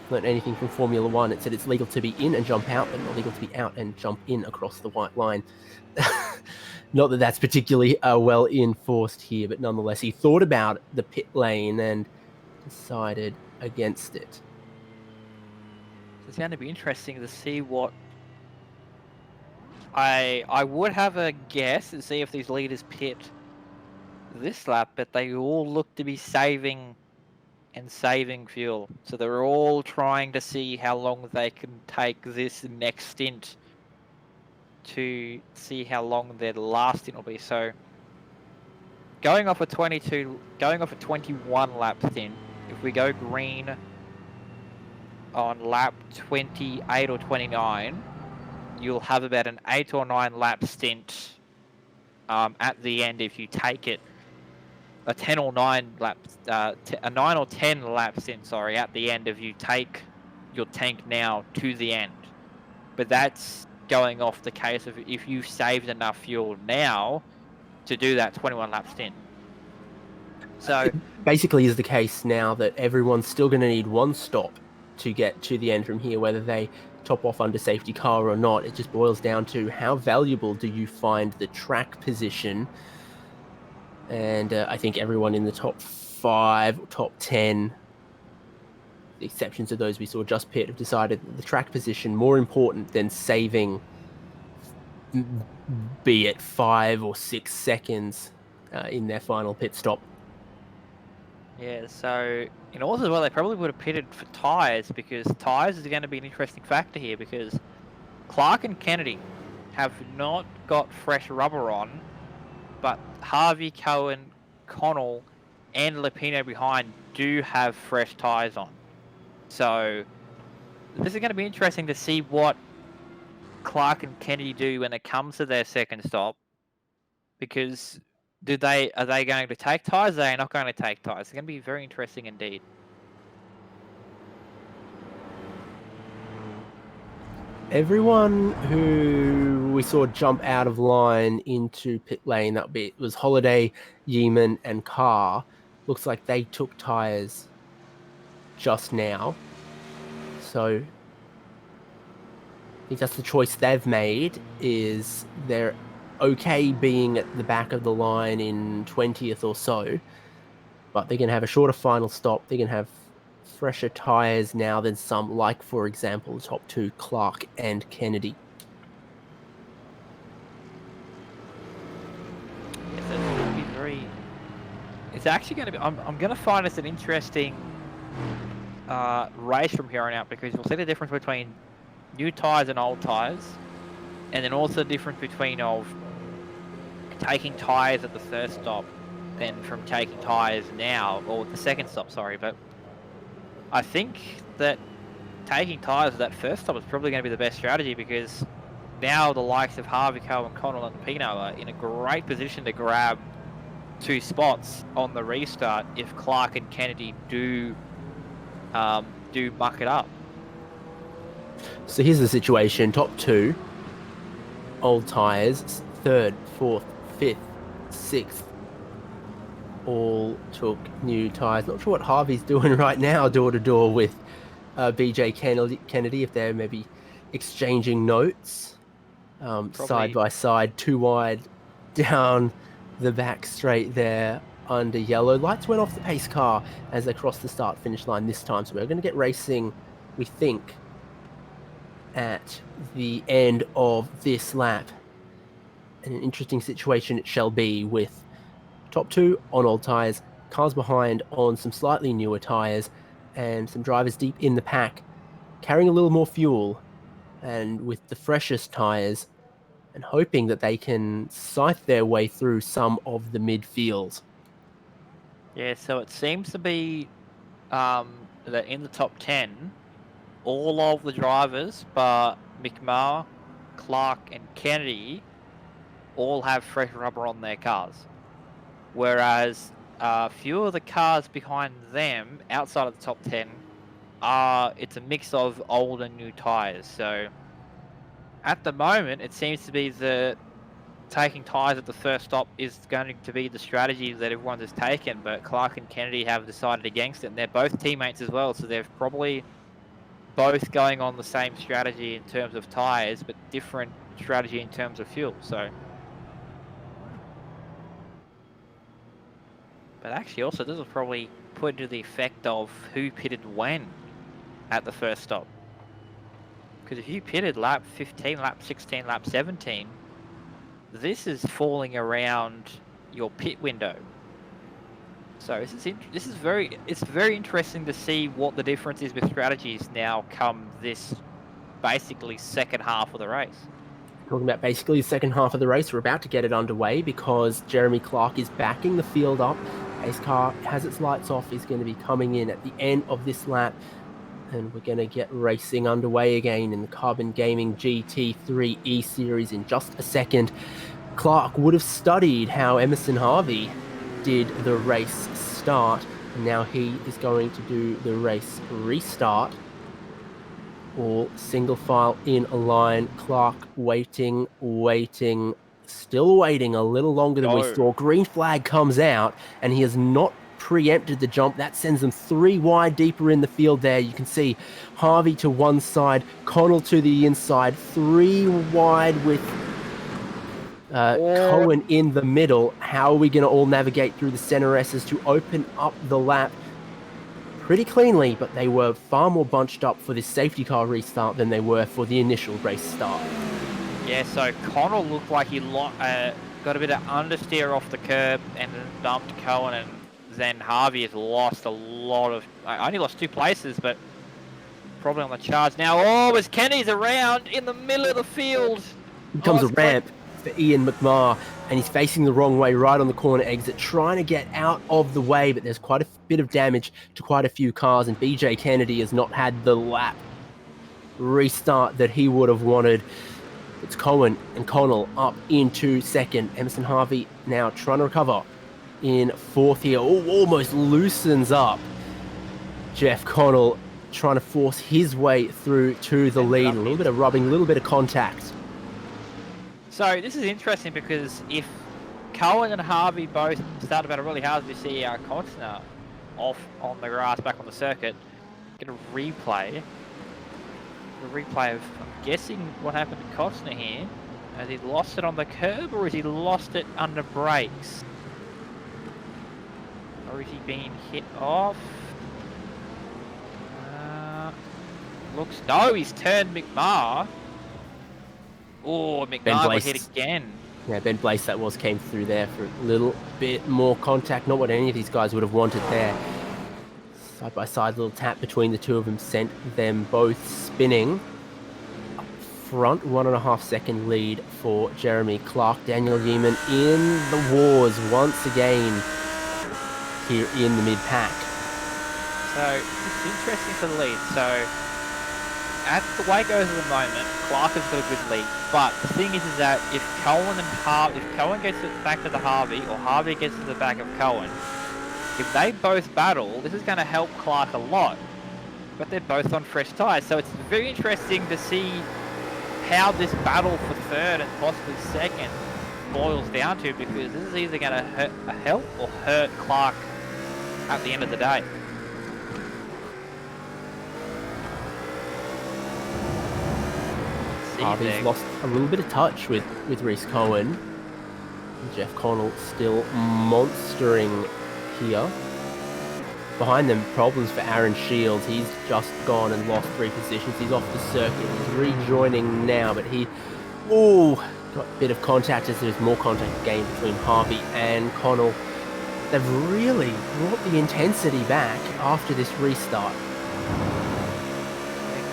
[SPEAKER 4] Learned anything from Formula One, it said it's legal to be in and jump out, but not legal to be out and jump in across the white line. Not that that's particularly well enforced here, but nonetheless, he thought about the pit lane and decided against it.
[SPEAKER 5] It's going to be interesting to see what... I would have a guess and see if these leaders pit this lap, but they all look to be saving fuel. So they're all trying to see how long they can take this next stint to see how long their last stint will be. So going off a 21 lap stint, if we go green on lap 28 or 29, you'll have about an 8 or 9 lap stint at the end if you take it. A 10 or 9 laps, a 9 or 10 lap stint, sorry, at the end if you take your tank now to the end. But that's going off the case of if you've saved enough fuel now to do that 21 lap stint. So
[SPEAKER 4] it basically is the case now that everyone's still going to need one stop to get to the end from here, whether they top off under safety car or not. It just boils down to how valuable do you find the track position. And I think everyone in the top 5, top 10 the exceptions of those we saw just pit, have decided that the track position more important than saving, be it 5 or 6 seconds in their final pit stop.
[SPEAKER 5] Yeah, so in also as well, they probably would have pitted for tyres, because tyres is going to be an interesting factor here, because Clark and Kennedy have not got fresh rubber on, but Harvey, Cohen, Connell, and Lupino behind do have fresh tyres on. So this is going to be interesting to see what Clark and Kennedy do when it comes to their second stop, because are they going to take tyres? They are not going to take tyres. It's going to be very interesting indeed.
[SPEAKER 4] Everyone who we saw jump out of line into pit lane, that bit was Holiday, Yeeman, and Carr. Looks like they took tyres just now. So I think that's the choice they've made, is they're okay being at the back of the line in 20th or so, but they're going to have a shorter final stop. They're going to have fresher tyres now than some, like, for example, the top two, Clark and Kennedy.
[SPEAKER 5] Yes, it's going to be very... It's actually going to be... I'm going to find this an interesting race from here on out, because we'll see the difference between new tyres and old tyres, and then also the difference between taking tyres at the first stop than from taking tyres now, or the second stop, sorry. But I think that taking tyres at that first stop is probably going to be the best strategy, because now the likes of Harvey, Cohen, Connell and Pino are in a great position to grab 2 spots on the restart if Clark and Kennedy do muck it up.
[SPEAKER 4] So here's the situation. Top 2, old tyres, 3rd, 4th, 5th, 6th, all took new tyres. Not sure what Harvey's doing right now, door to door with BJ Kennedy, if they're maybe exchanging notes, side by side, 2 wide down the back straight there under yellow. Lights went off the pace car as they crossed the start finish line this time, so we're going to get racing, we think, at the end of this lap. And an interesting situation it shall be, with top 2 on old tyres, cars behind on some slightly newer tyres, and some drivers deep in the pack carrying a little more fuel and with the freshest tyres, and hoping that they can scythe their way through some of the midfield.
[SPEAKER 5] Yeah, so it seems to be that in the top 10, all of the drivers, but McMahon, Clark and Kennedy, all have fresh rubber on their cars. Whereas a few of the cars behind them, outside of the top 10, it's a mix of old and new tyres. So at the moment, it seems to be that taking tyres at the first stop is going to be the strategy that everyone has taken, but Clark and Kennedy have decided against it, and they're both teammates as well, so they've probably both going on the same strategy in terms of tyres, but different strategy in terms of fuel. So, but actually also this will probably put into the effect of who pitted when at the first stop. Because if you pitted lap 15, lap 16, lap 17, this is falling around your pit window. So it's very interesting to see what the difference is with strategies now come this basically second half of the race.
[SPEAKER 4] Talking about basically the second half of the race, we're about to get it underway because Jeremy Clark is backing the field up. Pace car has its lights off, is going to be coming in at the end of this lap, and we're going to get racing underway again in the Carbon Gaming GT3 E-Series in just a second. Clark would have studied how Emerson Harvey did the race start, and now he is going to do the race restart. All single file in a line. Clark waiting, still waiting a little longer than we saw. Green flag comes out, and he has not preempted the jump. That sends them 3 wide deeper in the field there. You can see Harvey to one side, Connell to the inside, 3 wide with Cohen in the middle. How are we going to all navigate through the center S's to open up the lap? pretty cleanly, but they were far more bunched up for this safety car restart than they were for the initial race start.
[SPEAKER 5] Yeah, so Connell looked like he got a bit of understeer off the curb and then bumped Cohen, and then Harvey has lost a lot of... only lost 2 places, but probably on the charge now. Oh, as Kenny's around in the middle of the field.
[SPEAKER 4] Becomes a
[SPEAKER 5] it's
[SPEAKER 4] ramp for Ian McMahon, and he's facing the wrong way right on the corner exit, trying to get out of the way, but there's quite a bit of damage to quite a few cars, and BJ Kennedy has not had the lap restart that he would have wanted. It's Cohen and Connell up into second. Emerson Harvey now trying to recover in fourth here. Oh, almost loosens up Jeff Connell, trying to force his way through to the lead. A little bit of rubbing, a little bit of contact.
[SPEAKER 5] So this is interesting because if Cohen and Harvey both start about it really hard, we see Costner off on the grass back on the circuit. Get a replay. A replay of, I'm guessing, what happened to Costner here. Has he lost it on the curb, or has he lost it under brakes? Or is he being hit off? No, he's turned McMahon. Oh, McMahon was hit again.
[SPEAKER 4] Yeah, Ben Blaze came through there for a little bit more contact. Not what any of these guys would have wanted there. Side by side, little tap between the two of them sent them both spinning. Up front, 1.5 second lead for Jeremy Clark. Daniel Yeaman in the wars once again here in the mid-pack.
[SPEAKER 5] So, it's interesting for the lead. So, at the way it goes at the moment, Clark has got a good lead. But the thing is that if Cohen gets it back to the Harvey, or Harvey gets to the back of Cohen, if they both battle, this is going to help Clark a lot. But they're both on fresh tyres, so it's very interesting to see how this battle for third and possibly second boils down to, because this is either going to help or hurt Clark at the end of the day.
[SPEAKER 4] Harvey's lost a little bit of touch with Reese Cohen. Jeff Connell still monstering here. Behind them, problems for Aaron Shields. He's just gone and lost 3 positions. He's off the circuit. He's rejoining now, but he... got a bit of contact as there's more contact game between Harvey and Connell. They've really brought the intensity back after this restart.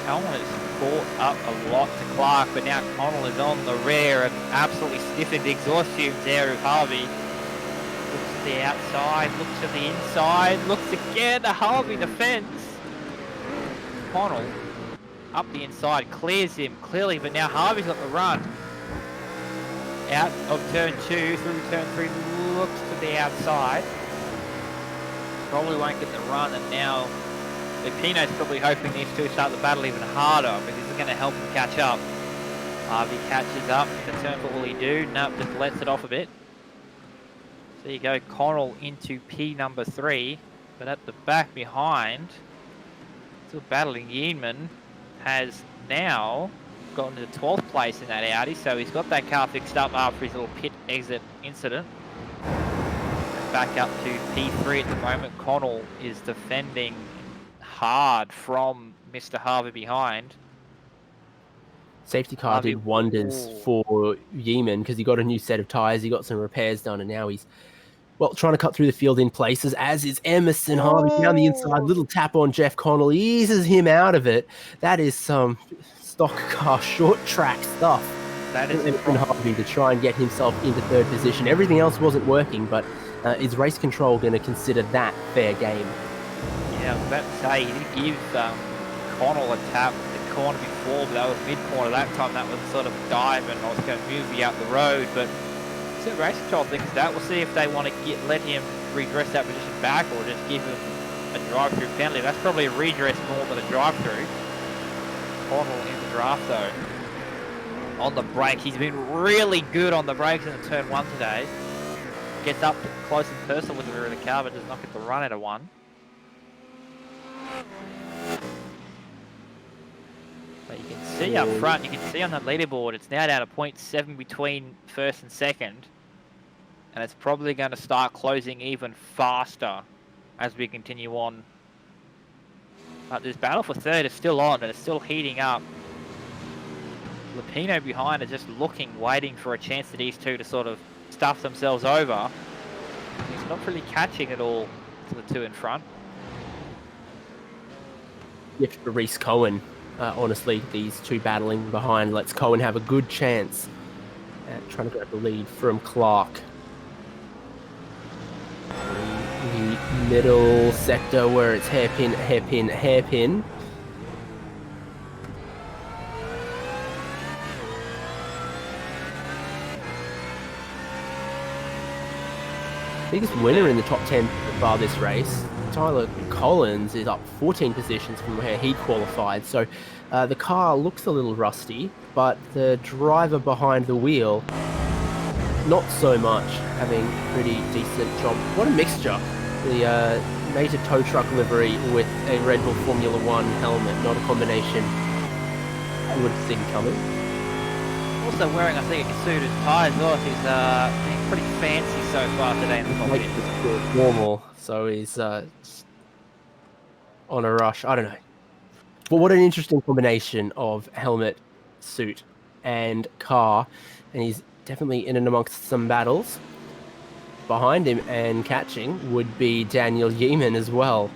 [SPEAKER 5] Cohen has caught up a lot to Clark, but now Connell is on the rear and absolutely stiffened the exhaust tubes there of Harvey. Looks to the outside, looks to the inside, looks again to Harvey, the fence. Connell up the inside, clears him clearly, but now Harvey's got the run. Out of turn 2 through turn 3, looks to the outside. Probably won't get the run, and now Pino's probably hoping these two start the battle even harder, because it's going to help him catch up. Harvey catches up, concerned for will he do? Nope, just lets it off a bit. So you go, Connell into P number 3, but at the back behind, still battling. Yeanman has now gotten to 12th place in that Audi, so he's got that car fixed up after his little pit exit incident. And back up to P3 at the moment. Connell is defending hard from Mr. Harvey behind.
[SPEAKER 4] Safety car did wonders for Yeaman because he got a new set of tyres, he got some repairs done, and now he's, well, trying to cut through the field in places, as is Emerson Harvey down the inside. Little tap on Jeff Connell, eases him out of it. That is some stock car short track stuff.
[SPEAKER 5] That is
[SPEAKER 4] Emerson Harvey to try and get himself into 3rd position. Everything else wasn't working, but is race control going to consider that fair game?
[SPEAKER 5] Yeah, I was about to say, he did give Connell a tap at the corner before, but that was mid-corner that time. That was sort of dive, and I was going to move you out the road, but so race control thinks that. We'll see if they want to let him redress that position back, or just give him a drive-through penalty. That's probably a redress more than a drive-through. Connell in the draft, though. On the brake, he's been really good on the brakes in the turn 1 today. Gets up close and personal with the rear of the car, but does not get the run out of one. But you can see up front, you can see on the leaderboard, it's now down to 0.7 between 1st and 2nd. And it's probably going to start closing even faster as we continue on But this battle for third is still on, and it's still heating up. Lupino behind are just looking, waiting for a chance for these two to sort of stuff themselves over. He's not really catching it all to the two in front.
[SPEAKER 4] If for Reese Cohen, honestly, these two battling behind lets Cohen have a good chance at trying to grab the lead from Clark. The middle sector where it's hairpin, hairpin, hairpin. Biggest winner in the top 10 so far this race. Tyler Collins is up 14 positions from where he qualified, so the car looks a little rusty, but the driver behind the wheel, not so much, having a pretty decent job. What a mixture. The Mater tow truck livery with a Red Bull Formula 1 helmet, not a combination I would have seen coming.
[SPEAKER 5] Also wearing, I think, a suit and tie as well. He's being pretty fancy so far today in the competition.
[SPEAKER 4] It's normal, so he's on a rush. I don't know. But what an interesting combination of helmet, suit, and car. And he's definitely in and amongst some battles. Behind him and catching would be Daniel Yeaman as well.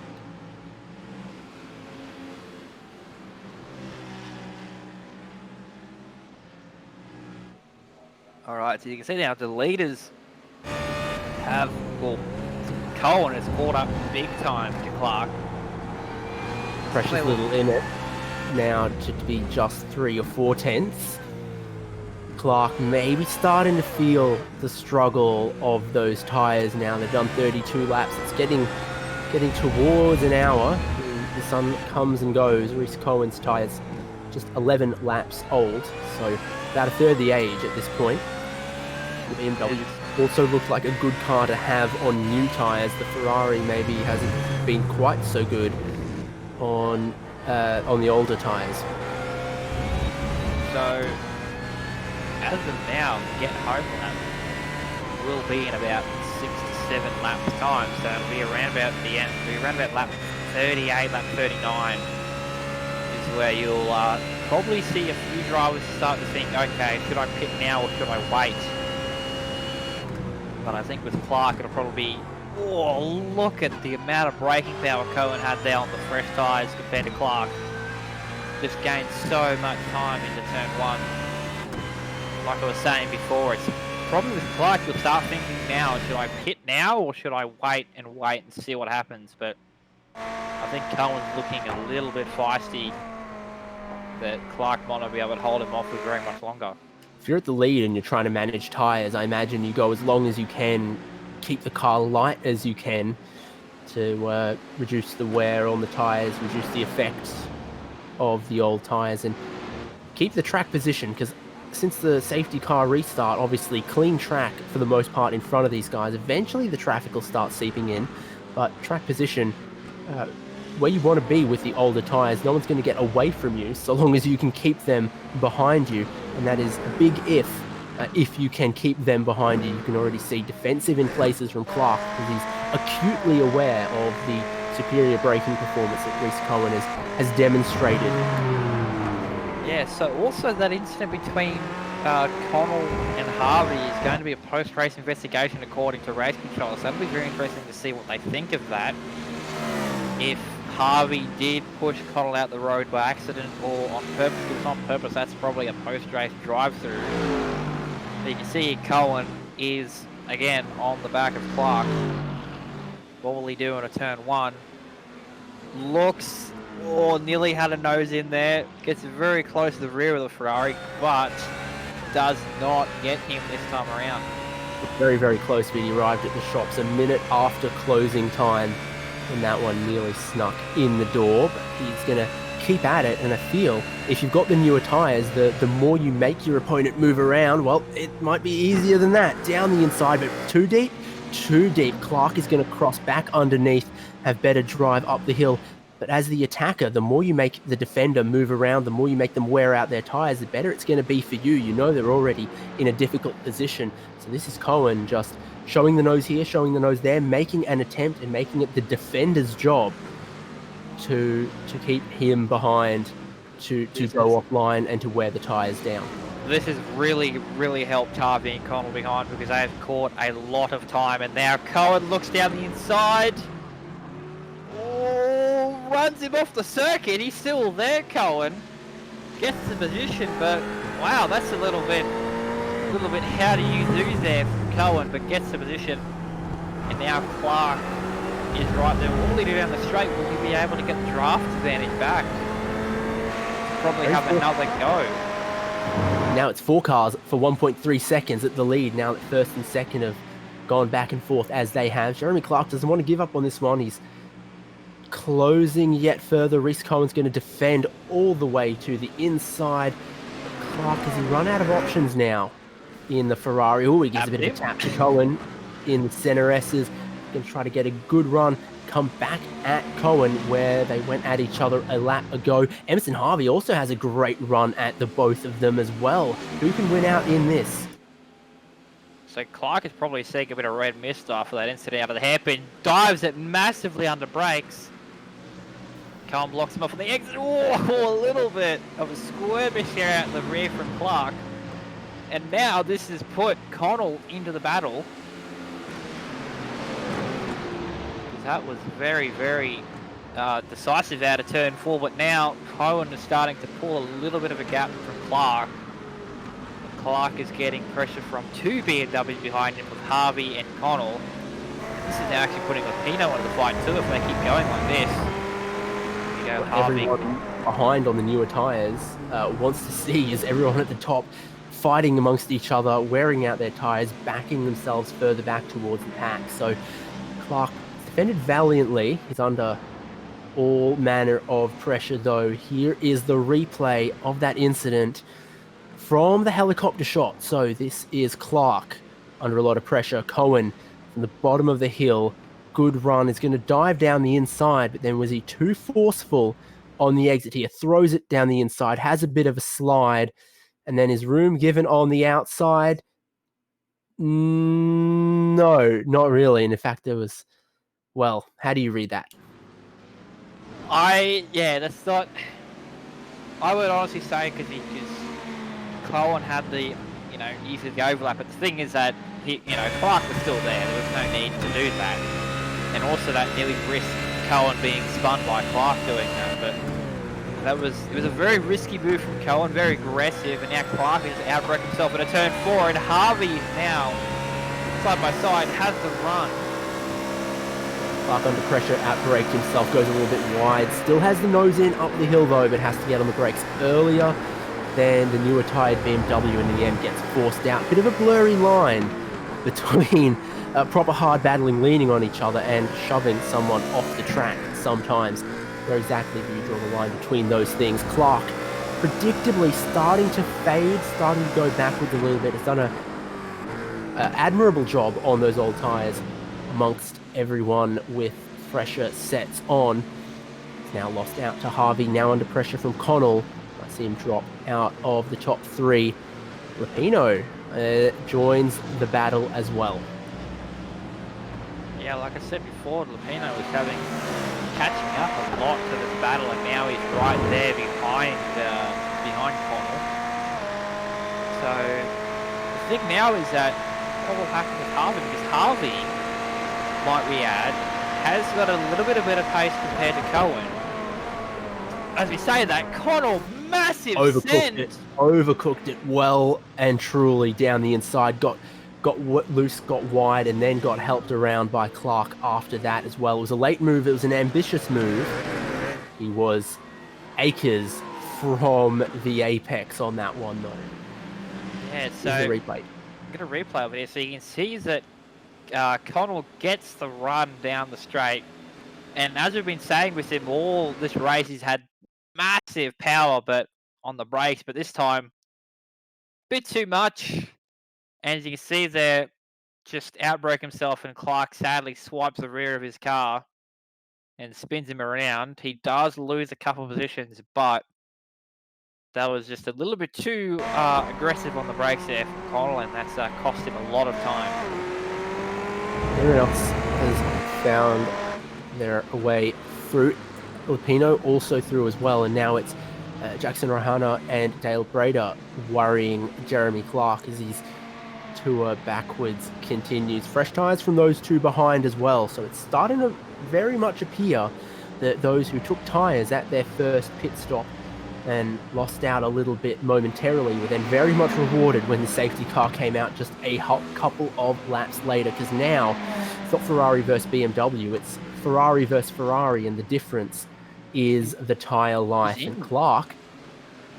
[SPEAKER 5] All right, so you can see now the leaders have, well, Cohen has caught up big time to Clark.
[SPEAKER 4] Precious little in it now to be just 3 or 4 tenths. Clark maybe starting to feel the struggle of those tyres now. They've done 32 laps. It's getting towards an hour. The sun comes and goes. Reese Cohen's tyres just 11 laps old, so about a third the age at this point. The BMW also looked like a good car to have on new tyres. The Ferrari maybe hasn't been quite so good on the older tyres.
[SPEAKER 5] So, as of now, get home lap will be in about 6 to 7 laps time. So it'll be around about the end. It'll be around about lap 38, lap 39 is where you'll probably see a few drivers start to think, okay, should I pit now or should I wait? But I think with Clark, it'll probably be, oh, look at the amount of braking power Cohen had there on the fresh tyres compared to Clark. Just gained so much time into turn 1. Like I was saying before, it's probably with Clark, you'll start thinking now, should I pit now or should I wait and see what happens? But I think Cohen's looking a little bit feisty that Clark might not be able to hold him off for very much longer.
[SPEAKER 4] If you're at the lead and you're trying to manage tyres, I imagine you go as long as you can, keep the car light as you can to reduce the wear on the tyres, reduce the effects of the old tyres, and keep the track position, because since the safety car restart, obviously clean track for the most part in front of these guys. Eventually the traffic will start seeping in, but track position, where you want to be with the older tyres, no one's going to get away from you so long as you can keep them behind you, and that is a big if you can keep them behind you. You can already see defensive in places from Clark because he's acutely aware of the superior braking performance that Reese Cohen has demonstrated.
[SPEAKER 5] Yeah, so also that incident between Connell and Harvey is going to be a post-race investigation according to race control, so that'll be very interesting to see what they think of that. If Harvey did push Connell out the road by accident or on purpose, if it was on purpose, that's probably a post-race drive-through. But you can see Cohen is, again, on the back of Clark. What will he do in a turn 1? Looks, nearly had a nose in there. Gets very close to the rear of the Ferrari, but does not get him this time around.
[SPEAKER 4] Very, very close, but he arrived at the shops a minute after closing time, and that one nearly snuck in the door, but he's going to keep at it. And I feel if you've got the newer tyres, the more you make your opponent move around, well, it might be easier than that. Down the inside, but too deep. Clark is going to cross back underneath, have better drive up the hill. But as the attacker, the more you make the defender move around, the more you make them wear out their tyres, the better it's going to be for you. You know they're already in a difficult position. So this is Cohen just showing the nose here, showing the nose there, making an attempt and making it the defender's job to keep him behind, to go offline and to wear the tyres down.
[SPEAKER 5] This has really, really helped Harvey and Connell behind because they have caught a lot of time. And now Cohen looks down the inside. Oh, runs him off the circuit. He's still there, Cohen. Gets the position, but wow, that's a little bit how do you do there from Cohen, but gets the position. And now Clark is right there. What will he do down the straight? Will he be able to get the draft advantage back? Probably have another go.
[SPEAKER 4] Now it's 4 cars for 1.3 seconds at the lead. Now that first and second have gone back and forth as they have. Jeremy Clark doesn't want to give up on this one. He's closing yet further. Reese Cohen's going to defend all the way to the inside. Clark, has he run out of options now in the Ferrari? Oh, he gives a bit of a tap to Cohen in the center S's. Going to try to get a good run. Come back at Cohen where they went at each other a lap ago. Emerson Harvey also has a great run at the both of them as well. Who can win out in this?
[SPEAKER 5] So Clark is probably seeing a bit of red mist after that incident out of the hairpin. Dives it massively under brakes. Cohen blocks him off on the exit. Oh, a little bit of a skirmish here out the rear from Clark. And now this has put Connell into the battle. That was very, very decisive out of turn 4, but now Cohen is starting to pull a little bit of a gap from Clark. And Clark is getting pressure from 2 BMWs behind him with Harvey and Connell. This is now actually putting Lapino into the fight too if they keep going like this. Here we go, Harvey.
[SPEAKER 4] Everyone behind on the newer tyres wants to see is everyone at the top fighting amongst each other, wearing out their tyres, backing themselves further back towards the pack. So Clark defended valiantly. He's under all manner of pressure though. Here is the replay of that incident from the helicopter shot. So this is Clark under a lot of pressure. Cohen from the bottom of the hill. Good run. Is going to dive down the inside, but then was he too forceful on the exit here? Throws it down the inside, has a bit of a slide, and then is room given on the outside? No, not really. And in fact, there was... Well, how do you read that?
[SPEAKER 5] That's not... I would honestly say because Cohen had the, use of the overlap, but the thing is that, Clark was still there. There was no need to do that. And also that nearly risked Cohen being spun by Clark doing that, but it was a very risky move from Cohen, very aggressive, and now Clark has outbroke himself at a turn 4, and Harvey is now, side by side, has the run.
[SPEAKER 4] Clark under pressure, outbraked himself, goes a little bit wide. Still has the nose in up the hill though, but has to get on the brakes earlier than the newer tired BMW in the end gets forced out. Bit of a blurry line between proper hard battling, leaning on each other and shoving someone off the track sometimes. Where exactly do you draw the line between those things? Clark predictably starting to fade, starting to go backwards a little bit. Has done an admirable job on those old tyres amongst everyone with fresher sets on. It's now lost out to Harvey, now under pressure from Connell. I see him drop out of the top 3. Lapino joins the battle as well.
[SPEAKER 5] Yeah, like I said before, Lapino was catching up a lot to this battle, and now he's right there behind Connell. So the thing now is that what will happen with Harvey, because Harvey, might we add, has got a little bit of better pace compared to Cohen. As we say that, Connell, massive
[SPEAKER 4] overcooked it well and truly down the inside, got loose, got wide, and then got helped around by Clark after that as well. It was a late move, it was an ambitious move. He was acres from the apex on that one though.
[SPEAKER 5] Yeah, so I'm
[SPEAKER 4] going to
[SPEAKER 5] replay over here so you can see that Connell gets the run down the straight, and as we've been saying with him all this race, he's had massive power but on the brakes, but this time a bit too much, and as you can see there, just outbroke himself, and Clark sadly swipes the rear of his car and spins him around. He does lose a couple of positions, but that was just a little bit too aggressive on the brakes there from Connell, and that's cost him a lot of time.
[SPEAKER 4] Everyone else has found their way through. Filipino also through as well, and now it's Jackson Rahana and Dale Brader worrying Jeremy Clark as his tour backwards continues. Fresh tyres from those two behind as well, so it's starting to very much appear that those who took tyres at their first pit stop and lost out a little bit momentarily were then very much rewarded when the safety car came out just a couple of laps later, because now it's not Ferrari versus BMW, it's Ferrari versus Ferrari, and the difference is the tyre life. And Clark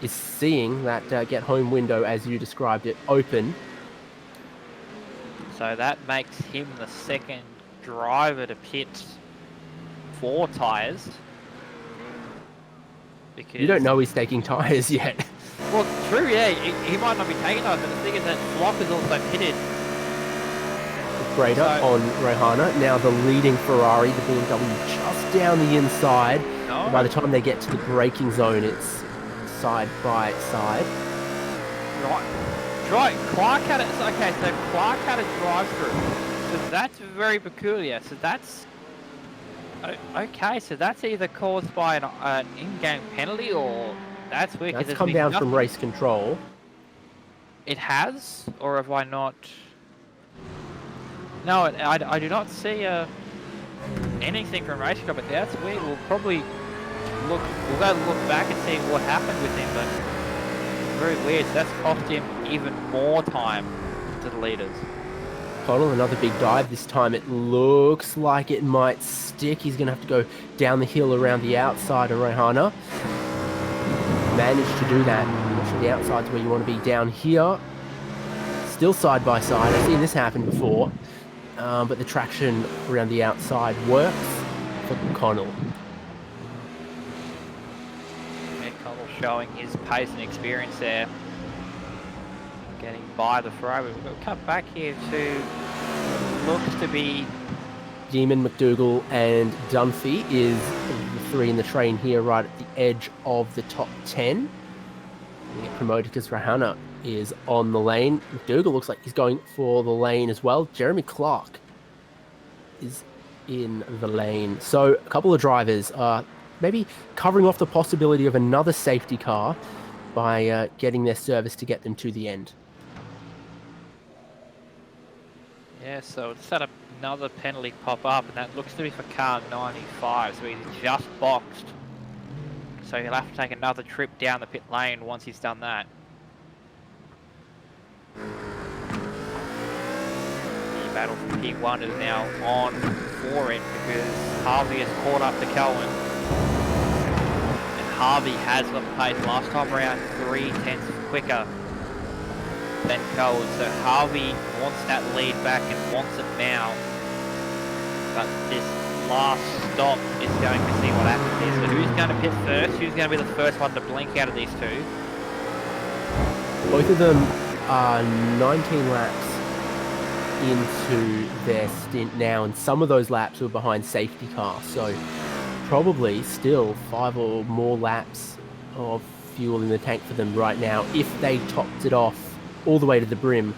[SPEAKER 4] is seeing that get home window, as you described it, open.
[SPEAKER 5] So that makes him the second driver to pit 4 tyres. Because
[SPEAKER 4] you don't know he's taking tyres yet.
[SPEAKER 5] Well, true, yeah. He might not be taking tyres, but the thing is that Flock is also pitted.
[SPEAKER 4] Brader on Rohana. Now the leading Ferrari, the BMW, just down the inside.
[SPEAKER 5] No.
[SPEAKER 4] By the time they get to the braking zone, it's side by side.
[SPEAKER 5] Right. Clark had it. Okay, so Clark had a drive-through. So that's very peculiar. So that's okay. So that's either caused by an in-game penalty, or that's weird.
[SPEAKER 4] That's come down from race control.
[SPEAKER 5] It has, or have I not? No, I do not see anything from race control, but that's weird. We'll probably we'll go look back and see what happened with him, but very weird. So that's cost him even more time to the leaders.
[SPEAKER 4] Connell, another big dive. This time it looks like it might stick. He's going to have to go down the hill around the outside of Rohana. Managed to do that. Not sure the outside's where you want to be. Down here, still side by side. I've seen this happen before. But the traction around the outside works for Connell.
[SPEAKER 5] Yeah, Connell showing his pace and experience there. Getting by the Ferrari. We'll cut back here to looks to be
[SPEAKER 4] Demon, McDougall and Dunphy is the 3 in the train here right at the edge of the top 10. We get promoted because Rahana is on the lane. McDougall looks like he's going for the lane as well. Jeremy Clark is in the lane. So a couple of drivers are maybe covering off the possibility of another safety car by getting their service to get them to the end.
[SPEAKER 5] Yeah, so it's had another penalty pop up, and that looks to be for car 95, so he's just boxed. So he'll have to take another trip down the pit lane once he's done that. The battle for P1 is now on for it because Harvey has caught up to Cohen. And Harvey has got the pace last time around 3/10 quicker than Cohen. So Harvey wants that lead back and wants it now. But this last stop is going to see what happens here. So who's going to pit first? Who's going to be the first one to blink out of these two?
[SPEAKER 4] Both of them are 19 laps into their stint now, and some of those laps were behind safety cars, so probably still 5 or more laps of fuel in the tank for them right now if they topped it off all the way to the brim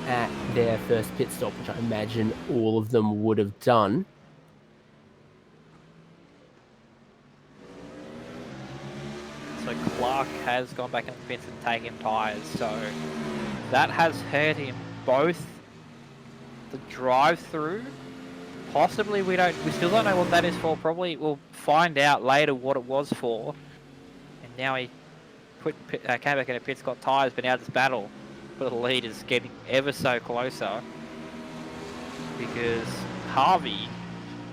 [SPEAKER 4] at their first pit stop, which I imagine all of them would have done.
[SPEAKER 5] So Clark has gone back in the pits and taken tyres, so that has hurt him both the drive-through. Possibly we still don't know what that is for. Probably we'll find out later what it was for. And now he came back in the pits, got tyres, but now this battle for the lead is getting ever so closer because Harvey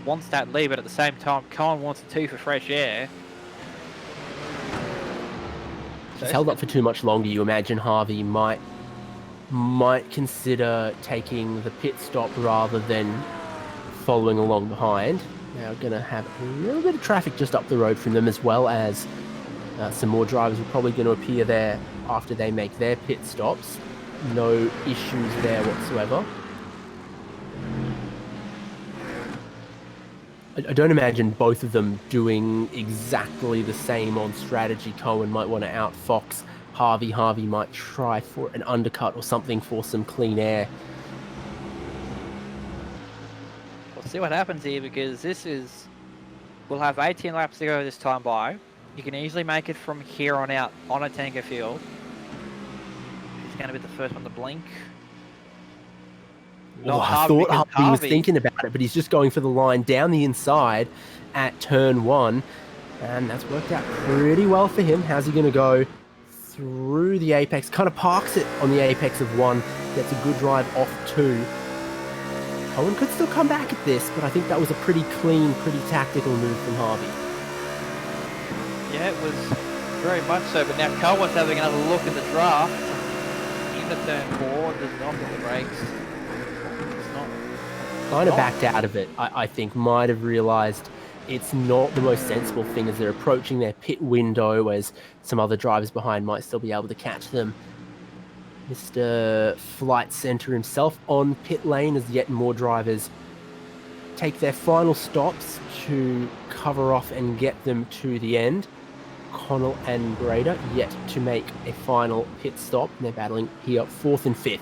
[SPEAKER 5] wants that lead, but at the same time Cohen wants a 2 for fresh air.
[SPEAKER 4] He's held up for too much longer. You imagine Harvey might consider taking the pit stop rather than following along behind. Now going to have a little bit of traffic just up the road from them, as well as some more drivers are probably going to appear there after they make their pit stops. No issues there whatsoever. I don't imagine both of them doing exactly the same on strategy. Cohen might want to outfox Harvey. Harvey might try for an undercut or something for some clean air.
[SPEAKER 5] We'll see what happens here because this is We'll have 18 laps to go this time by. You can easily make it from here on out on a tanker field. He's going to be the first one to blink.
[SPEAKER 4] Well,
[SPEAKER 5] Not
[SPEAKER 4] I
[SPEAKER 5] Harvey,
[SPEAKER 4] thought
[SPEAKER 5] because
[SPEAKER 4] Harvey was
[SPEAKER 5] Harvey-
[SPEAKER 4] thinking about it, but he's just going for the line down the inside at turn 1. And that's worked out pretty well for him. How's he going to go through the apex? Kind of parks it on the apex of 1. Gets a good drive off 2. Cohen could still come back at this, but I think that was a pretty clean, pretty tactical move from Harvey.
[SPEAKER 5] Yeah, it was very much so. But now Cohen's having another look at the draft. Into turn 4, does not hit the brakes. It's not.
[SPEAKER 4] Kind of backed out of it, I think. Might have realised it's not the most sensible thing as they're approaching their pit window, as some other drivers behind might still be able to catch them. Mr. Flight Center himself on pit lane as yet more drivers take their final stops to cover off and get them to the end. Connell and Grader yet to make a final pit stop. They're battling here 4th and 5th.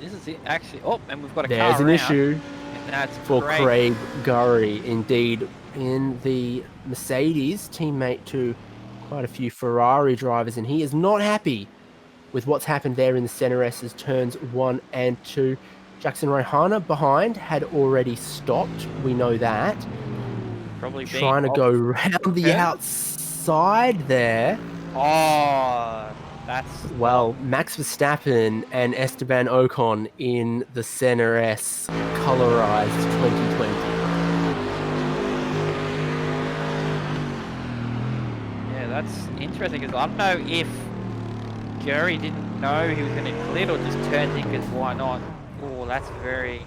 [SPEAKER 5] This is it, actually. Oh, and we've got a
[SPEAKER 4] There's
[SPEAKER 5] car
[SPEAKER 4] an
[SPEAKER 5] around,
[SPEAKER 4] issue
[SPEAKER 5] and that's
[SPEAKER 4] for
[SPEAKER 5] Craig.
[SPEAKER 4] Craig Gurry. Indeed, in the Mercedes, teammate to quite a few Ferrari drivers, and he is not happy with what's happened there in the Center S's turns 1 and 2. Jackson Rehana behind had already stopped. We know that.
[SPEAKER 5] Probably being
[SPEAKER 4] Trying to
[SPEAKER 5] off-
[SPEAKER 4] go around the
[SPEAKER 5] Yeah.
[SPEAKER 4] outside there.
[SPEAKER 5] Oh, that's
[SPEAKER 4] Well, Max Verstappen and Esteban Ocon in the Center S colorized 2020.
[SPEAKER 5] Yeah, that's interesting because I don't know if Jerry didn't know he was going to clear or just turned in because why not? Oh, that's very...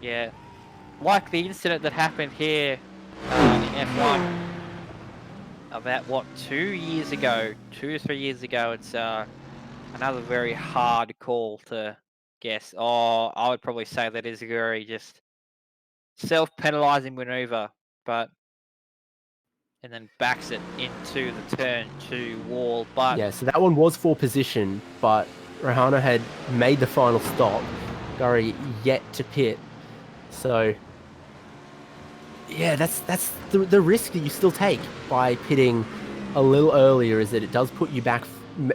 [SPEAKER 5] Yeah. Like the incident that happened here in F1 about, what, 2 years ago? 2 to 3 years ago. It's another very hard call to guess. Oh, I would probably say that is a very just self-penalizing maneuver, but... and then backs it into the turn 2 wall, but...
[SPEAKER 4] Yeah, so that one was for position, but Rehana had made the final stop. Gurry yet to pit. So, yeah, that's the risk that you still take by pitting a little earlier, is that it does put you back,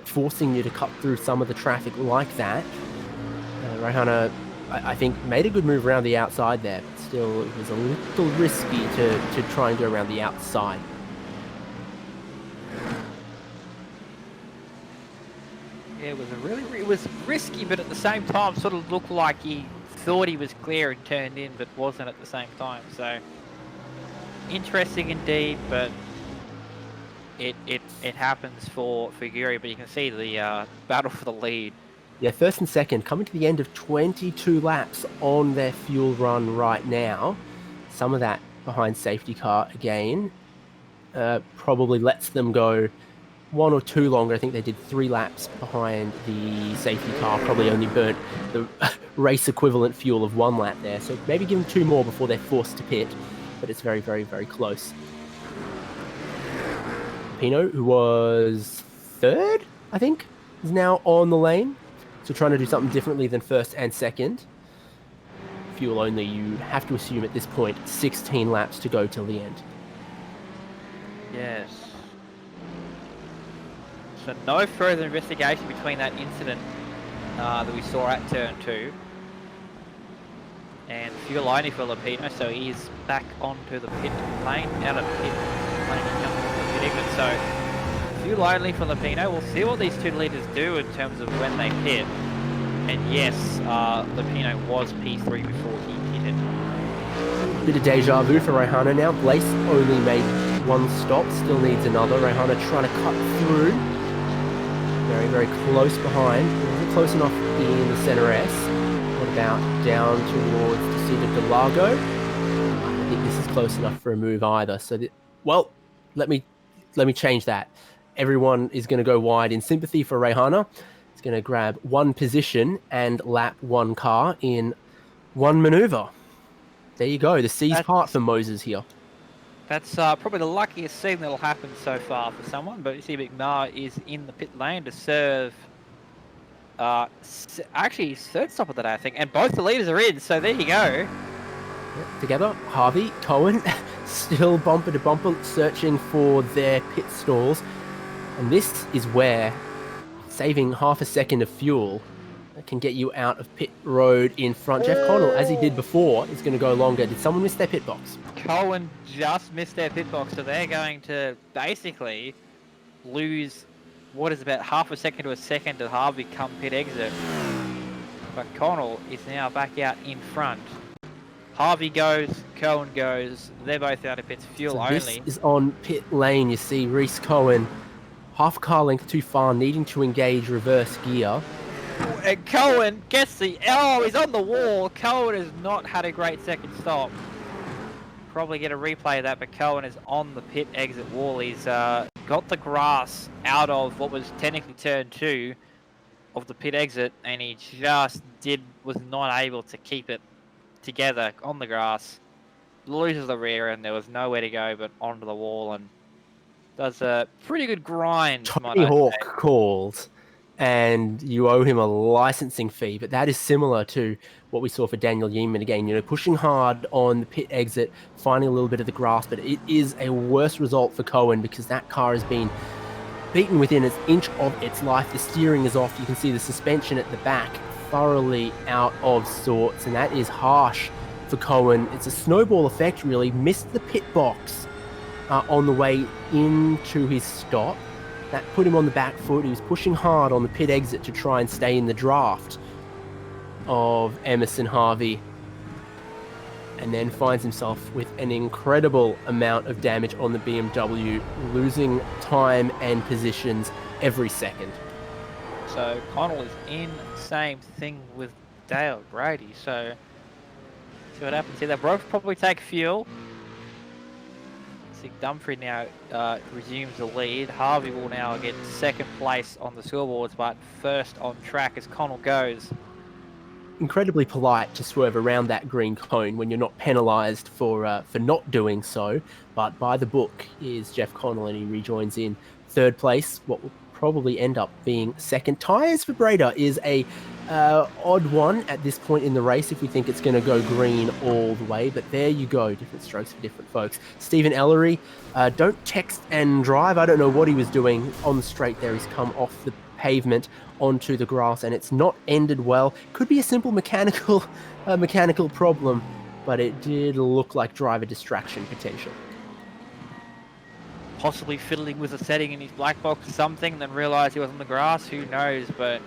[SPEAKER 4] forcing you to cut through some of the traffic like that. Rehana, I think, made a good move around the outside there, but still it was a little risky to try and go around the outside.
[SPEAKER 5] Yeah, it was risky, but at the same time sort of looked like he thought he was clear and turned in, but wasn't at the same time. So interesting indeed, but it happens for Yuri. But you can see the battle for the lead.
[SPEAKER 4] Yeah, first and second, coming to the end of 22 laps on their fuel run right now. Some of that behind safety car again probably lets them go 1 or 2 longer. I think they did 3 laps behind the safety car, probably only burnt the race equivalent fuel of 1 lap there. So maybe give them 2 more before they're forced to pit, but it's very, very, very close. Pino, who was 3rd, I think, is now on the lane. So trying to do something differently than 1st and 2nd. Fuel only, you have to assume at this point 16 laps to go till the end.
[SPEAKER 5] Yes. So no further investigation between that incident that we saw at turn 2 and fuel only for Filipino, so he's back onto the pit lane, out of pit lane, he comes into the pit exit. So fuel only for Filipino. We'll see what these 2 leaders do in terms of when they pit. And yes, Filipino was P3 before he pitted.
[SPEAKER 4] Bit of deja vu for Rehana now. Blaise only made 1 stop, still needs another. Rehana trying to cut through. Very, very close behind. Wasn't close enough in the Center S. What about down towards the seat of Interlagos? I don't think this is close enough for a move either. So, well, let me change that. Everyone is going to go wide in sympathy for Rehana. It's going to grab 1 position and lap 1 car in 1 maneuver. There you go. The seas part for Moses here.
[SPEAKER 5] That's probably the luckiest thing that'll happen so far for someone, but you see McNair is in the pit lane to serve actually his 3rd stop of the day, I think, and both the leaders are in, so there you go.
[SPEAKER 4] Together, Harvey, Cohen, still bumper to bumper, searching for their pit stalls. And this is where saving half a second of fuel can get you out of pit road in front. Jeff Connell, as he did before, is going to go longer. Did someone miss their pit box?
[SPEAKER 5] Cohen just missed their pit box, so they're going to basically lose what is about half a second to a second to Harvey come pit exit. But Connell is now back out in front. Harvey goes, Cohen goes, they're both out of pits, fuel only.
[SPEAKER 4] This is on pit lane. You see Reese Cohen half a car length too far, needing to engage reverse gear.
[SPEAKER 5] And Cohen gets he's on the wall. Cohen has not had a great second stop. Probably get a replay of that, but Cohen is on the pit exit wall. He's got the grass out of what was technically turn 2 of the pit exit, and he was not able to keep it together on the grass. Loses the rear, and there was nowhere to go but onto the wall, and does a pretty good grind.
[SPEAKER 4] Tony Hawk called, and you owe him a licensing fee, but that is similar to what we saw for Daniel Yeaman again, pushing hard on the pit exit, finding a little bit of the grass, but it is a worse result for Cohen because that car has been beaten within an inch of its life. The steering is off. You can see the suspension at the back thoroughly out of sorts, and that is harsh for Cohen. It's a snowball effect, really. Missed the pit box on the way into his stop. That put him on the back foot. He was pushing hard on the pit exit to try and stay in the draft of Emerson Harvey, and then finds himself with an incredible amount of damage on the BMW, losing time and positions every second.
[SPEAKER 5] So Connell is in, same thing with Dale Brady. So see what happens here. They'll both probably take fuel. Dumfrey now resumes the lead. Harvey will now get second place on the scoreboards, but first on track as Connell goes.
[SPEAKER 4] Incredibly polite to swerve around that green cone when you're not penalised for not doing so, but by the book is Jeff Connell, and he rejoins in third place. What will probably end up being second. Tyres for Breda is a odd one at this point in the race if we think it's going to go green all the way, but there you go, different strokes for different folks. Stephen Ellery, don't text and drive. I don't know what he was doing on the straight there. He's come off the pavement onto the grass, and it's not ended well. Could be a simple mechanical problem, but it did look like driver distraction potential.
[SPEAKER 5] Possibly fiddling with a setting in his black box or something, then realised he was on the grass. Who knows? But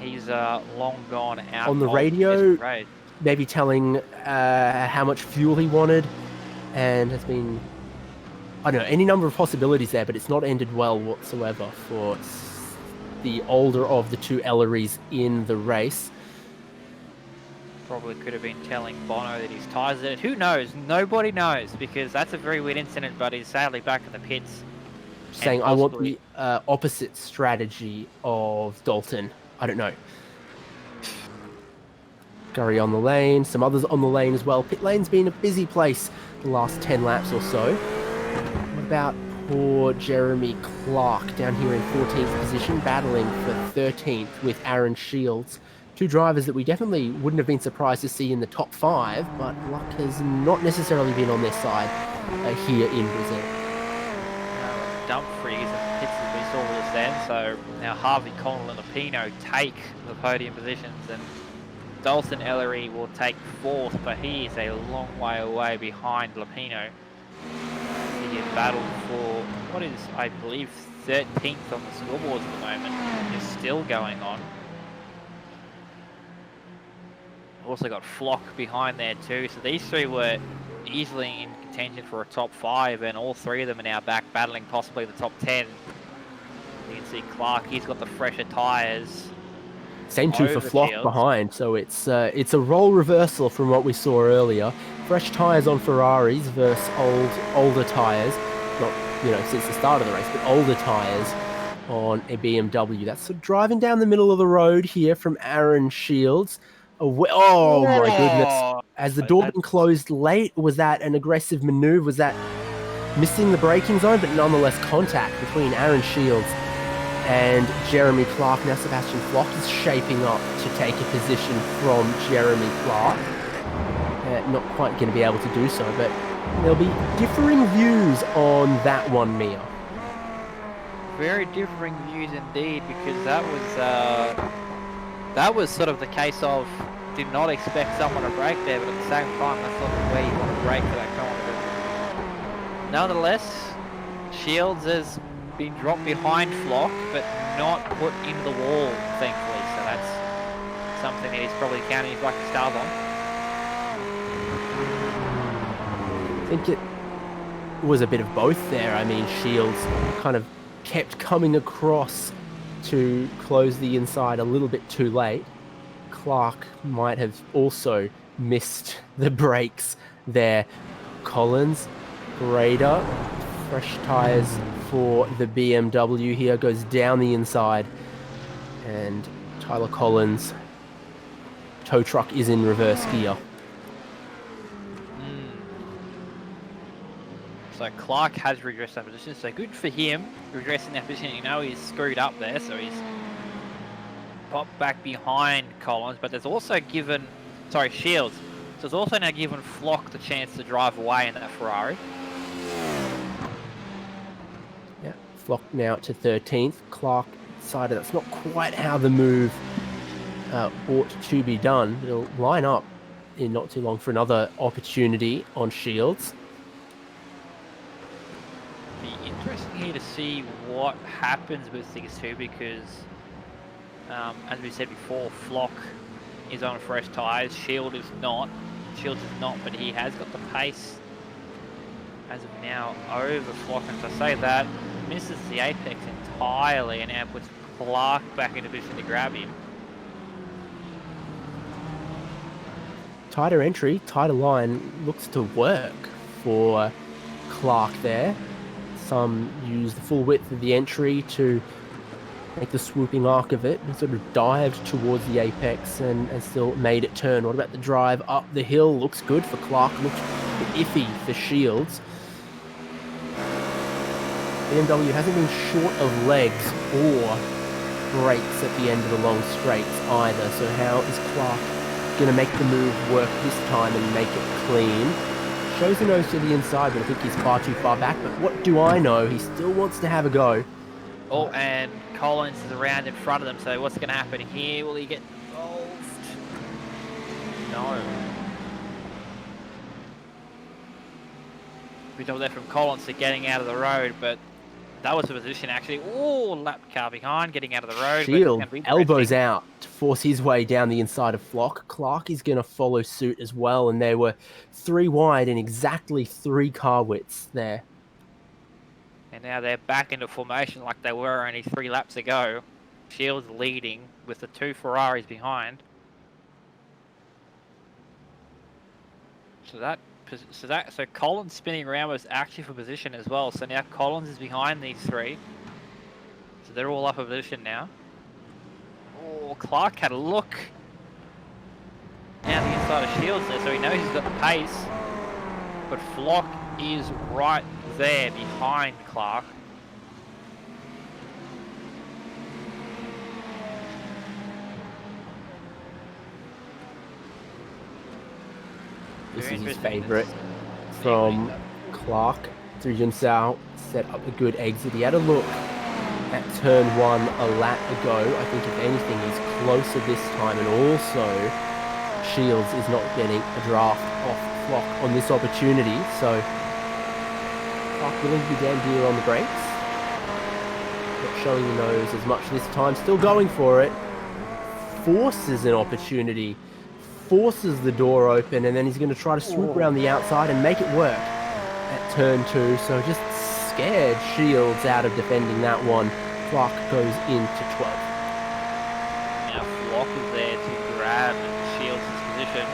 [SPEAKER 5] he's long gone out.
[SPEAKER 4] On the radio, maybe telling how much fuel he wanted, and has been, I don't know, any number of possibilities there, but it's not ended well whatsoever for the older of the two Ellerys in the race.
[SPEAKER 5] Probably could have been telling Bono that his tyres are dead. Who knows? Nobody knows, because that's a very weird incident, but he's sadly back in the pits.
[SPEAKER 4] Saying, I want the opposite strategy of Dalton. I don't know. Gurry on the lane, some others on the lane as well. Pit lane's been a busy place the last 10 laps or so. What about poor Jeremy Clark down here in 14th position, battling for 13th with Aaron Shields. Two drivers that we definitely wouldn't have been surprised to see in the top 5, but luck has not necessarily been on their side here in Brazil.
[SPEAKER 5] Dumfries and pits as we saw this then, so now Harvey, Connell and Lupino take the podium positions, and Dalton Ellery will take 4th, but he is a long way away behind Lupino. He is battled for what is, I believe, 13th on the scoreboards at the moment. Is still going on. Also got Flock behind there too, so these three were easily in contention for a top 5, and all three of them are now back battling possibly the top 10. You can see Clark, he's got the fresher tyres.
[SPEAKER 4] Same too for Flock behind, so it's a role reversal from what we saw earlier. Fresh tyres on Ferraris versus older tyres, not since the start of the race, but older tyres on a BMW. That's sort of driving down the middle of the road here from Aaron Shields. Oh my goodness. As the door being closed late, was that an aggressive maneuver? Was that missing the braking zone? But nonetheless, contact between Aaron Shields and Jeremy Clark. Now Sebastian Flock is shaping up to take a position from Jeremy Clark. not quite going to be able to do so, but there'll be differing views on that one, Mia.
[SPEAKER 5] Very differing views indeed, because that was sort of the case of did not expect someone to break there, but at the same time, that's not where you want to break for that corner. Nonetheless, Shields has been dropped behind Flock, but not put into the wall, thankfully. So that's something that he's probably counting his lucky stars on.
[SPEAKER 4] I think it was a bit of both there. I mean, Shields kind of kept coming across to close the inside a little bit too late. Clark might have also missed the brakes there. Collins, Grader, fresh tyres for the BMW here, goes down the inside, and Tyler Collins' tow truck is in reverse gear.
[SPEAKER 5] So Clark has regressed that position, so good for him regressing that position. You know he's screwed up there, so he's popped back behind Collins, but there's also given, Shields. So it's also now given Flock the chance to drive away in that Ferrari.
[SPEAKER 4] Yeah, Flock now to 13th. Clark decided that's not quite how the move ought to be done. It'll line up in not too long for another opportunity on Shields.
[SPEAKER 5] Be interesting here to see what happens with these two, because as we said before, Flock is on fresh tyres, Shields is not, but he has got the pace as of now over Flock, and to say that, misses the apex entirely and now puts Clark back in a position to grab him.
[SPEAKER 4] Tighter entry, tighter line looks to work for Clark there. Some use the full width of the entry to make the swooping arc of it and sort of dived towards the apex and still made it turn. What about the drive up the hill? Looks good for Clark, looks iffy for Shields. BMW hasn't been short of legs or brakes at the end of the long straights either, so how is Clark going to make the move work this time and make it clean? Shows the nose to the inside, but I think he's far too far back, but what do I know? He still wants to have a go.
[SPEAKER 5] Oh, and Collins is around in front of them, so what's going to happen here? Will he get involved? No. We know that from Collins to getting out of the road, but that was the position actually. Oh, lapped car behind, getting out of the road.
[SPEAKER 4] Shield elbows out to force his way down the inside of Flock. Clark is going to follow suit as well, and they were 3 wide in exactly 3 car widths there.
[SPEAKER 5] And now they're back into formation like they were only 3 laps ago. Shields leading with the 2 Ferraris behind. So Collins spinning around was actually for position as well. So now Collins is behind these 3. So they're all up for position now. Oh, Clark had a look down the inside of Shields there, so he knows he's got the pace. But Flock is right there behind Clark.
[SPEAKER 4] This is his favourite from Clark. Through Jinsao, set up a good exit. He had a look at turn 1 a lap ago. I think if anything he's closer this time, and also Shields is not getting a draft off Flock on this opportunity, so Clark willing to be damn dear on the brakes. Not showing the nose as much this time, still going for it. Forces an opportunity, forces the door open, and then he's going to try to swoop around the outside and make it work at turn 2. So just scared Shields out of defending that one. Clark goes into 12th.
[SPEAKER 5] Now Flock is there to grab Shields' position.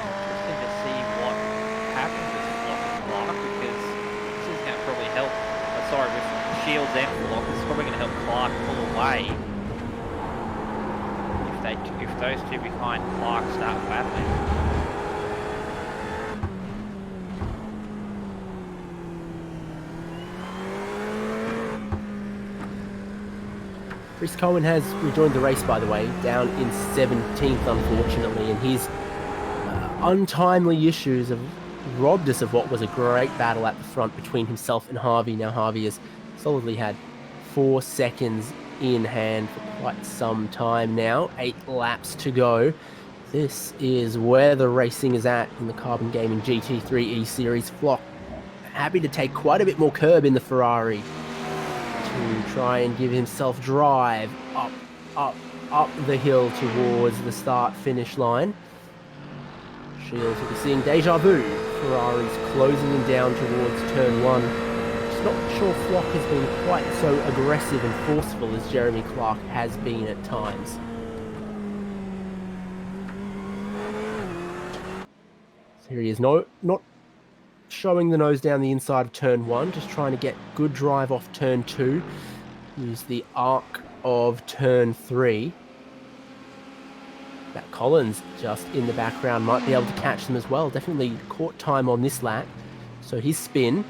[SPEAKER 5] Interesting to see what happens with Flock and Clark, because this is going to probably help. With Shields and Flock, it's probably going to help Clark pull away if those 2 behind Clark start battling.
[SPEAKER 4] Chris Cohen has rejoined the race, by the way, down in 17th, unfortunately, and his untimely issues have robbed us of what was a great battle at the front between himself and Harvey. Now Harvey has solidly had 4 seconds in hand for quite some time now. 8 laps to go. This is where the racing is at in the Carbon Gaming GT3 E-Series. Flock happy to take quite a bit more curb in the Ferrari to try and give himself drive up the hill towards the start-finish line. Shields will be seeing deja vu. Ferrari's closing him down towards turn 1. Just not sure Flock has been quite so aggressive and forceful as Jeremy Clark has been at times. So here he is, not showing the nose down the inside of turn 1, just trying to get good drive off turn 2. Use the arc of turn 3. Matt Collins just in the background might be able to catch them as well. Definitely caught time on this lap. So his spin,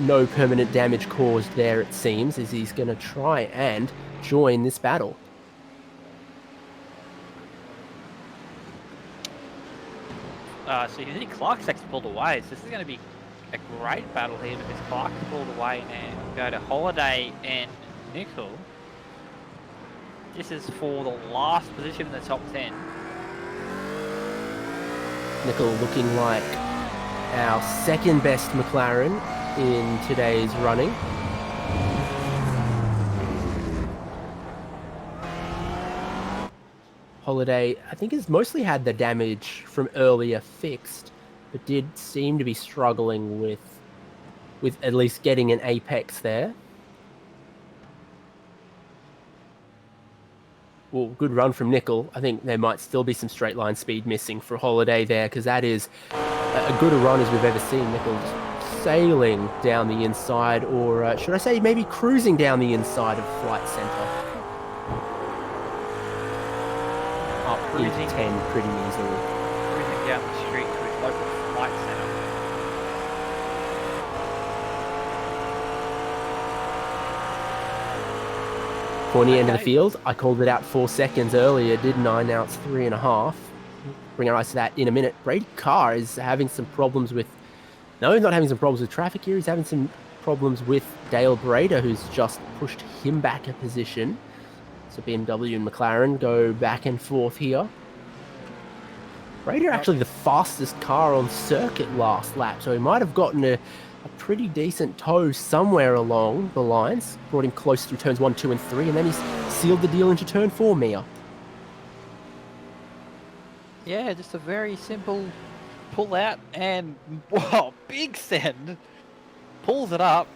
[SPEAKER 4] no permanent damage caused there it seems, as he's going to try and join this battle.
[SPEAKER 5] So you think Clark's actually pulled away, so this is going to be a great battle here because Clark's pulled away now. Go to Holiday and Nickel. This is for the last position in the top 10.
[SPEAKER 4] Nickel looking like our second best McLaren in today's running. Holiday, I think, has mostly had the damage from earlier fixed, but did seem to be struggling with at least getting an apex there. Well, good run from Nickel. I think there might still be some straight line speed missing for Holiday there, because that is a good a run as we've ever seen. Nickel sailing down the inside, or should I say maybe cruising down the inside of Flight Center. Up into 10 pretty easily.
[SPEAKER 5] Cruising down the street to his local Flight Center.
[SPEAKER 4] Pointy end of the field. I called it out 4 seconds earlier, didn't I? Now it's 3.5. Bring our eyes to that in a minute. Brady Carr is having some problems with... No, he's not having some problems with traffic here. He's having some problems with Dale Brader, who's just pushed him back a position. So BMW and McLaren go back and forth here. Brader actually the fastest car on circuit last lap, so he might have gotten a pretty decent tow somewhere along the lines. Brought him close through turns 1, 2, and 3, and then he's sealed the deal into turn 4, Mia.
[SPEAKER 5] Yeah, just a very simple pull out and, wow, big send. Pulls it up.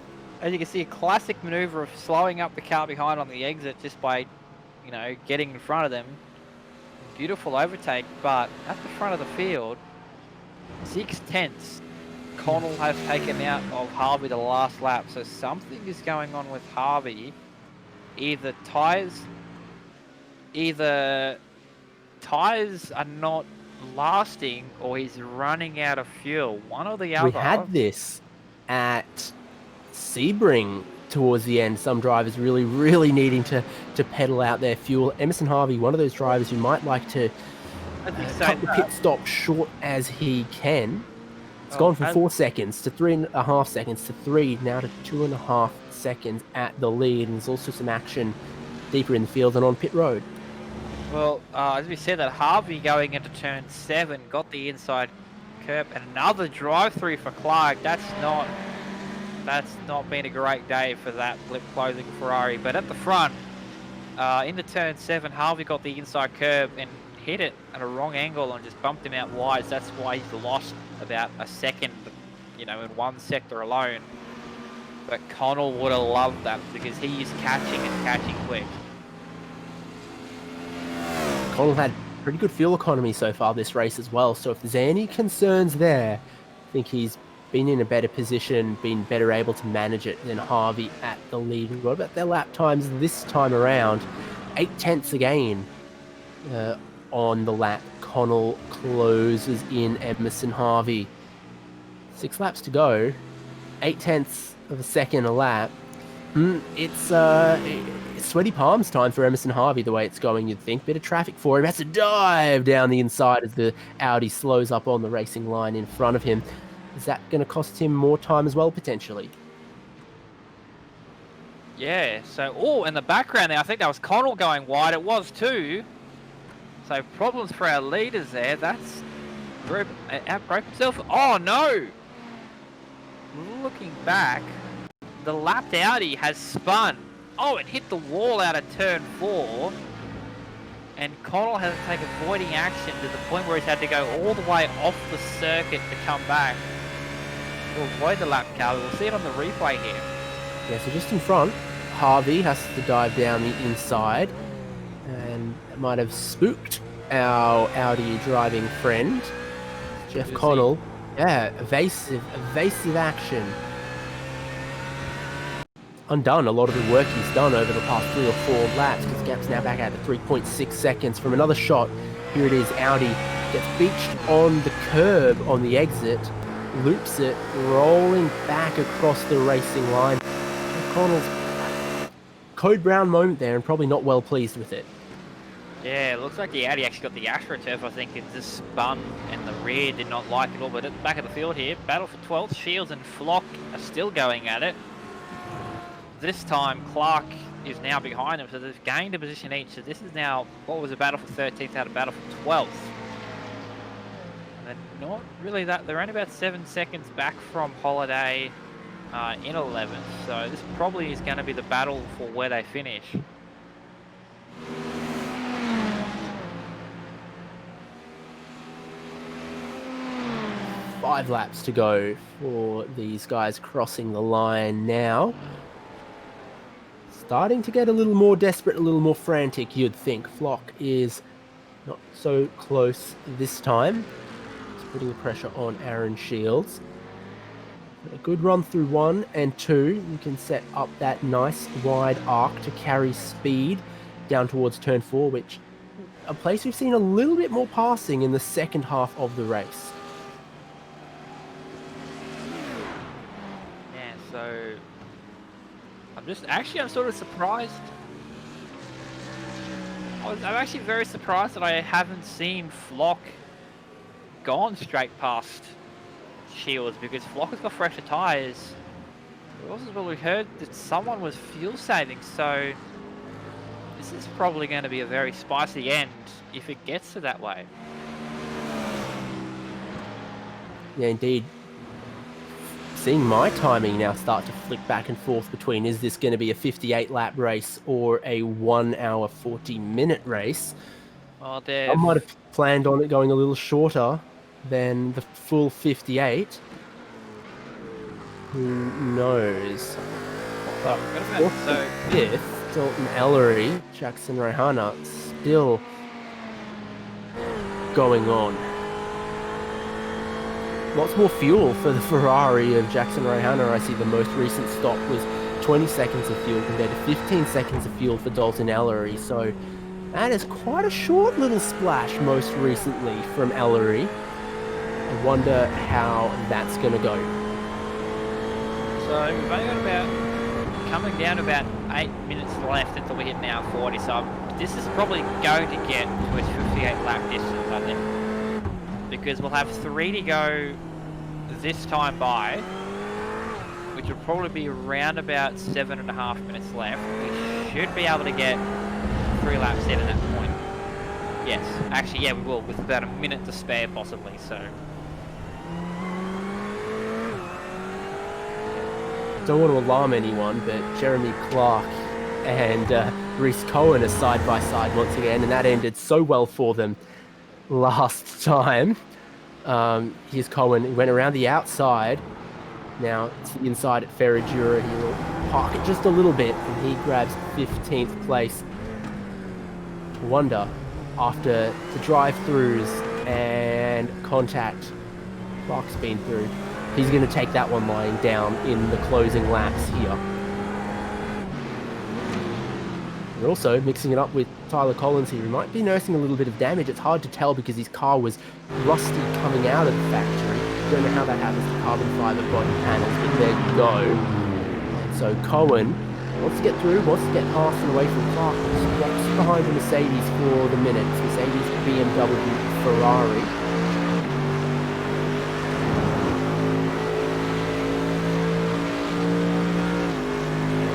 [SPEAKER 5] As you can see, a classic maneuver of slowing up the car behind on the exit just by, you know, getting in front of them. Beautiful overtake, but at the front of the field, 6/10 Connell has taken out of Harvey the last lap, so something is going on with Harvey. Either tyres are not lasting, or he's running out of fuel. One or the other.
[SPEAKER 4] We had this at Sebring towards the end. Some drivers really needing to pedal out their fuel. Emerson Harvey, one of those drivers who might like to cut the pit stop short as he can. It's gone from 4 seconds to 3.5 seconds to 3, now to 2.5 seconds at the lead. And there's also some action deeper in the field and on pit road.
[SPEAKER 5] Well, as we said, that Harvey going into turn 7 got the inside curb, and another drive-through for Clark. That's not been a great day for that blip closing Ferrari. But at the front, into turn 7, Harvey got the inside curb and hit it at a wrong angle and just bumped him out wide. So that's why he's lost about a second, you know, in one sector alone. But Connell would have loved that because he is catching and catching quick.
[SPEAKER 4] Connell had pretty good fuel economy so far this race as well. So if there's any concerns there, I think he's been in a better position, been better able to manage it than Harvey at the lead. What about their lap times this time around? 0.8 again on the lap. Connell closes in Emerson Harvey. 6 laps to go. 0.8 of a second a lap. It's sweaty palms time for Emerson Harvey, the way it's going, you'd think. Bit of traffic for him. Has to dive down the inside as the Audi slows up on the racing line in front of him. Is that going to cost him more time as well, potentially?
[SPEAKER 5] Yeah, so, oh, in the background there, I think that was Connell going wide. It was too. So problems for our leaders there. That's outbroke himself. Oh, no. Looking back, the lapped Audi has spun. Oh, it hit the wall out of turn 4. And Connell has to take avoiding action to the point where he's had to go all the way off the circuit to come back to avoid the lap car. We'll see it on the replay here.
[SPEAKER 4] Yeah, so just in front, Harvey has to dive down the inside, and it might have spooked our Audi driving friend, Jeff Connell. Yeah, evasive action. Undone a lot of the work he's done over the past 3 or 4 laps, because the gap's now back out to 3.6 seconds from another shot. Here it is, Audi gets beached on the curb on the exit, loops it, rolling back across the racing line. Connell's Code Brown moment there, and probably not well pleased with it.
[SPEAKER 5] Yeah, it looks like the Audi actually got the AstroTurf, I think. It just spun, and the rear did not like it all. But at the back of the field here, battle for 12th. Shields and Flock are still going at it. This time, Clark is now behind them, so they've gained a position each. So this is now, what was a battle for 13th out of battle for 12th. And they're not really that, they're only about 7 seconds back from Holiday in 11th. So this probably is going to be the battle for where they finish.
[SPEAKER 4] Five laps to go for these guys crossing the line now. Starting to get a little more desperate, a little more frantic, you'd think. Flock is not so close this time. It's putting the pressure on Aaron Shields. A good run through 1 and 2. You can set up that nice wide arc to carry speed down towards turn 4, which a place we've seen a little bit more passing in the second half of the race.
[SPEAKER 5] Yeah, so I'm sort of surprised. I'm actually very surprised that I haven't seen Flock gone straight past Shields, because Flock has got fresher tyres. Well, we heard that someone was fuel saving, so this is probably going to be a very spicy end if it gets to that way.
[SPEAKER 4] Yeah, indeed. Seeing my timing now start to flick back and forth between, is this going to be a 58 lap race or a 1 hour 40 minute race?
[SPEAKER 5] Well,
[SPEAKER 4] I might have planned on it going a little shorter than the full 58. Who knows? But
[SPEAKER 5] so
[SPEAKER 4] 5th, Dalton Ellery, Jackson Rehana still going on. Lots more fuel for the Ferrari of Jackson Rehana. I see the most recent stop was 20 seconds of fuel compared to 15 seconds of fuel for Dalton Ellery. So that is quite a short little splash most recently from Ellery. I wonder how that's going to go.
[SPEAKER 5] So we've only got about, coming down to about 8 minutes left until we hit an hour 40. So this is probably going to get to its 58 lap distance, I think. Because we'll have 3 to go this time by, which will probably be around about 7.5 minutes left. We should be able to get 3 laps in at that point. Yes, actually, yeah, we will, with about a minute to spare possibly, so.
[SPEAKER 4] Don't want to alarm anyone, but Jeremy Clark and Reese Cohen are side by side once again, and that ended so well for them last time. Here's Cohen. He went around the outside. Now it's the inside at Ferradura. He will park it just a little bit, and he grabs 15th place. I wonder, after the drive-throughs and contact Clark's been through, he's going to take that one lying down in the closing laps here. We're also mixing it up with Tyler Collins here. He might be nursing a little bit of damage. It's hard to tell because his car was rusty coming out of the factory. Don't know how that happens to carbon fiber body panels, but there you go. So Cohen Wants to get through, wants to get past and away from Clark. Just behind the Mercedes for the minute. It's Mercedes, BMW, Ferrari.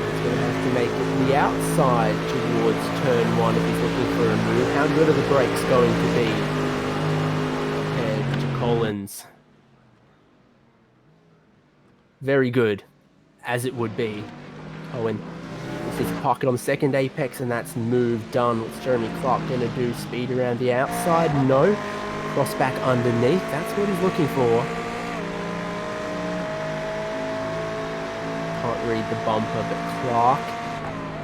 [SPEAKER 4] He's going to have to make the outside towards turn 1 if he's looking for a move. How good are the brakes going to be compared to Collins? Very good, as it would be. Cohen his pocket on the second apex, and that's move done. What's Jeremy Clark going to do? Speed around the outside? No. Cross back underneath. That's what he's looking for. Can't read the bumper, but Clark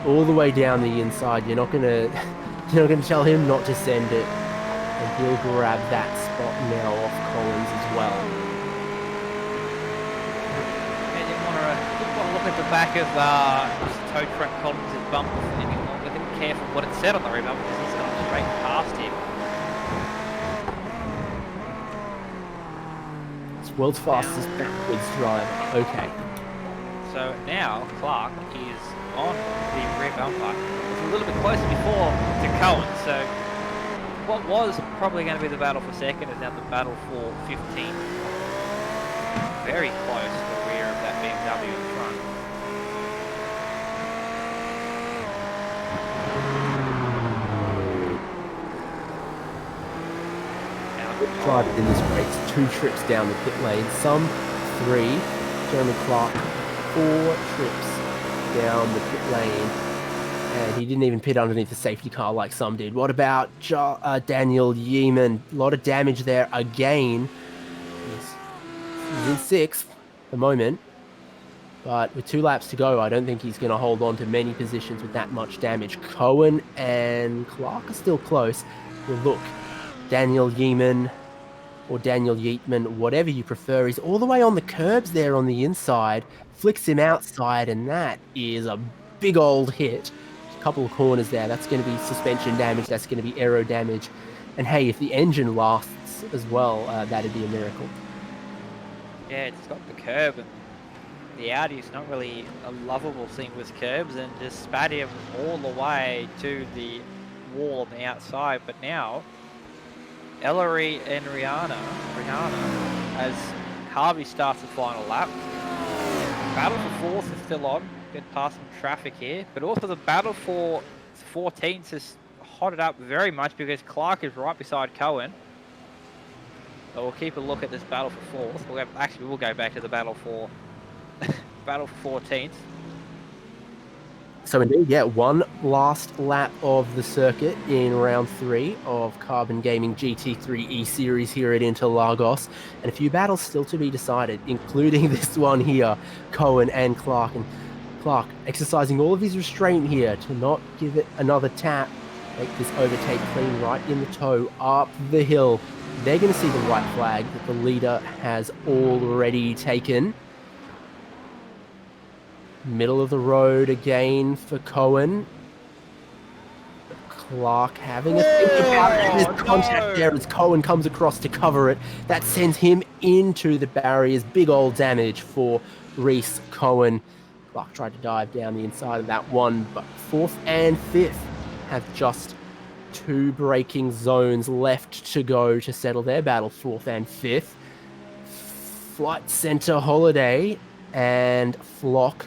[SPEAKER 4] all the way down the inside. You're not gonna tell him not to send it, and he'll grab that spot now off Collins as well.
[SPEAKER 5] Look at the back of tow truck Collins' bumper for any longer. Didn't care for what it said on the rear bumper because he's gone straight past him.
[SPEAKER 4] It's world's fastest backwards driver. Okay.
[SPEAKER 5] So now Clark is on the rear bumper. It's a little bit closer before to Cohen. So what was probably going to be the battle for second is now the battle for 15th. Very close to the rear of that BMW in front.
[SPEAKER 4] Driver in this race, 2 trips down the pit lane, some 3. Jeremy Clark, 4 trips down the pit lane, and he didn't even pit underneath the safety car like some did. What about Daniel Yeaman? A lot of damage there again. He's in 6th at the moment, but with 2 laps to go, I don't think he's going to hold on to many positions with that much damage. Cohen and Clark are still close. Well, look, Daniel Yeaman or Daniel Yeatman, whatever you prefer, is all the way on the curbs there on the inside, flicks him outside, and that is a big old hit. A couple of corners there. That's going to be suspension damage. That's going to be aero damage. And hey, if the engine lasts as well, that'd be a miracle.
[SPEAKER 5] Yeah, it's got the curb, and the Audi is not really a lovable thing with curbs, and just spat him all the way to the wall on the outside. But now Ellery and Rihanna, as Harvey starts the final lap. Battle for 4th is still on. Get past some traffic here. But also the battle for 14th has hotted up very much because Clark is right beside Cohen. So we'll keep a look at this battle for 4th. We'll go back to the battle for 14th.
[SPEAKER 4] So indeed, yeah, one last lap of the circuit in round 3 of Carbon Gaming GT3 ESeries here at Interlagos, and a few battles still to be decided, including this one here, Cohen and Clark. And Clark exercising all of his restraint here to not give it another tap, make this overtake clean right in the toe up the hill. They're going to see the white flag that the leader has already taken. Middle of the road again for Cohen. Clark having a think about it. There's contact there as Cohen comes across to cover it. That sends him into the barriers. Big old damage for Reese Cohen. Clark tried to dive down the inside of that one, but 4th and 5th have just 2 braking zones left to go to settle their battle. 4th and 5th. Flight Center Holiday and Flock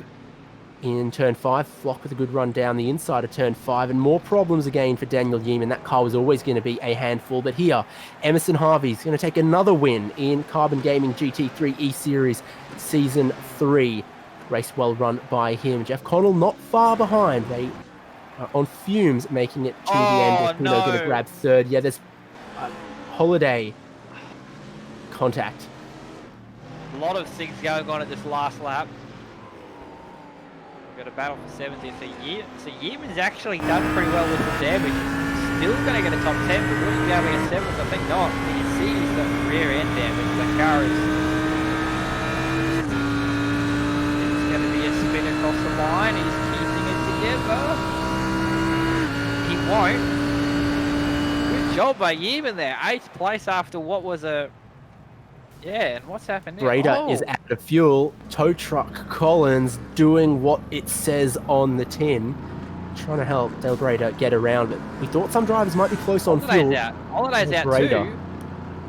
[SPEAKER 4] in turn 5. Flock with a good run down the inside of turn 5, and more problems again for Daniel Yeaman. That car was always going to be a handful, but here Emerson Harvey's going to take another win in Carbon Gaming GT3 ESeries Season 3. Race well run by him. Jeff Connell not far behind. They are on fumes, making it to the end. They're going to grab 3rd. Yeah, there's Holiday contact.
[SPEAKER 5] A lot of things going on at this last lap. Got a battle for 70th for Yeaman. So Yeaman's actually done pretty well with the damage. Still going to get a top 10, but will he be able to get 7th? I think not. You see he's got rear end damage. The car is... It's going to be a spin across the line. He's keeping it together. He won't. Good job by Yeaman there. 8th place after what was a Yeah, and what's happened there?
[SPEAKER 4] Brader is
[SPEAKER 5] Oh,
[SPEAKER 4] out of fuel. Tow truck Collins doing what it says on the tin. Trying to help Dale Brader get around it. We thought some drivers might be close on
[SPEAKER 5] Holiday's
[SPEAKER 4] fuel.
[SPEAKER 5] out. Holiday's out
[SPEAKER 4] Brader.
[SPEAKER 5] too.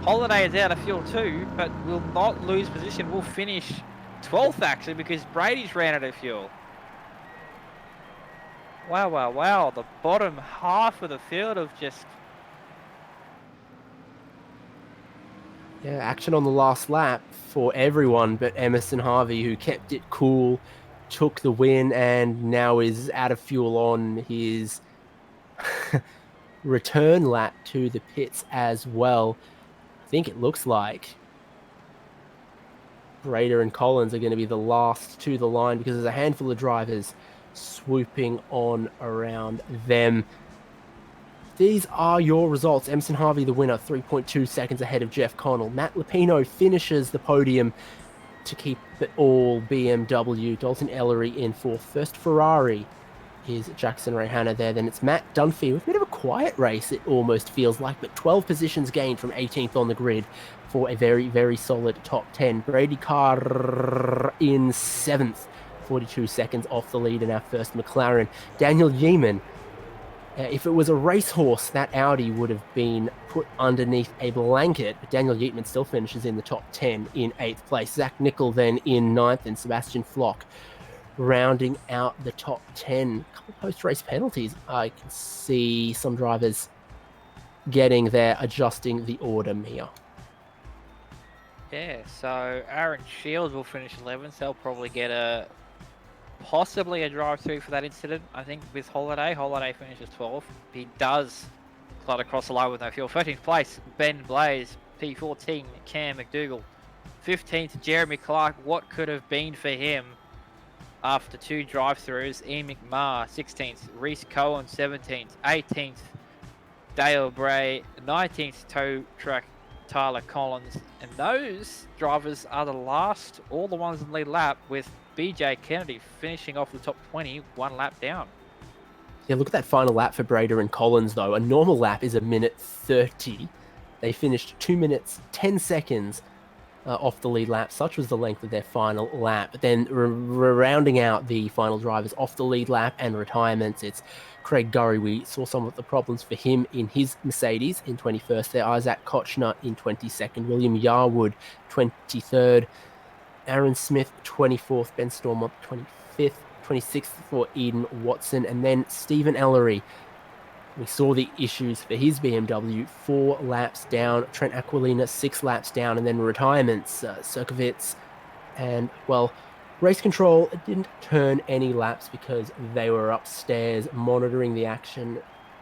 [SPEAKER 5] Holiday is out of fuel too, but will not lose position. Will finish 12th actually because Brady's ran out of fuel. Wow, wow, wow. The bottom half of the field of just...
[SPEAKER 4] Yeah, action on the last lap for everyone but Emerson Harvey, who kept it cool, took the win, and now is out of fuel on his return lap to the pits as well. I think it looks like Brader and Collins are going to be the last to the line because there's a handful of drivers swooping on around them. These are your results. Emerson Harvey, the winner, 3.2 seconds ahead of Jeff Connell. Matt Lupino finishes the podium to keep it all BMW. Dalton Ellery in fourth. First Ferrari is Jackson Rayhanna there. Then it's Matt Dunphy with a bit of a quiet race, it almost feels like, but 12 positions gained from 18th on the grid for a very, very solid top 10. Brady Carr in 7th, 42 seconds off the lead in our first McLaren. Daniel Yeaman, if it was a racehorse, that Audi would have been put underneath a blanket, but Daniel Yeatman still finishes in the top 10 in 8th place. Zach Nickel then in 9th, and Sebastian Flock rounding out the top 10. A couple of post-race penalties. I can see some drivers getting there, adjusting the order, Mia.
[SPEAKER 5] Yeah, so Aaron Shields will finish 11th. They'll probably get possibly a drive-through for that incident. I think with Holiday finishes 12th. He does glide across the line with no fuel. 13th place, Ben Blaze. P14, Cam McDougall. 15th, Jeremy Clark. What could have been for him after 2 drive-throughs? Ian McMahon, 16th. Reese Cohen, 17th. 18th, Dale Bray. 19th, tow truck Tyler Collins. And those drivers are the last, all the ones in the lead lap, with BJ Kennedy finishing off the top 20, 1 lap down.
[SPEAKER 4] Yeah, look at that final lap for Brader and Collins, though. A normal lap is 1:30. They finished 2 minutes, 10 seconds off the lead lap. Such was the length of their final lap. But then rounding out the final drivers off the lead lap and retirements, it's Craig Gurry. We saw some of the problems for him in his Mercedes in 21st there. Isaac Kochner in 22nd. William Yarwood, 23rd. Aaron Smith, 24th. Ben Stormont, 25th. 26th for Eden Watson. And then Stephen Ellery. We saw the issues for his BMW, 4 laps down. Trent Aquilina, 6 laps down. And then retirements, Serkovitz. And, well, race control didn't turn any laps because they were upstairs monitoring the action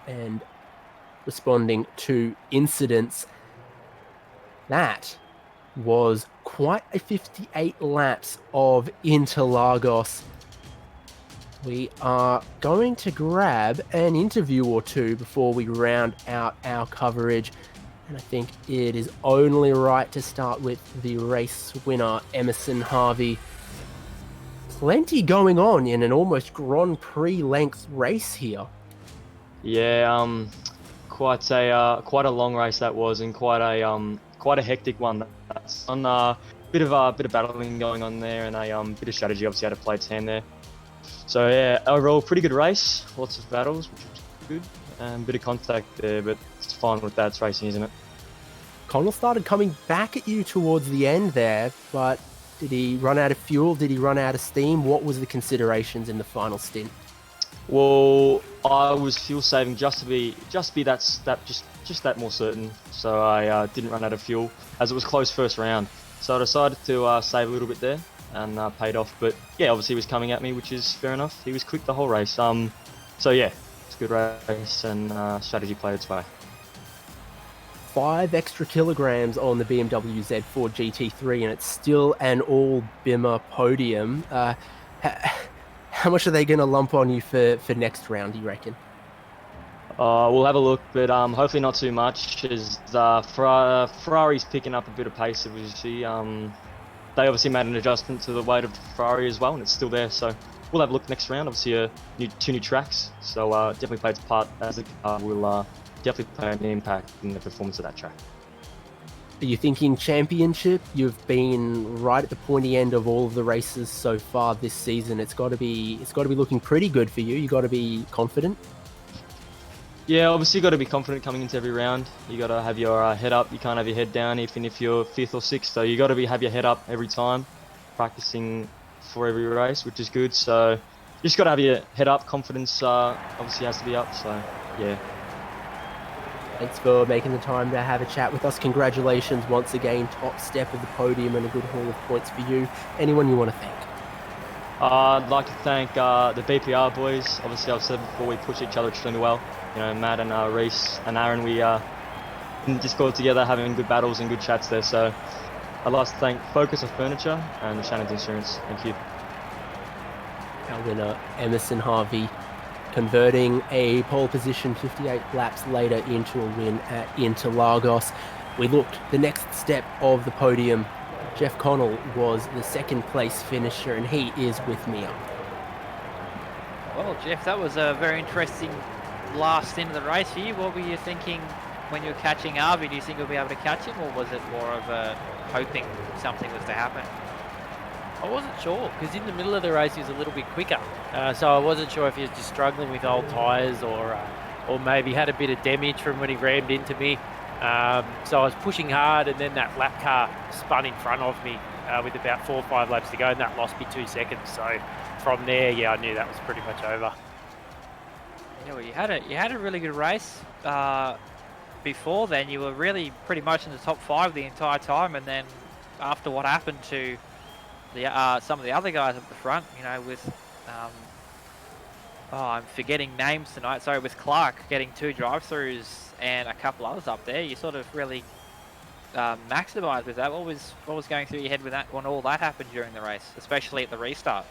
[SPEAKER 4] and responding to incidents. That was quite a 58 laps of Interlagos. We are going to grab an interview or two before we round out our coverage. And I think it is only right to start with the race winner, Emerson Harvey. Plenty going on in an almost Grand Prix length race here.
[SPEAKER 6] Yeah, quite a long race that was, and quite a hectic one. That's on a bit of battling going on there, and a bit of strategy obviously had to play its hand there. So yeah, overall pretty good race. Lots of battles, which was good, and a bit of contact there, but it's fine with that. It's racing, isn't it?
[SPEAKER 4] Connell started coming back at you towards the end there, but did he run out of fuel? Did he run out of steam? What was the considerations in the final stint?
[SPEAKER 6] Well, I was fuel saving just to be that more certain. So I didn't run out of fuel as it was close first round. So I decided to save a little bit there, and paid off. But yeah, obviously he was coming at me, which is fair enough. He was quick the whole race. So yeah, it's a good race, and strategy played its way.
[SPEAKER 4] 5 extra kilograms on the BMW Z4 GT3, and it's still an all Bimmer podium. How much are they going to lump on you for next round, do you reckon?
[SPEAKER 6] We'll have a look, but hopefully not too much, as Ferrari's picking up a bit of pace, as you see. They obviously made an adjustment to the weight of the Ferrari as well, and it's still there, so we'll have a look next round. Obviously, 2 new tracks, so definitely play its part, as the car will definitely play an impact in the performance of that track.
[SPEAKER 4] Are you thinking championship? You've been right at the pointy end of all of the races so far this season. It's got to be looking pretty good for you. You got to be confident.
[SPEAKER 6] Yeah, obviously you got to be confident coming into every round. You got to have your head up. You can't have your head down, even if you're 5th or 6th. So you got to have your head up every time, practicing for every race, which is good. So you just got to have your head up. Confidence obviously has to be up. So yeah.
[SPEAKER 4] Thanks for making the time to have a chat with us. Congratulations once again, top step of the podium and a good haul of points for you. Anyone you want to thank?
[SPEAKER 6] I'd like to thank the BPR boys. Obviously, I've said before, we push each other extremely well. You know, Matt and Reese and Aaron, we in Discord together, having good battles and good chats there. So I'd like to thank Focus of Furniture and Shannon's Insurance. Thank you.
[SPEAKER 4] Our winner, Emerson Harvey, converting a pole position 58 laps later into a win at Interlagos. We looked the next step of the podium. Jeff Connell was the 2nd place finisher, and he is with me up.
[SPEAKER 5] Well, Jeff, that was a very interesting last end of the race for you. What were you thinking when you were catching Harvey? Do you think you'll be able to catch him, or was it more of a hoping something was to happen?
[SPEAKER 7] I wasn't sure, because in the middle of the race he was a little bit quicker. So I wasn't sure if he was just struggling with old tyres or maybe had a bit of damage from when he rammed into me. So I was pushing hard, and then that lap car spun in front of me with about 4 or 5 laps to go, and that lost me 2 seconds. So from there, yeah, I knew that was pretty much over.
[SPEAKER 5] Yeah, well, you had a really good race. Before then, you were really pretty much in the top 5 the entire time, and then after what happened to the some of the other guys at the front, you know, with I'm forgetting names tonight. Sorry, with Clark getting 2 drive-throughs and a couple others up there, you sort of really maximised with that. What was going through your head with that when all that happened during the race, especially at the restart?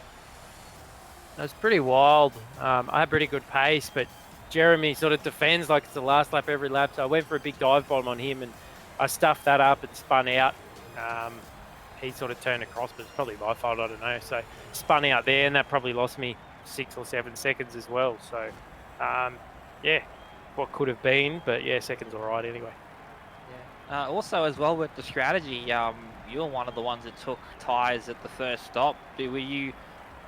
[SPEAKER 7] It was pretty wild. I had pretty good pace, but Jeremy sort of defends like it's the last lap every lap. So I went for a big dive bomb on him, and I stuffed that up and spun out. He sort of turned across, but it's probably my fault, I don't know. So spun out there, and that probably lost me 6 or 7 seconds as well. So yeah, what could have been, but yeah, seconds all right anyway.
[SPEAKER 5] Yeah. Also, as well with the strategy, you were one of the ones that took tyres at the first stop. Were you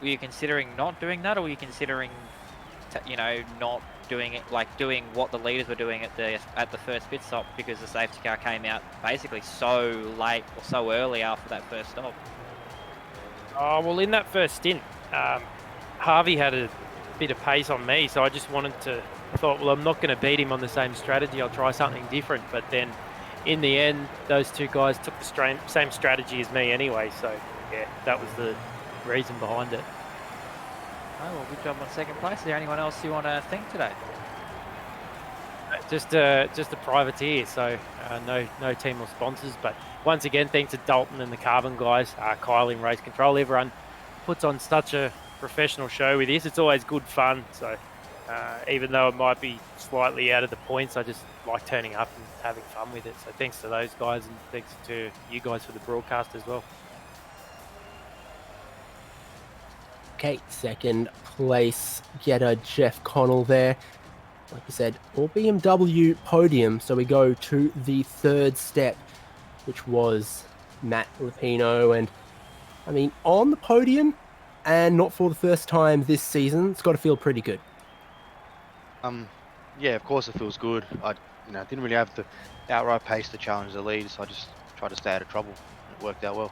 [SPEAKER 5] considering not doing that, or were you considering, not doing it, like doing what the leaders were doing at the first pit stop, because the safety car came out basically so late or so early after that first stop?
[SPEAKER 7] Oh, well, in that first stint, Harvey had a bit of pace on me, so I just thought, well, I'm not going to beat him on the same strategy. I'll try something different. But then in the end, those 2 guys took the same strategy as me anyway. So yeah, that was the reason behind it.
[SPEAKER 5] Oh, well, good job on 2nd place. Is there anyone else you want to thank today?
[SPEAKER 7] Just a privateer, so no team or sponsors. But once again, thanks to Dalton and the Carbon guys, Kyle in race control. Everyone puts on such a professional show with this. It's always good fun. So even though it might be slightly out of the points, I just like turning up and having fun with it. So thanks to those guys, and thanks to you guys for the broadcast as well.
[SPEAKER 4] Okay, 2nd place getter Jeff Connell there. Like I said, all BMW podium. So we go to the 3rd step, which was Matt Lupino. And I mean, on the podium, and not for the first time this season, it's got to feel pretty good.
[SPEAKER 8] Yeah, of course it feels good. I didn't really have the outright pace to challenge the lead, so I just tried to stay out of trouble. It worked out well.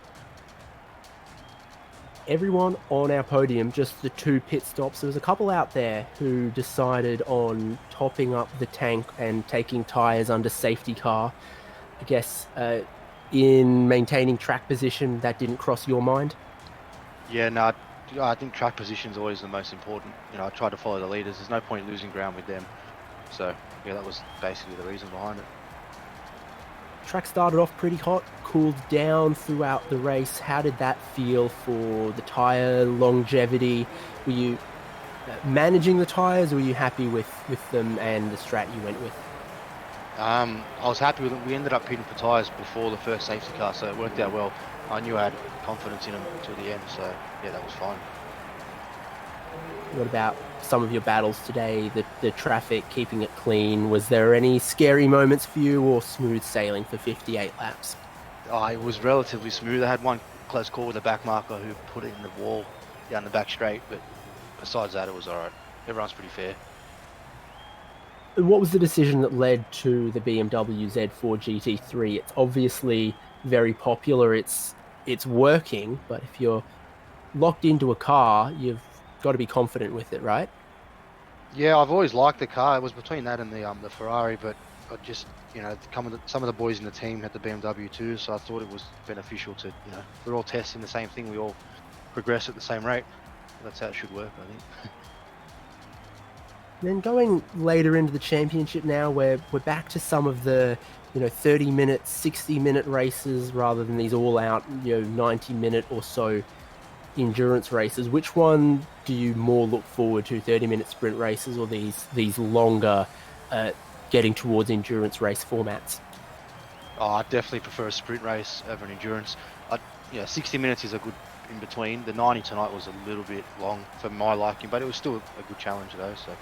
[SPEAKER 4] Everyone on our podium, just the 2 pit stops. There was a couple out there who decided on topping up the tank and taking tyres under safety car. I guess in maintaining track position, that didn't cross your mind?
[SPEAKER 8] Yeah, no, I think track position is always the most important. I try to follow the leaders. There's no point losing ground with them. So yeah, that was basically the reason behind it.
[SPEAKER 4] Track started off pretty hot, cooled down throughout the race. How did that feel for the tyre longevity? Were you managing the tyres, or were you happy with them and the strat you went with?
[SPEAKER 8] I was happy with them. We ended up pitting for tyres before the first safety car, so it worked out well. I knew I had confidence in them until the end, so yeah, that was fine.
[SPEAKER 4] What about some of your battles today? The traffic, keeping it clean. Was there any scary moments for you, or smooth sailing for 58 laps?
[SPEAKER 8] It was relatively smooth. I had one close call with a back marker who put it in the wall down the back straight, but besides that, it was alright. Everyone's pretty fair.
[SPEAKER 4] What was the decision that led to the BMW Z4 GT3? It's obviously very popular. It's working, but if you're locked into a car, you've got to be confident with it, right?
[SPEAKER 8] Yeah, I've always liked the car. It was between that and the Ferrari, but I just, some of the boys in the team had the BMW too, so I thought it was beneficial to, we're all testing the same thing. We all progress at the same rate. That's how it should work, I think.
[SPEAKER 4] Then going later into the championship now, we're back to some of the 30-minute, 60-minute races rather than these all-out 90-minute or so endurance races. Which one do you more look forward to, 30-minute sprint races or these longer getting towards endurance race formats?
[SPEAKER 8] I definitely prefer a sprint race over an endurance. 60 minutes is a good in between. The 90 tonight was a little bit long for my liking, but it was still a good challenge though. So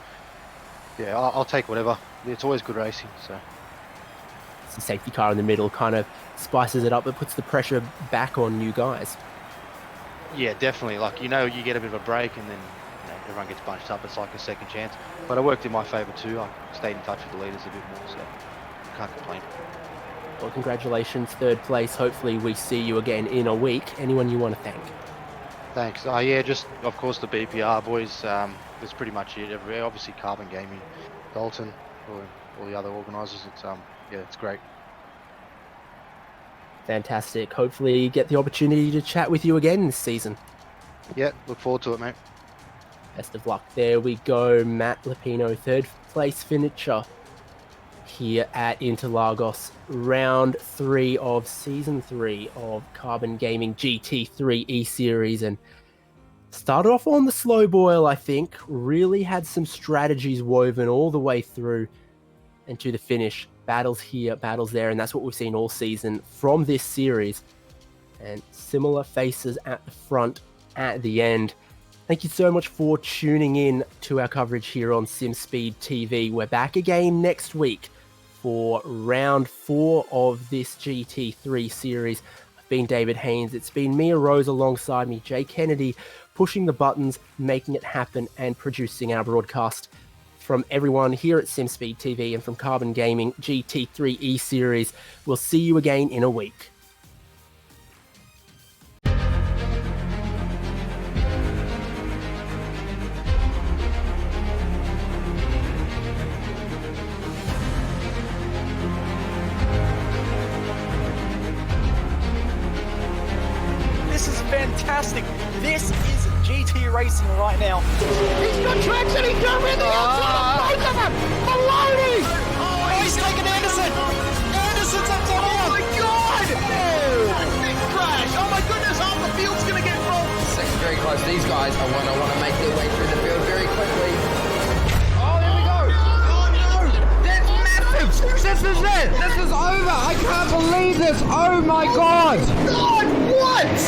[SPEAKER 8] yeah, I'll take whatever. It's always good racing. So
[SPEAKER 4] it's the safety car in the middle, kind of spices it up. It puts the pressure back on you guys.
[SPEAKER 8] Yeah, definitely. You get a bit of a break, and then everyone gets bunched up. It's like a second chance. But it worked in my favour too. I stayed in touch with the leaders a bit more, so can't complain.
[SPEAKER 4] Well, congratulations, third place. Hopefully we see you again in a week. Anyone you want to thank?
[SPEAKER 8] Thanks. Yeah, just of course the BPR boys. That's pretty much it. Obviously Carbon Gaming, Dalton, all the other organisers. It's great.
[SPEAKER 4] Fantastic. Hopefully you get the opportunity to chat with you again this season.
[SPEAKER 8] Yeah, look forward to it, mate.
[SPEAKER 4] Best of luck. There we go. Matt Lupino, third place finisher here at Interlagos. Round 3 of Season 3 of Carbon Gaming GT3 E-Series. And started off on the slow boil, I think. Really had some strategies woven all the way through and to the finish. Battles here, battles there, and that's what we've seen all season from this series. And similar faces at the front, at the end. Thank you so much for tuning in to our coverage here on SimSpeed TV. We're back again next week for round 4 of this GT3 series. I've been David Haynes. It's been Mia Rose alongside me, Jay Kennedy, pushing the buttons, making it happen, and producing our broadcast. From everyone here at SimSpeed TV and from Carbon Gaming GT3 E-Series, we'll see you again in a week.
[SPEAKER 1] This is fantastic. This is GT racing right now.
[SPEAKER 2] He's got traction, he's going with the outside of both of them! Maloney!
[SPEAKER 1] Oh, he's taken Anderson. Anderson's up to
[SPEAKER 2] Oh my god! Big crash! Oh my goodness, half the field's gonna get rolled!
[SPEAKER 3] Second very close. These guys are want to make their way through the field very quickly. Oh, here we go. Oh no! That's massive! This is it! This is over! I can't believe this! Oh my god!
[SPEAKER 2] God, what?